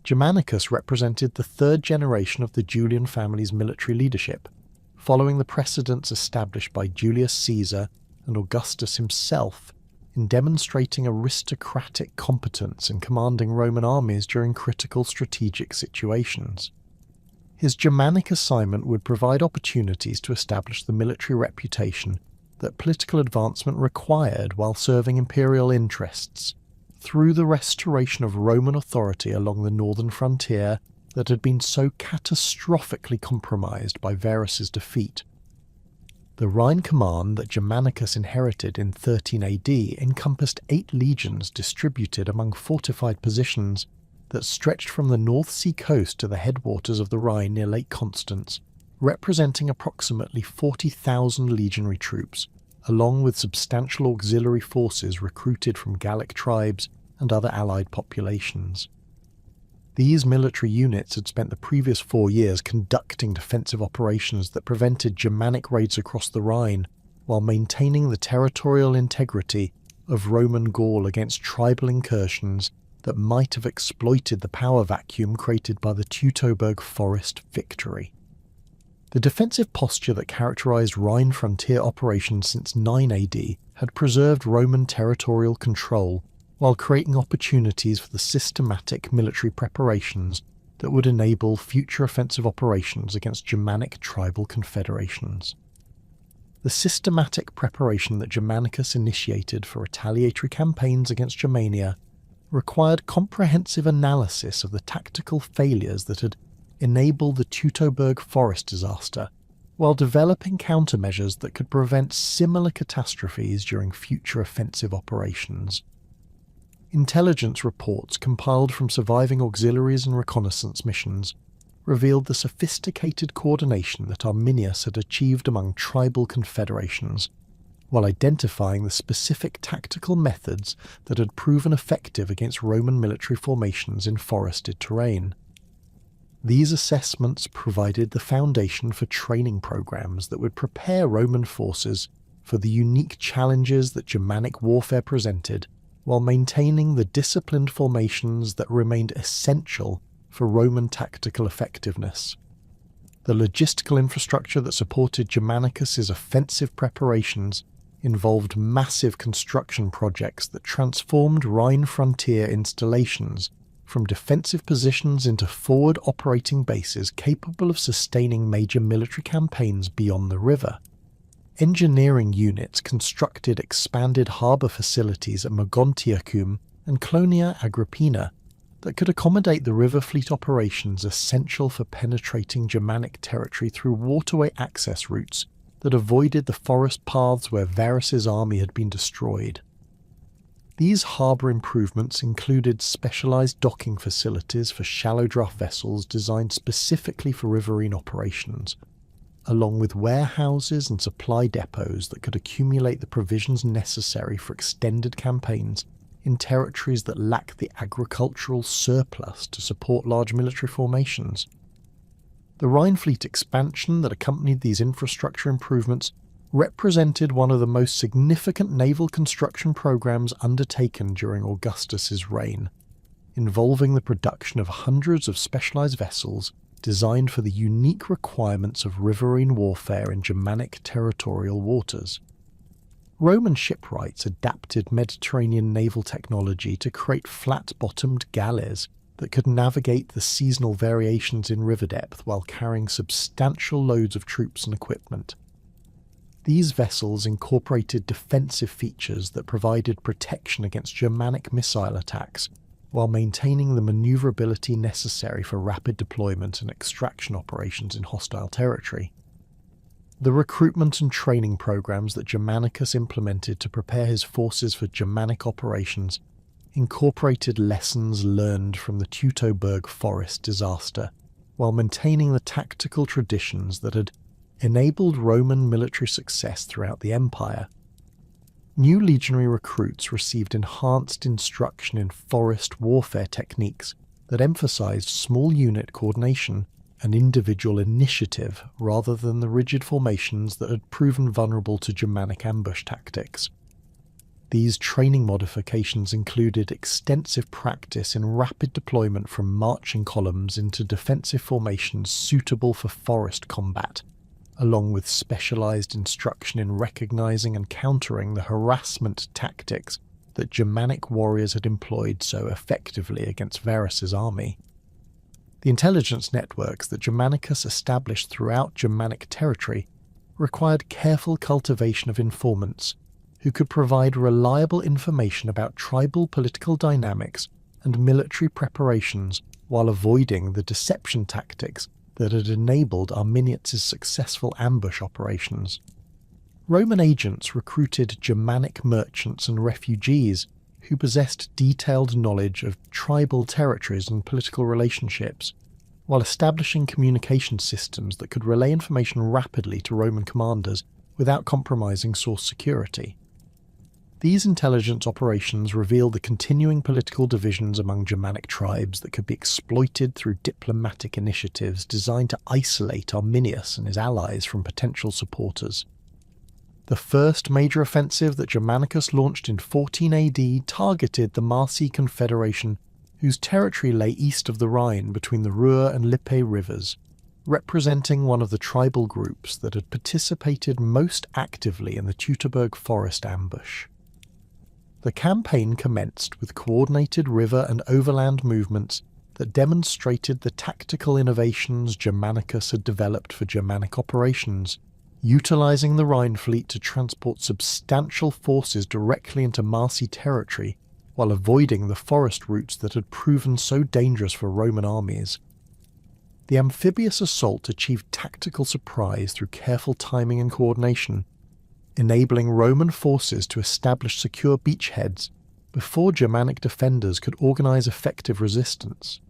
Germanicus represented the third generation of the Julian family's military leadership, following the precedents established by Julius Caesar and Augustus himself in demonstrating aristocratic competence in commanding Roman armies during critical strategic situations. His Germanic assignment would provide opportunities to establish the military reputation that political advancement required while serving imperial interests, through the restoration of Roman authority along the northern frontier that had been so catastrophically compromised by Varus's defeat. The Rhine command that Germanicus inherited in 13 AD encompassed 8 legions distributed among fortified positions that stretched from the North Sea coast to the headwaters of the Rhine near Lake Constance, representing approximately 40,000 legionary troops, along with substantial auxiliary forces recruited from Gallic tribes and other allied populations. These military units had spent the previous 4 years conducting defensive operations that prevented Germanic raids across the Rhine, while maintaining the territorial integrity of Roman Gaul against tribal incursions that might have exploited the power vacuum created by the Teutoburg Forest victory. The defensive posture that characterized Rhine frontier operations since 9 AD had preserved Roman territorial control while creating opportunities for the systematic military preparations that would enable future offensive operations against Germanic tribal confederations. The systematic preparation that Germanicus initiated for retaliatory campaigns against Germania required comprehensive analysis of the tactical failures that had enabled the Teutoburg Forest disaster, while developing countermeasures that could prevent similar catastrophes during future offensive operations. Intelligence reports compiled from surviving auxiliaries and reconnaissance missions revealed the sophisticated coordination that Arminius had achieved among tribal confederations, while identifying the specific tactical methods that had proven effective against Roman military formations in forested terrain. These assessments provided the foundation for training programs that would prepare Roman forces for the unique challenges that Germanic warfare presented, while maintaining the disciplined formations that remained essential for Roman tactical effectiveness. The logistical infrastructure that supported Germanicus's offensive preparations involved massive construction projects that transformed Rhine frontier installations from defensive positions into forward operating bases capable of sustaining major military campaigns beyond the river. Engineering units constructed expanded harbour facilities at Mogontiacum and Colonia Agrippina that could accommodate the river fleet operations essential for penetrating Germanic territory through waterway access routes that avoided the forest paths where Varus's army had been destroyed. These harbour improvements included specialised docking facilities for shallow draft vessels designed specifically for riverine operations, along with warehouses and supply depots that could accumulate the provisions necessary for extended campaigns in territories that lack the agricultural surplus to support large military formations. The Rhine fleet expansion that accompanied these infrastructure improvements represented one of the most significant naval construction programs undertaken during Augustus's reign, involving the production of hundreds of specialized vessels designed for the unique requirements of riverine warfare in Germanic territorial waters. Roman shipwrights adapted Mediterranean naval technology to create flat-bottomed galleys that could navigate the seasonal variations in river depth while carrying substantial loads of troops and equipment. These vessels incorporated defensive features that provided protection against Germanic missile attacks, while maintaining the maneuverability necessary for rapid deployment and extraction operations in hostile territory. The recruitment and training programs that Germanicus implemented to prepare his forces for Germanic operations incorporated lessons learned from the Teutoburg Forest disaster, while maintaining the tactical traditions that had enabled Roman military success throughout the empire. New legionary recruits received enhanced instruction in forest warfare techniques that emphasized small unit coordination and individual initiative rather than the rigid formations that had proven vulnerable to Germanic ambush tactics. These training modifications included extensive practice in rapid deployment from marching columns into defensive formations suitable for forest combat, along with specialized instruction in recognizing and countering the harassment tactics that Germanic warriors had employed so effectively against Varus's army. The intelligence networks that Germanicus established throughout Germanic territory required careful cultivation of informants who could provide reliable information about tribal political dynamics and military preparations while avoiding the deception tactics that had enabled Arminius' successful ambush operations. Roman agents recruited Germanic merchants and refugees who possessed detailed knowledge of tribal territories and political relationships, while establishing communication systems that could relay information rapidly to Roman commanders without compromising source security. These intelligence operations revealed the continuing political divisions among Germanic tribes that could be exploited through diplomatic initiatives designed to isolate Arminius and his allies from potential supporters. The first major offensive that Germanicus launched in 14 AD targeted the Marsi Confederation, whose territory lay east of the Rhine between the Ruhr and Lippe rivers. representing one of the tribal groups that had participated most actively in the Teutoburg Forest ambush. The campaign commenced with coordinated river and overland movements that demonstrated the tactical innovations Germanicus had developed for Germanic operations, utilizing the Rhine fleet to transport substantial forces directly into Marsi territory while avoiding the forest routes that had proven so dangerous for Roman armies. The amphibious assault achieved tactical surprise through careful timing and coordination, enabling Roman forces to establish secure beachheads before Germanic defenders could organize effective resistance.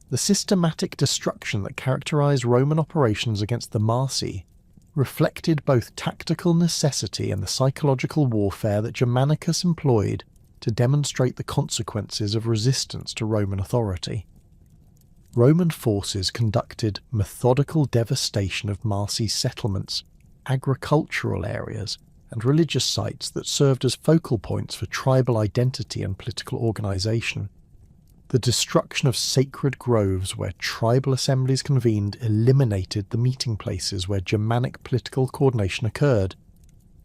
The systematic destruction that characterized Roman operations against the Marsi reflected both tactical necessity and the psychological warfare that Germanicus employed to demonstrate the consequences of resistance to Roman authority. Roman forces conducted methodical devastation of Marsi settlements, agricultural areas, and religious sites that served as focal points for tribal identity and political organization. The destruction of sacred groves where tribal assemblies convened eliminated the meeting places where Germanic political coordination occurred,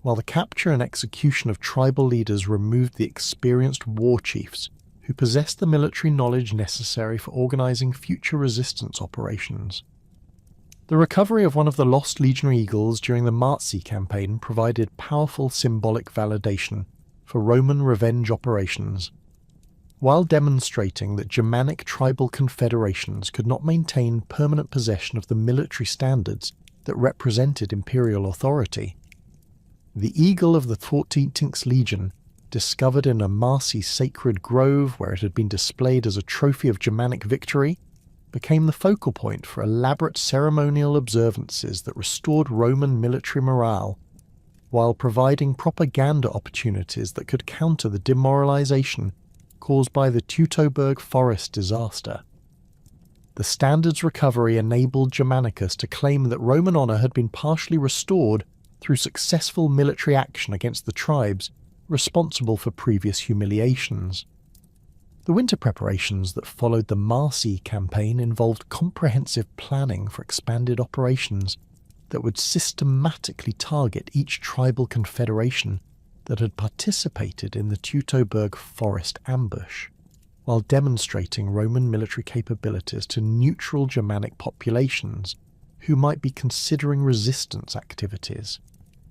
while the capture and execution of tribal leaders removed the experienced war chiefs who possessed the military knowledge necessary for organizing future resistance operations. The recovery of one of the lost legionary eagles during the Marsi campaign provided powerful symbolic validation for Roman revenge operations, while demonstrating that Germanic tribal confederations could not maintain permanent possession of the military standards that represented imperial authority. The eagle of the 14th Legion, discovered in a Marsi sacred grove where it had been displayed as a trophy of Germanic victory, became the focal point for elaborate ceremonial observances that restored Roman military morale, while providing propaganda opportunities that could counter the demoralization caused by the Teutoburg Forest disaster. The standards recovery enabled Germanicus to claim that Roman honour had been partially restored through successful military action against the tribes responsible for previous humiliations. The winter preparations that followed the Marsi campaign involved comprehensive planning for expanded operations that would systematically target each tribal confederation that had participated in the Teutoburg Forest ambush, while demonstrating Roman military capabilities to neutral Germanic populations who might be considering resistance activities.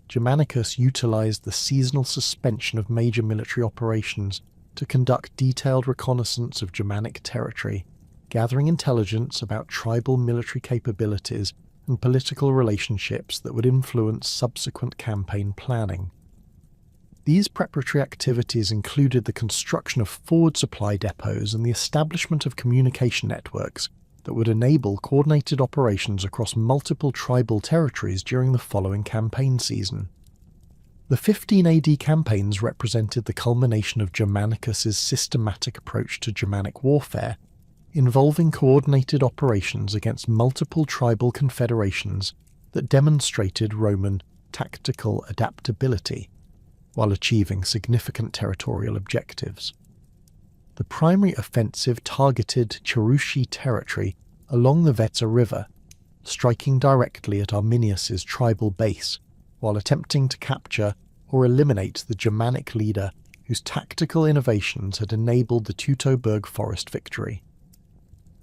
Germanicus utilized the seasonal suspension of major military operations to conduct detailed reconnaissance of Germanic territory, gathering intelligence about tribal military capabilities and political relationships that would influence subsequent campaign planning. These preparatory activities included the construction of forward supply depots and the establishment of communication networks that would enable coordinated operations across multiple tribal territories during the following campaign season. The 15 AD campaigns represented the culmination of Germanicus's systematic approach to Germanic warfare, involving coordinated operations against multiple tribal confederations that demonstrated Roman tactical adaptability, while achieving significant territorial objectives. The primary offensive targeted Cherushi territory along the Weser River, striking directly at Arminius's tribal base, while attempting to capture or eliminate the Germanic leader whose tactical innovations had enabled the Teutoburg Forest victory.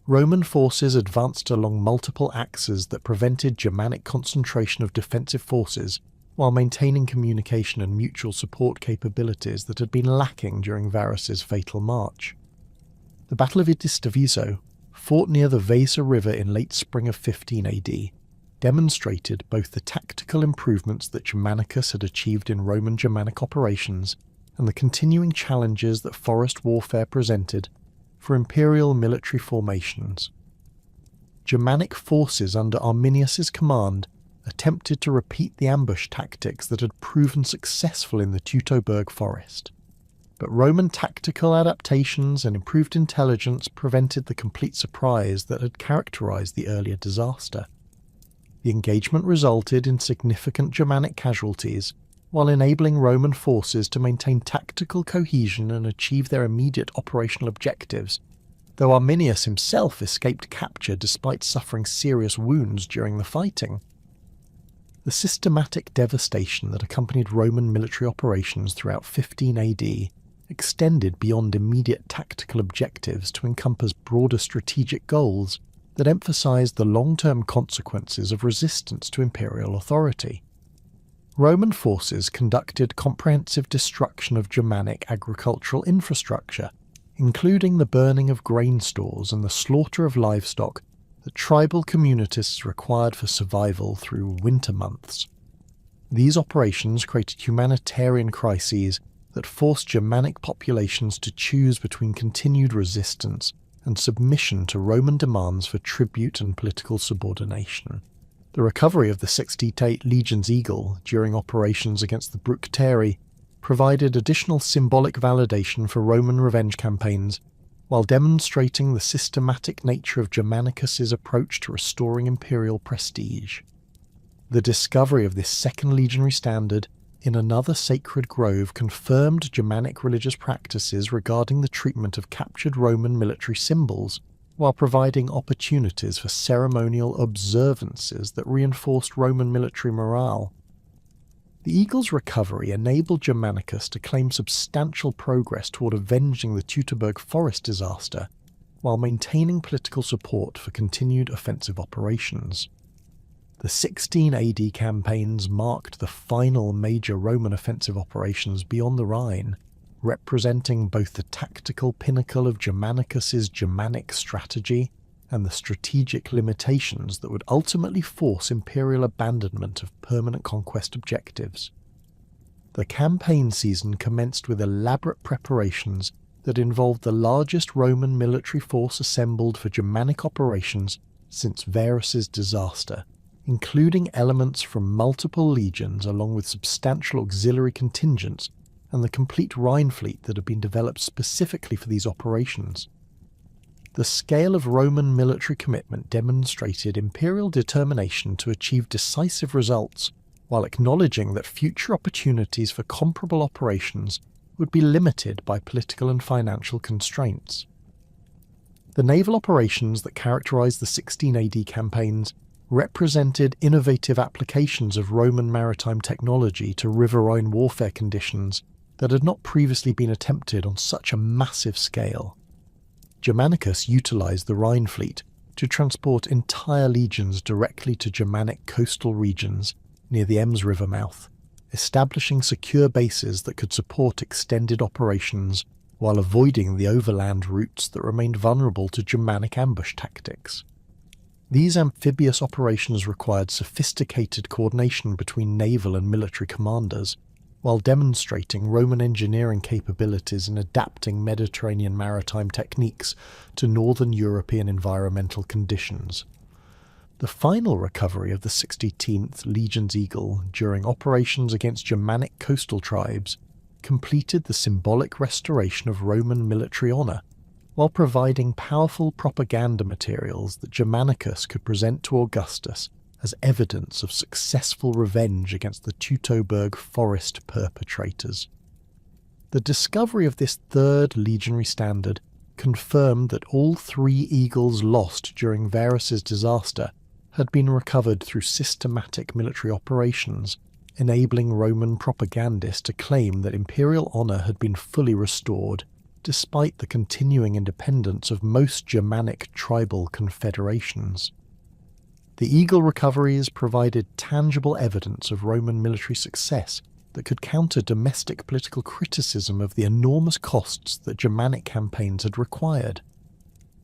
Roman forces advanced along multiple axes that prevented Germanic concentration of defensive forces while maintaining communication and mutual support capabilities that had been lacking during Varus's fatal march. The Battle of Idistaviso, fought near the Weser River in late spring of 15 AD, demonstrated both the tactical improvements that Germanicus had achieved in Roman Germanic operations and the continuing challenges that forest warfare presented for imperial military formations. Germanic forces under Arminius's command attempted to repeat the ambush tactics that had proven successful in the Teutoburg Forest, but Roman tactical adaptations and improved intelligence prevented the complete surprise that had characterized the earlier disaster. The engagement resulted in significant Germanic casualties, while enabling Roman forces to maintain tactical cohesion and achieve their immediate operational objectives, though Arminius himself escaped capture despite suffering serious wounds during the fighting. The systematic devastation that accompanied Roman military operations throughout 15 AD extended beyond immediate tactical objectives to encompass broader strategic goals that emphasized the long-term consequences of resistance to imperial authority. Roman forces conducted comprehensive destruction of Germanic agricultural infrastructure, including the burning of grain stores and the slaughter of livestock that tribal communities required for survival through winter months. These operations created humanitarian crises that forced Germanic populations to choose between continued resistance and submission to Roman demands for tribute and political subordination. The recovery of the 68 Legion's Eagle during operations against the Bructeri provided additional symbolic validation for Roman revenge campaigns, while demonstrating the systematic nature of Germanicus's approach to restoring imperial prestige. The discovery of this second legionary standard in another sacred grove confirmed Germanic religious practices regarding the treatment of captured Roman military symbols, while providing opportunities for ceremonial observances that reinforced Roman military morale. The Eagle's recovery enabled Germanicus to claim substantial progress toward avenging the Teutoburg Forest disaster, while maintaining political support for continued offensive operations. The 16 AD campaigns marked the final major Roman offensive operations beyond the Rhine, representing both the tactical pinnacle of Germanicus's Germanic strategy and the strategic limitations that would ultimately force imperial abandonment of permanent conquest objectives. The campaign season commenced with elaborate preparations that involved the largest Roman military force assembled for Germanic operations since Varus's disaster, including elements from multiple legions along with substantial auxiliary contingents and the complete Rhine fleet that had been developed specifically for these operations. The scale of Roman military commitment demonstrated imperial determination to achieve decisive results, while acknowledging that future opportunities for comparable operations would be limited by political and financial constraints. The naval operations that characterized the 16 AD campaigns represented innovative applications of Roman maritime technology to riverine warfare conditions that had not previously been attempted on such a massive scale. Germanicus utilized the Rhine fleet to transport entire legions directly to Germanic coastal regions near the Ems River mouth, establishing secure bases that could support extended operations while avoiding the overland routes that remained vulnerable to Germanic ambush tactics. These amphibious operations required sophisticated coordination between naval and military commanders, while demonstrating Roman engineering capabilities in adapting Mediterranean maritime techniques to northern European environmental conditions. The final recovery of the 16th Legion's Eagle during operations against Germanic coastal tribes completed the symbolic restoration of Roman military honour, while providing powerful propaganda materials that Germanicus could present to Augustus as evidence of successful revenge against the Teutoburg Forest perpetrators. The discovery of this third legionary standard confirmed that all 3 eagles lost during Varus's disaster had been recovered through systematic military operations, enabling Roman propagandists to claim that imperial honour had been fully restored, despite the continuing independence of most Germanic tribal confederations. The eagle recoveries provided tangible evidence of Roman military success that could counter domestic political criticism of the enormous costs that Germanic campaigns had required.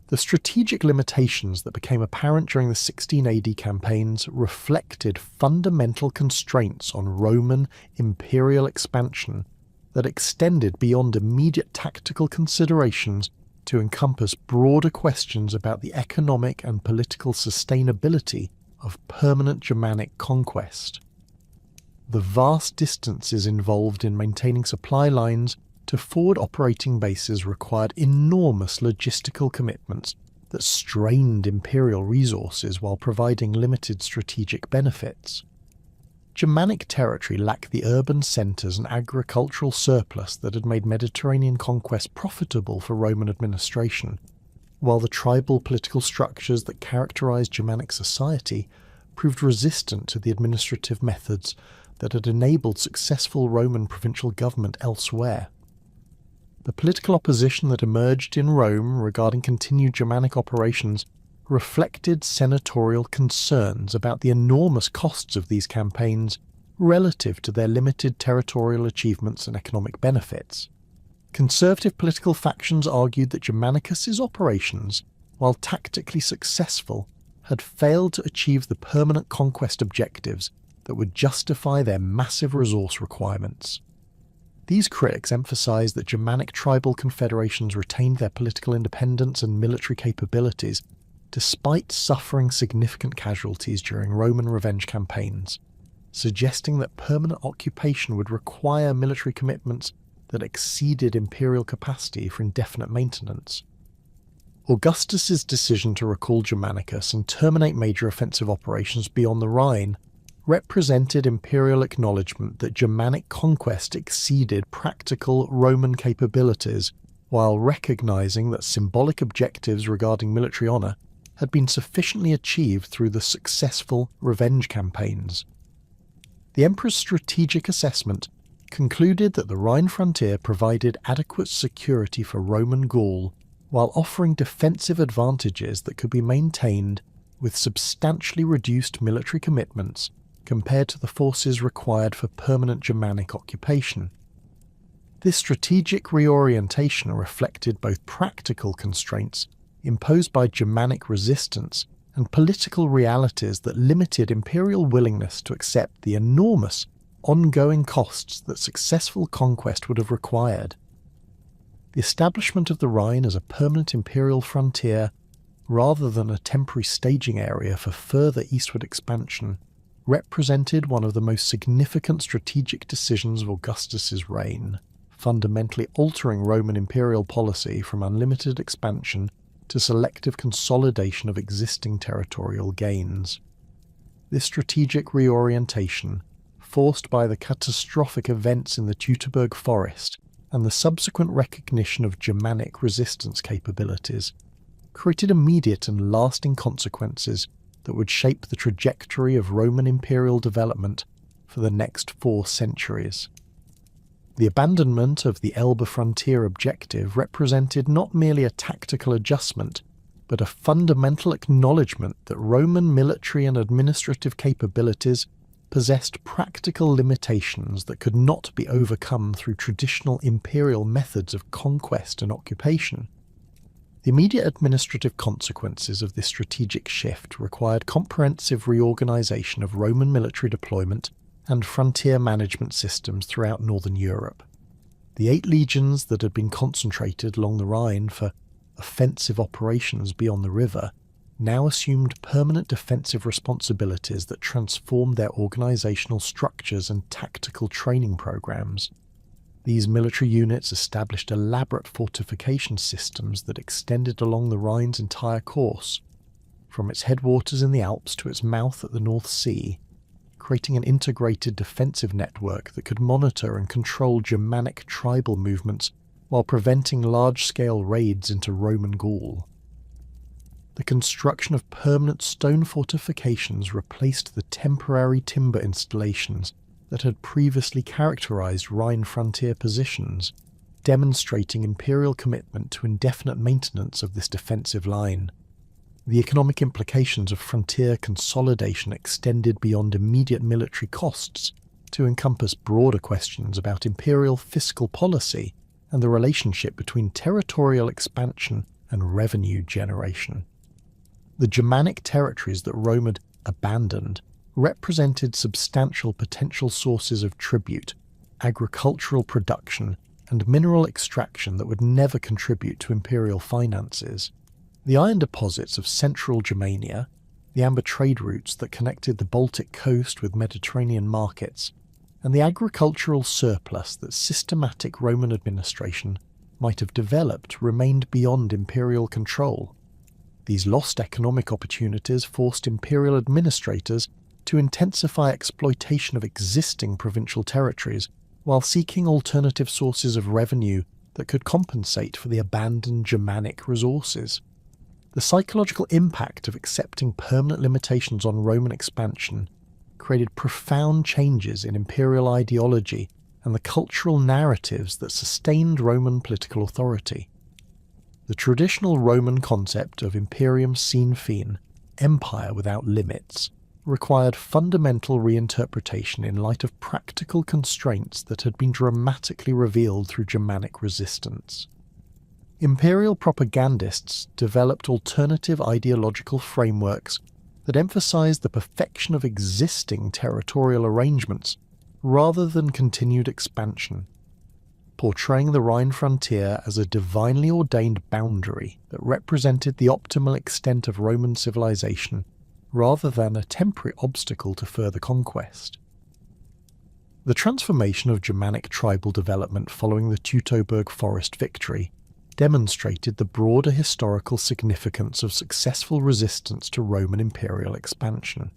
The strategic limitations that became apparent during the 16 AD campaigns reflected fundamental constraints on Roman imperial expansion that extended beyond immediate tactical considerations to encompass broader questions about the economic and political sustainability of permanent Germanic conquest. The vast distances involved in maintaining supply lines to forward operating bases required enormous logistical commitments that strained imperial resources while providing limited strategic benefits. Germanic territory lacked the urban centres and agricultural surplus that had made Mediterranean conquest profitable for Roman administration, while the tribal political structures that characterized Germanic society proved resistant to the administrative methods that had enabled successful Roman provincial government elsewhere. The political opposition that emerged in Rome regarding continued Germanic operations reflected senatorial concerns about the enormous costs of these campaigns relative to their limited territorial achievements and economic benefits. Conservative political factions argued that Germanicus's operations, while tactically successful, had failed to achieve the permanent conquest objectives that would justify their massive resource requirements. These critics emphasized that Germanic tribal confederations retained their political independence and military capabilities despite suffering significant casualties during Roman revenge campaigns, suggesting that permanent occupation would require military commitments that exceeded imperial capacity for indefinite maintenance. Augustus's decision to recall Germanicus and terminate major offensive operations beyond the Rhine represented imperial acknowledgement that Germanic conquest exceeded practical Roman capabilities, while recognizing that symbolic objectives regarding military honor had been sufficiently achieved through the successful revenge campaigns. The emperor's strategic assessment concluded that the Rhine frontier provided adequate security for Roman Gaul, while offering defensive advantages that could be maintained with substantially reduced military commitments compared to the forces required for permanent Germanic occupation. This strategic reorientation reflected both practical constraints imposed by Germanic resistance and political realities that limited imperial willingness to accept the enormous ongoing costs that successful conquest would have required. The establishment of the Rhine as a permanent imperial frontier, rather than a temporary staging area for further eastward expansion, represented one of the most significant strategic decisions of Augustus's reign, fundamentally altering Roman imperial policy from unlimited expansion to selective consolidation of existing territorial gains. This strategic reorientation, forced by the catastrophic events in the Teutoburg Forest and the subsequent recognition of Germanic resistance capabilities, created immediate and lasting consequences that would shape the trajectory of Roman imperial development for the next 4 centuries. The abandonment of the Elbe frontier objective represented not merely a tactical adjustment, but a fundamental acknowledgement that Roman military and administrative capabilities possessed practical limitations that could not be overcome through traditional imperial methods of conquest and occupation. The immediate administrative consequences of this strategic shift required comprehensive reorganization of Roman military deployment and frontier management systems throughout northern Europe. The 8 legions that had been concentrated along the Rhine for offensive operations beyond the river now assumed permanent defensive responsibilities that transformed their organizational structures and tactical training programs. These military units established elaborate fortification systems that extended along the Rhine's entire course, from its headwaters in the Alps to its mouth at the North Sea, creating an integrated defensive network that could monitor and control Germanic tribal movements while preventing large-scale raids into Roman Gaul. The construction of permanent stone fortifications replaced the temporary timber installations that had previously characterized Rhine frontier positions, demonstrating imperial commitment to indefinite maintenance of this defensive line. The economic implications of frontier consolidation extended beyond immediate military costs to encompass broader questions about imperial fiscal policy and the relationship between territorial expansion and revenue generation. The Germanic territories that Rome had abandoned represented substantial potential sources of tribute, agricultural production, and mineral extraction that would never contribute to imperial finances. The iron deposits of central Germania, the amber trade routes that connected the Baltic coast with Mediterranean markets, and the agricultural surplus that systematic Roman administration might have developed remained beyond imperial control. These lost economic opportunities forced imperial administrators to intensify exploitation of existing provincial territories while seeking alternative sources of revenue that could compensate for the abandoned Germanic resources. The psychological impact of accepting permanent limitations on Roman expansion created profound changes in imperial ideology and the cultural narratives that sustained Roman political authority. The traditional Roman concept of imperium sine fine, empire without limits, required fundamental reinterpretation in light of practical constraints that had been dramatically revealed through Germanic resistance. Imperial propagandists developed alternative ideological frameworks that emphasized the perfection of existing territorial arrangements rather than continued expansion, portraying the Rhine frontier as a divinely ordained boundary that represented the optimal extent of Roman civilization rather than a temporary obstacle to further conquest. The transformation of Germanic tribal development following the Teutoburg Forest victory demonstrated the broader historical significance of successful resistance to Roman imperial expansion.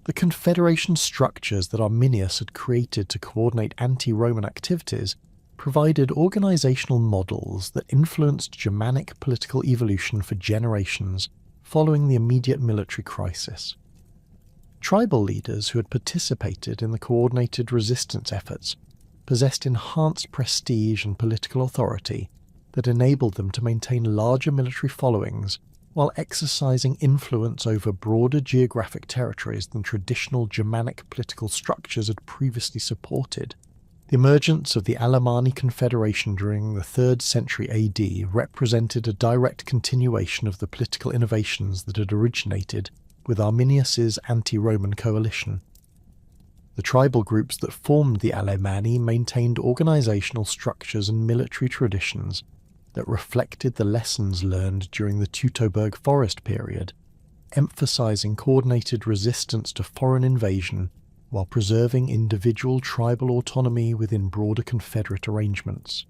The confederation structures that Arminius had created to coordinate anti-Roman activities provided organizational models that influenced Germanic political evolution for generations following the immediate military crisis. Tribal leaders who had participated in the coordinated resistance efforts possessed enhanced prestige and political authority that enabled them to maintain larger military followings while exercising influence over broader geographic territories than traditional Germanic political structures had previously supported. The emergence of the Alemanni Confederation during the 3rd century AD represented a direct continuation of the political innovations that had originated with Arminius's anti-Roman coalition. The tribal groups that formed the Alemanni maintained organizational structures and military traditions that reflected the lessons learned during the Teutoburg Forest period, emphasizing coordinated resistance to foreign invasion while preserving individual tribal autonomy within broader confederate arrangements.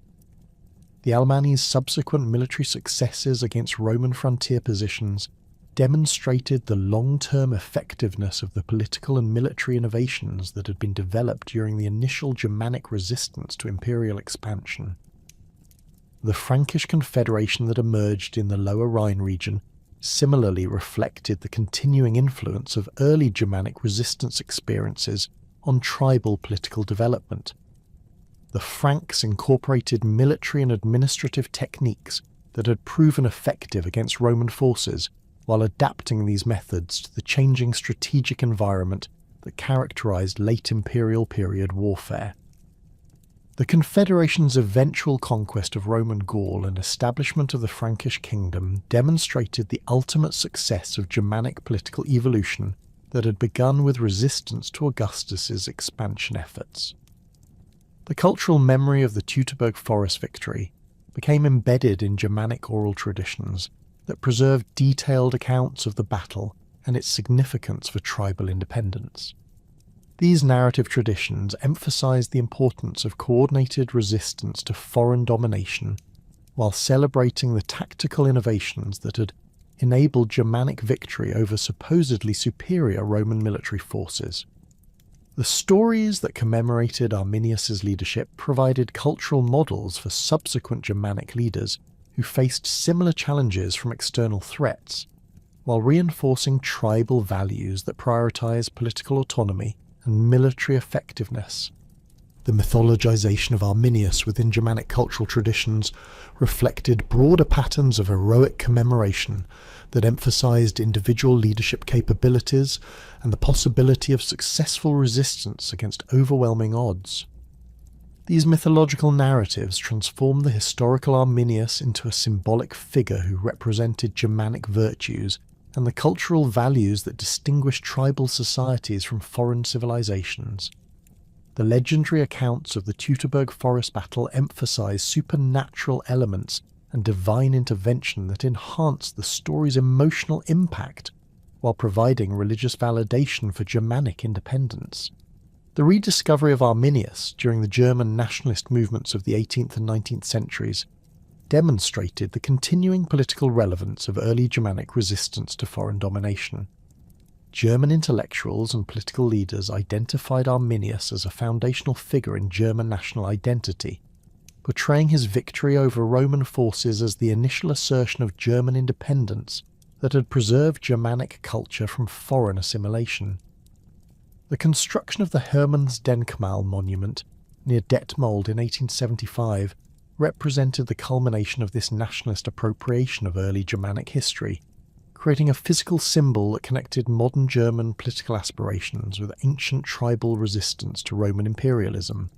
The Alemanni's subsequent military successes against Roman frontier positions demonstrated the long-term effectiveness of the political and military innovations that had been developed during the initial Germanic resistance to imperial expansion. The Frankish Confederation that emerged in the Lower Rhine region similarly reflected the continuing influence of early Germanic resistance experiences on tribal political development. The Franks incorporated military and administrative techniques that had proven effective against Roman forces while adapting these methods to the changing strategic environment that characterized late imperial period warfare. The Confederation's eventual conquest of Roman Gaul and establishment of the Frankish kingdom demonstrated the ultimate success of Germanic political evolution that had begun with resistance to Augustus's expansion efforts. The cultural memory of the Teutoburg Forest victory became embedded in Germanic oral traditions that preserved detailed accounts of the battle and its significance for tribal independence. These narrative traditions emphasized the importance of coordinated resistance to foreign domination, while celebrating the tactical innovations that had enabled Germanic victory over supposedly superior Roman military forces. The stories that commemorated Arminius's leadership provided cultural models for subsequent Germanic leaders who faced similar challenges from external threats, while reinforcing tribal values that prioritize political autonomy and military effectiveness. The mythologization of Arminius within Germanic cultural traditions reflected broader patterns of heroic commemoration that emphasized individual leadership capabilities and the possibility of successful resistance against overwhelming odds. These mythological narratives transformed the historical Arminius into a symbolic figure who represented Germanic virtues and the cultural values that distinguish tribal societies from foreign civilizations. The legendary accounts of the Teutoburg Forest battle emphasize supernatural elements and divine intervention that enhance the story's emotional impact while providing religious validation for Germanic independence. The rediscovery of Arminius during the German nationalist movements of the 18th and 19th centuries demonstrated the continuing political relevance of early Germanic resistance to foreign domination. German intellectuals and political leaders identified Arminius as a foundational figure in German national identity, portraying his victory over Roman forces as the initial assertion of German independence that had preserved Germanic culture from foreign assimilation. The construction of the Hermannsdenkmal monument near Detmold in 1875 represented the culmination of this nationalist appropriation of early Germanic history, creating a physical symbol that connected modern German political aspirations with ancient tribal resistance to Roman imperialism.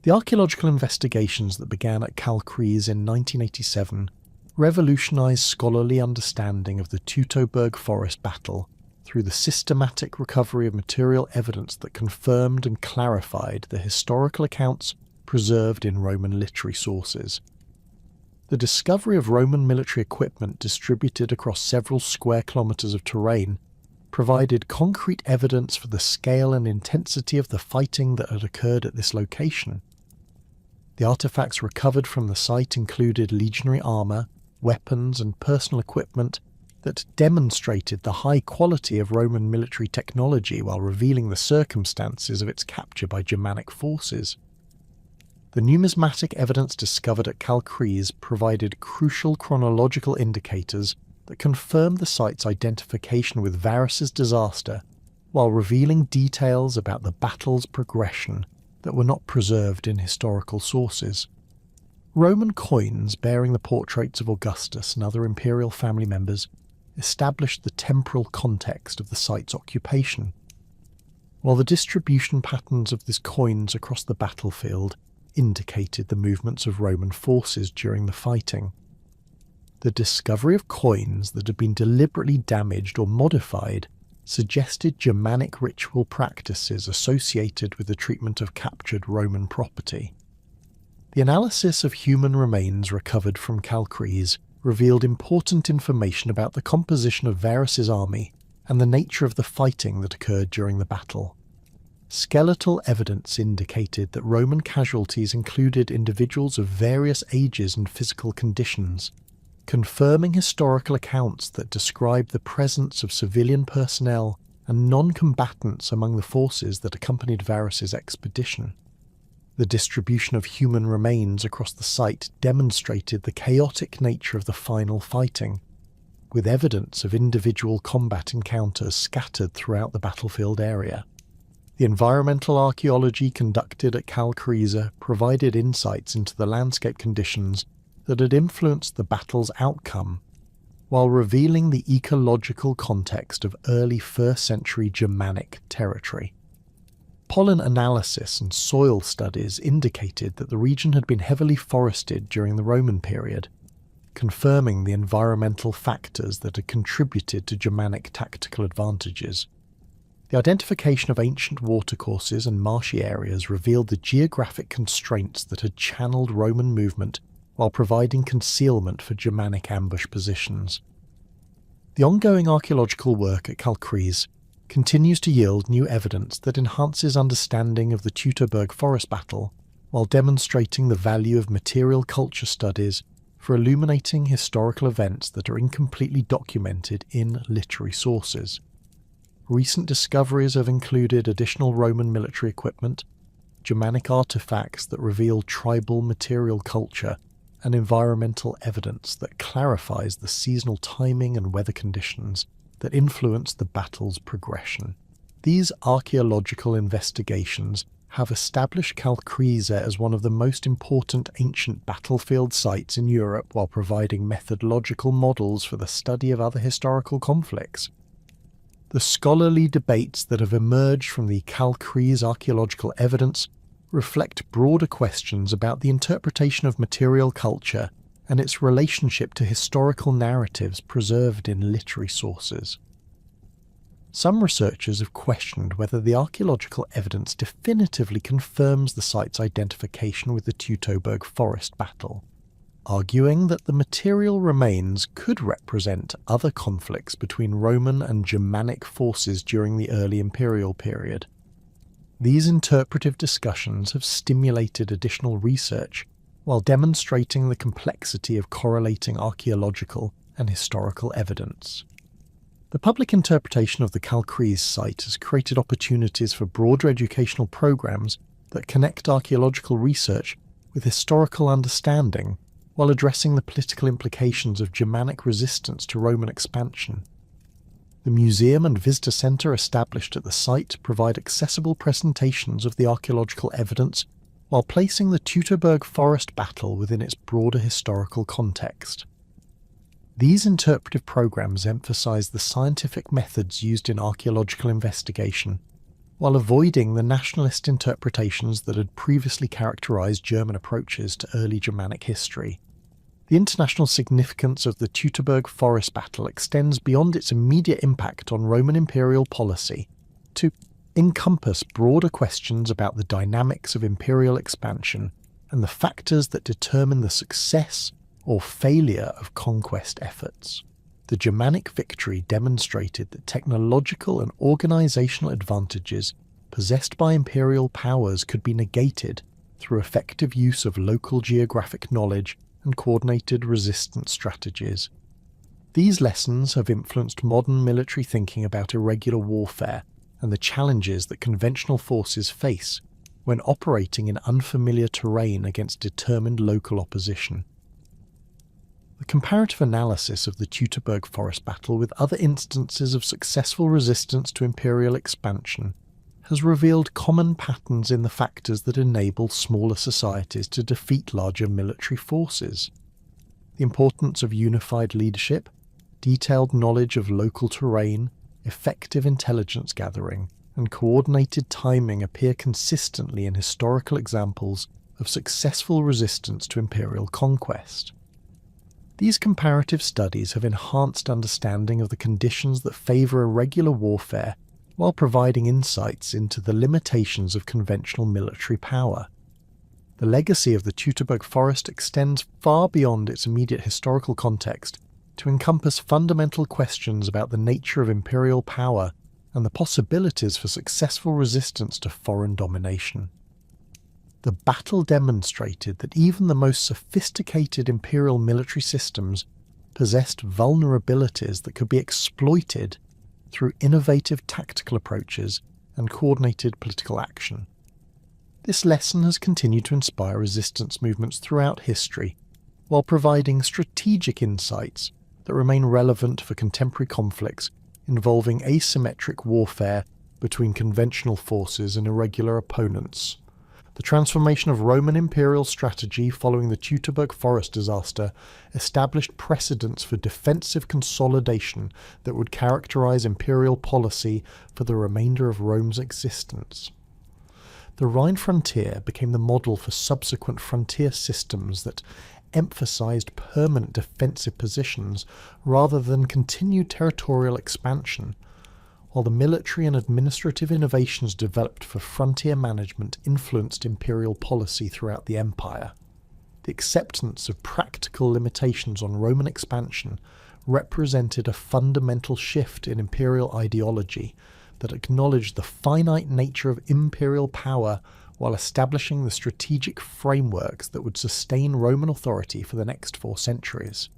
The archaeological investigations that began at Kalkries in 1987 revolutionised scholarly understanding of the Teutoburg Forest battle through the systematic recovery of material evidence that confirmed and clarified the historical accounts preserved in Roman literary sources. The discovery of Roman military equipment distributed across several square kilometres of terrain provided concrete evidence for the scale and intensity of the fighting that had occurred at this location. The artefacts recovered from the site included legionary armour, weapons and personal equipment that demonstrated the high quality of Roman military technology while revealing the circumstances of its capture by Germanic forces. The numismatic evidence discovered at Kalkries provided crucial chronological indicators that confirmed the site's identification with Varus's disaster, while revealing details about the battle's progression that were not preserved in historical sources. Roman coins bearing the portraits of Augustus and other imperial family members established the temporal context of the site's occupation, while the distribution patterns of these coins across the battlefield indicated the movements of Roman forces during the fighting. The discovery of coins that had been deliberately damaged or modified suggested Germanic ritual practices associated with the treatment of captured Roman property. The analysis of human remains recovered from Kalkries revealed important information about the composition of Varus's army and the nature of the fighting that occurred during the battle. Skeletal evidence indicated that Roman casualties included individuals of various ages and physical conditions, confirming historical accounts that described the presence of civilian personnel and non-combatants among the forces that accompanied Varus's expedition. The distribution of human remains across the site demonstrated the chaotic nature of the final fighting, with evidence of individual combat encounters scattered throughout the battlefield area. The environmental archaeology conducted at Kalkries provided insights into the landscape conditions that had influenced the battle's outcome, while revealing the ecological context of early 1st century Germanic territory. Pollen analysis and soil studies indicated that the region had been heavily forested during the Roman period, confirming the environmental factors that had contributed to Germanic tactical advantages. The identification of ancient watercourses and marshy areas revealed the geographic constraints that had channeled Roman movement while providing concealment for Germanic ambush positions. The ongoing archaeological work at Kalkries continues to yield new evidence that enhances understanding of the Teutoburg Forest battle while demonstrating the value of material culture studies for illuminating historical events that are incompletely documented in literary sources. Recent discoveries have included additional Roman military equipment, Germanic artifacts that reveal tribal material culture, and environmental evidence that clarifies the seasonal timing and weather conditions that influenced the battle's progression. These archaeological investigations have established Kalkries as one of the most important ancient battlefield sites in Europe while providing methodological models for the study of other historical conflicts. The scholarly debates that have emerged from the Kalkries archaeological evidence reflect broader questions about the interpretation of material culture and its relationship to historical narratives preserved in literary sources. Some researchers have questioned whether the archaeological evidence definitively confirms the site's identification with the Teutoburg Forest battle, arguing that the material remains could represent other conflicts between Roman and Germanic forces during the early imperial period. These interpretive discussions have stimulated additional research while demonstrating the complexity of correlating archaeological and historical evidence. The public interpretation of the Kalkries site has created opportunities for broader educational programs that connect archaeological research with historical understanding while addressing the political implications of Germanic resistance to Roman expansion. The museum and visitor centre established at the site provide accessible presentations of the archaeological evidence while placing the Teutoburg Forest battle within its broader historical context. These interpretive programs emphasise the scientific methods used in archaeological investigation, while avoiding the nationalist interpretations that had previously characterised German approaches to early Germanic history. The international significance of the Teutoburg Forest battle extends beyond its immediate impact on Roman imperial policy to encompass broader questions about the dynamics of imperial expansion and the factors that determine the success or failure of conquest efforts. The Germanic victory demonstrated that technological and organisational advantages possessed by imperial powers could be negated through effective use of local geographic knowledge and coordinated resistance strategies. These lessons have influenced modern military thinking about irregular warfare and the challenges that conventional forces face when operating in unfamiliar terrain against determined local opposition. The comparative analysis of the Teutoburg Forest battle with other instances of successful resistance to imperial expansion has revealed common patterns in the factors that enable smaller societies to defeat larger military forces. The importance of unified leadership, detailed knowledge of local terrain, effective intelligence gathering, and coordinated timing appear consistently in historical examples of successful resistance to imperial conquest. These comparative studies have enhanced understanding of the conditions that favour irregular warfare while providing insights into the limitations of conventional military power. The legacy of the Teutoburg Forest extends far beyond its immediate historical context to encompass fundamental questions about the nature of imperial power and the possibilities for successful resistance to foreign domination. The battle demonstrated that even the most sophisticated imperial military systems possessed vulnerabilities that could be exploited through innovative tactical approaches and coordinated political action. This lesson has continued to inspire resistance movements throughout history, while providing strategic insights that remain relevant for contemporary conflicts involving asymmetric warfare between conventional forces and irregular opponents. The transformation of Roman imperial strategy following the Teutoburg Forest disaster established precedents for defensive consolidation that would characterize imperial policy for the remainder of Rome's existence. The Rhine frontier became the model for subsequent frontier systems that emphasized permanent defensive positions rather than continued territorial expansion, while the military and administrative innovations developed for frontier management influenced imperial policy throughout the empire. The acceptance of practical limitations on Roman expansion represented a fundamental shift in imperial ideology that acknowledged the finite nature of imperial power while establishing the strategic frameworks that would sustain Roman authority for the next 4 centuries.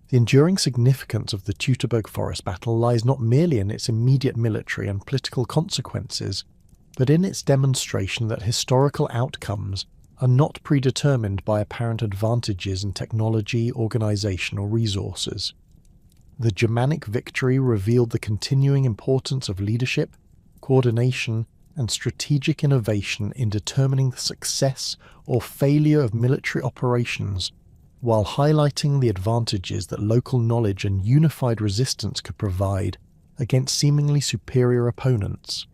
The enduring significance of the Teutoburg Forest battle lies not merely in its immediate military and political consequences, but in its demonstration that historical outcomes are not predetermined by apparent advantages in technology, organisation, or resources. The Germanic victory revealed the continuing importance of leadership, coordination, and strategic innovation in determining the success or failure of military operations, while highlighting the advantages that local knowledge and unified resistance could provide against seemingly superior opponents.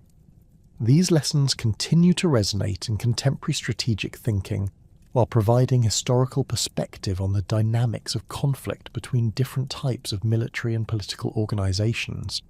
These lessons continue to resonate in contemporary strategic thinking, while providing historical perspective on the dynamics of conflict between different types of military and political organizations.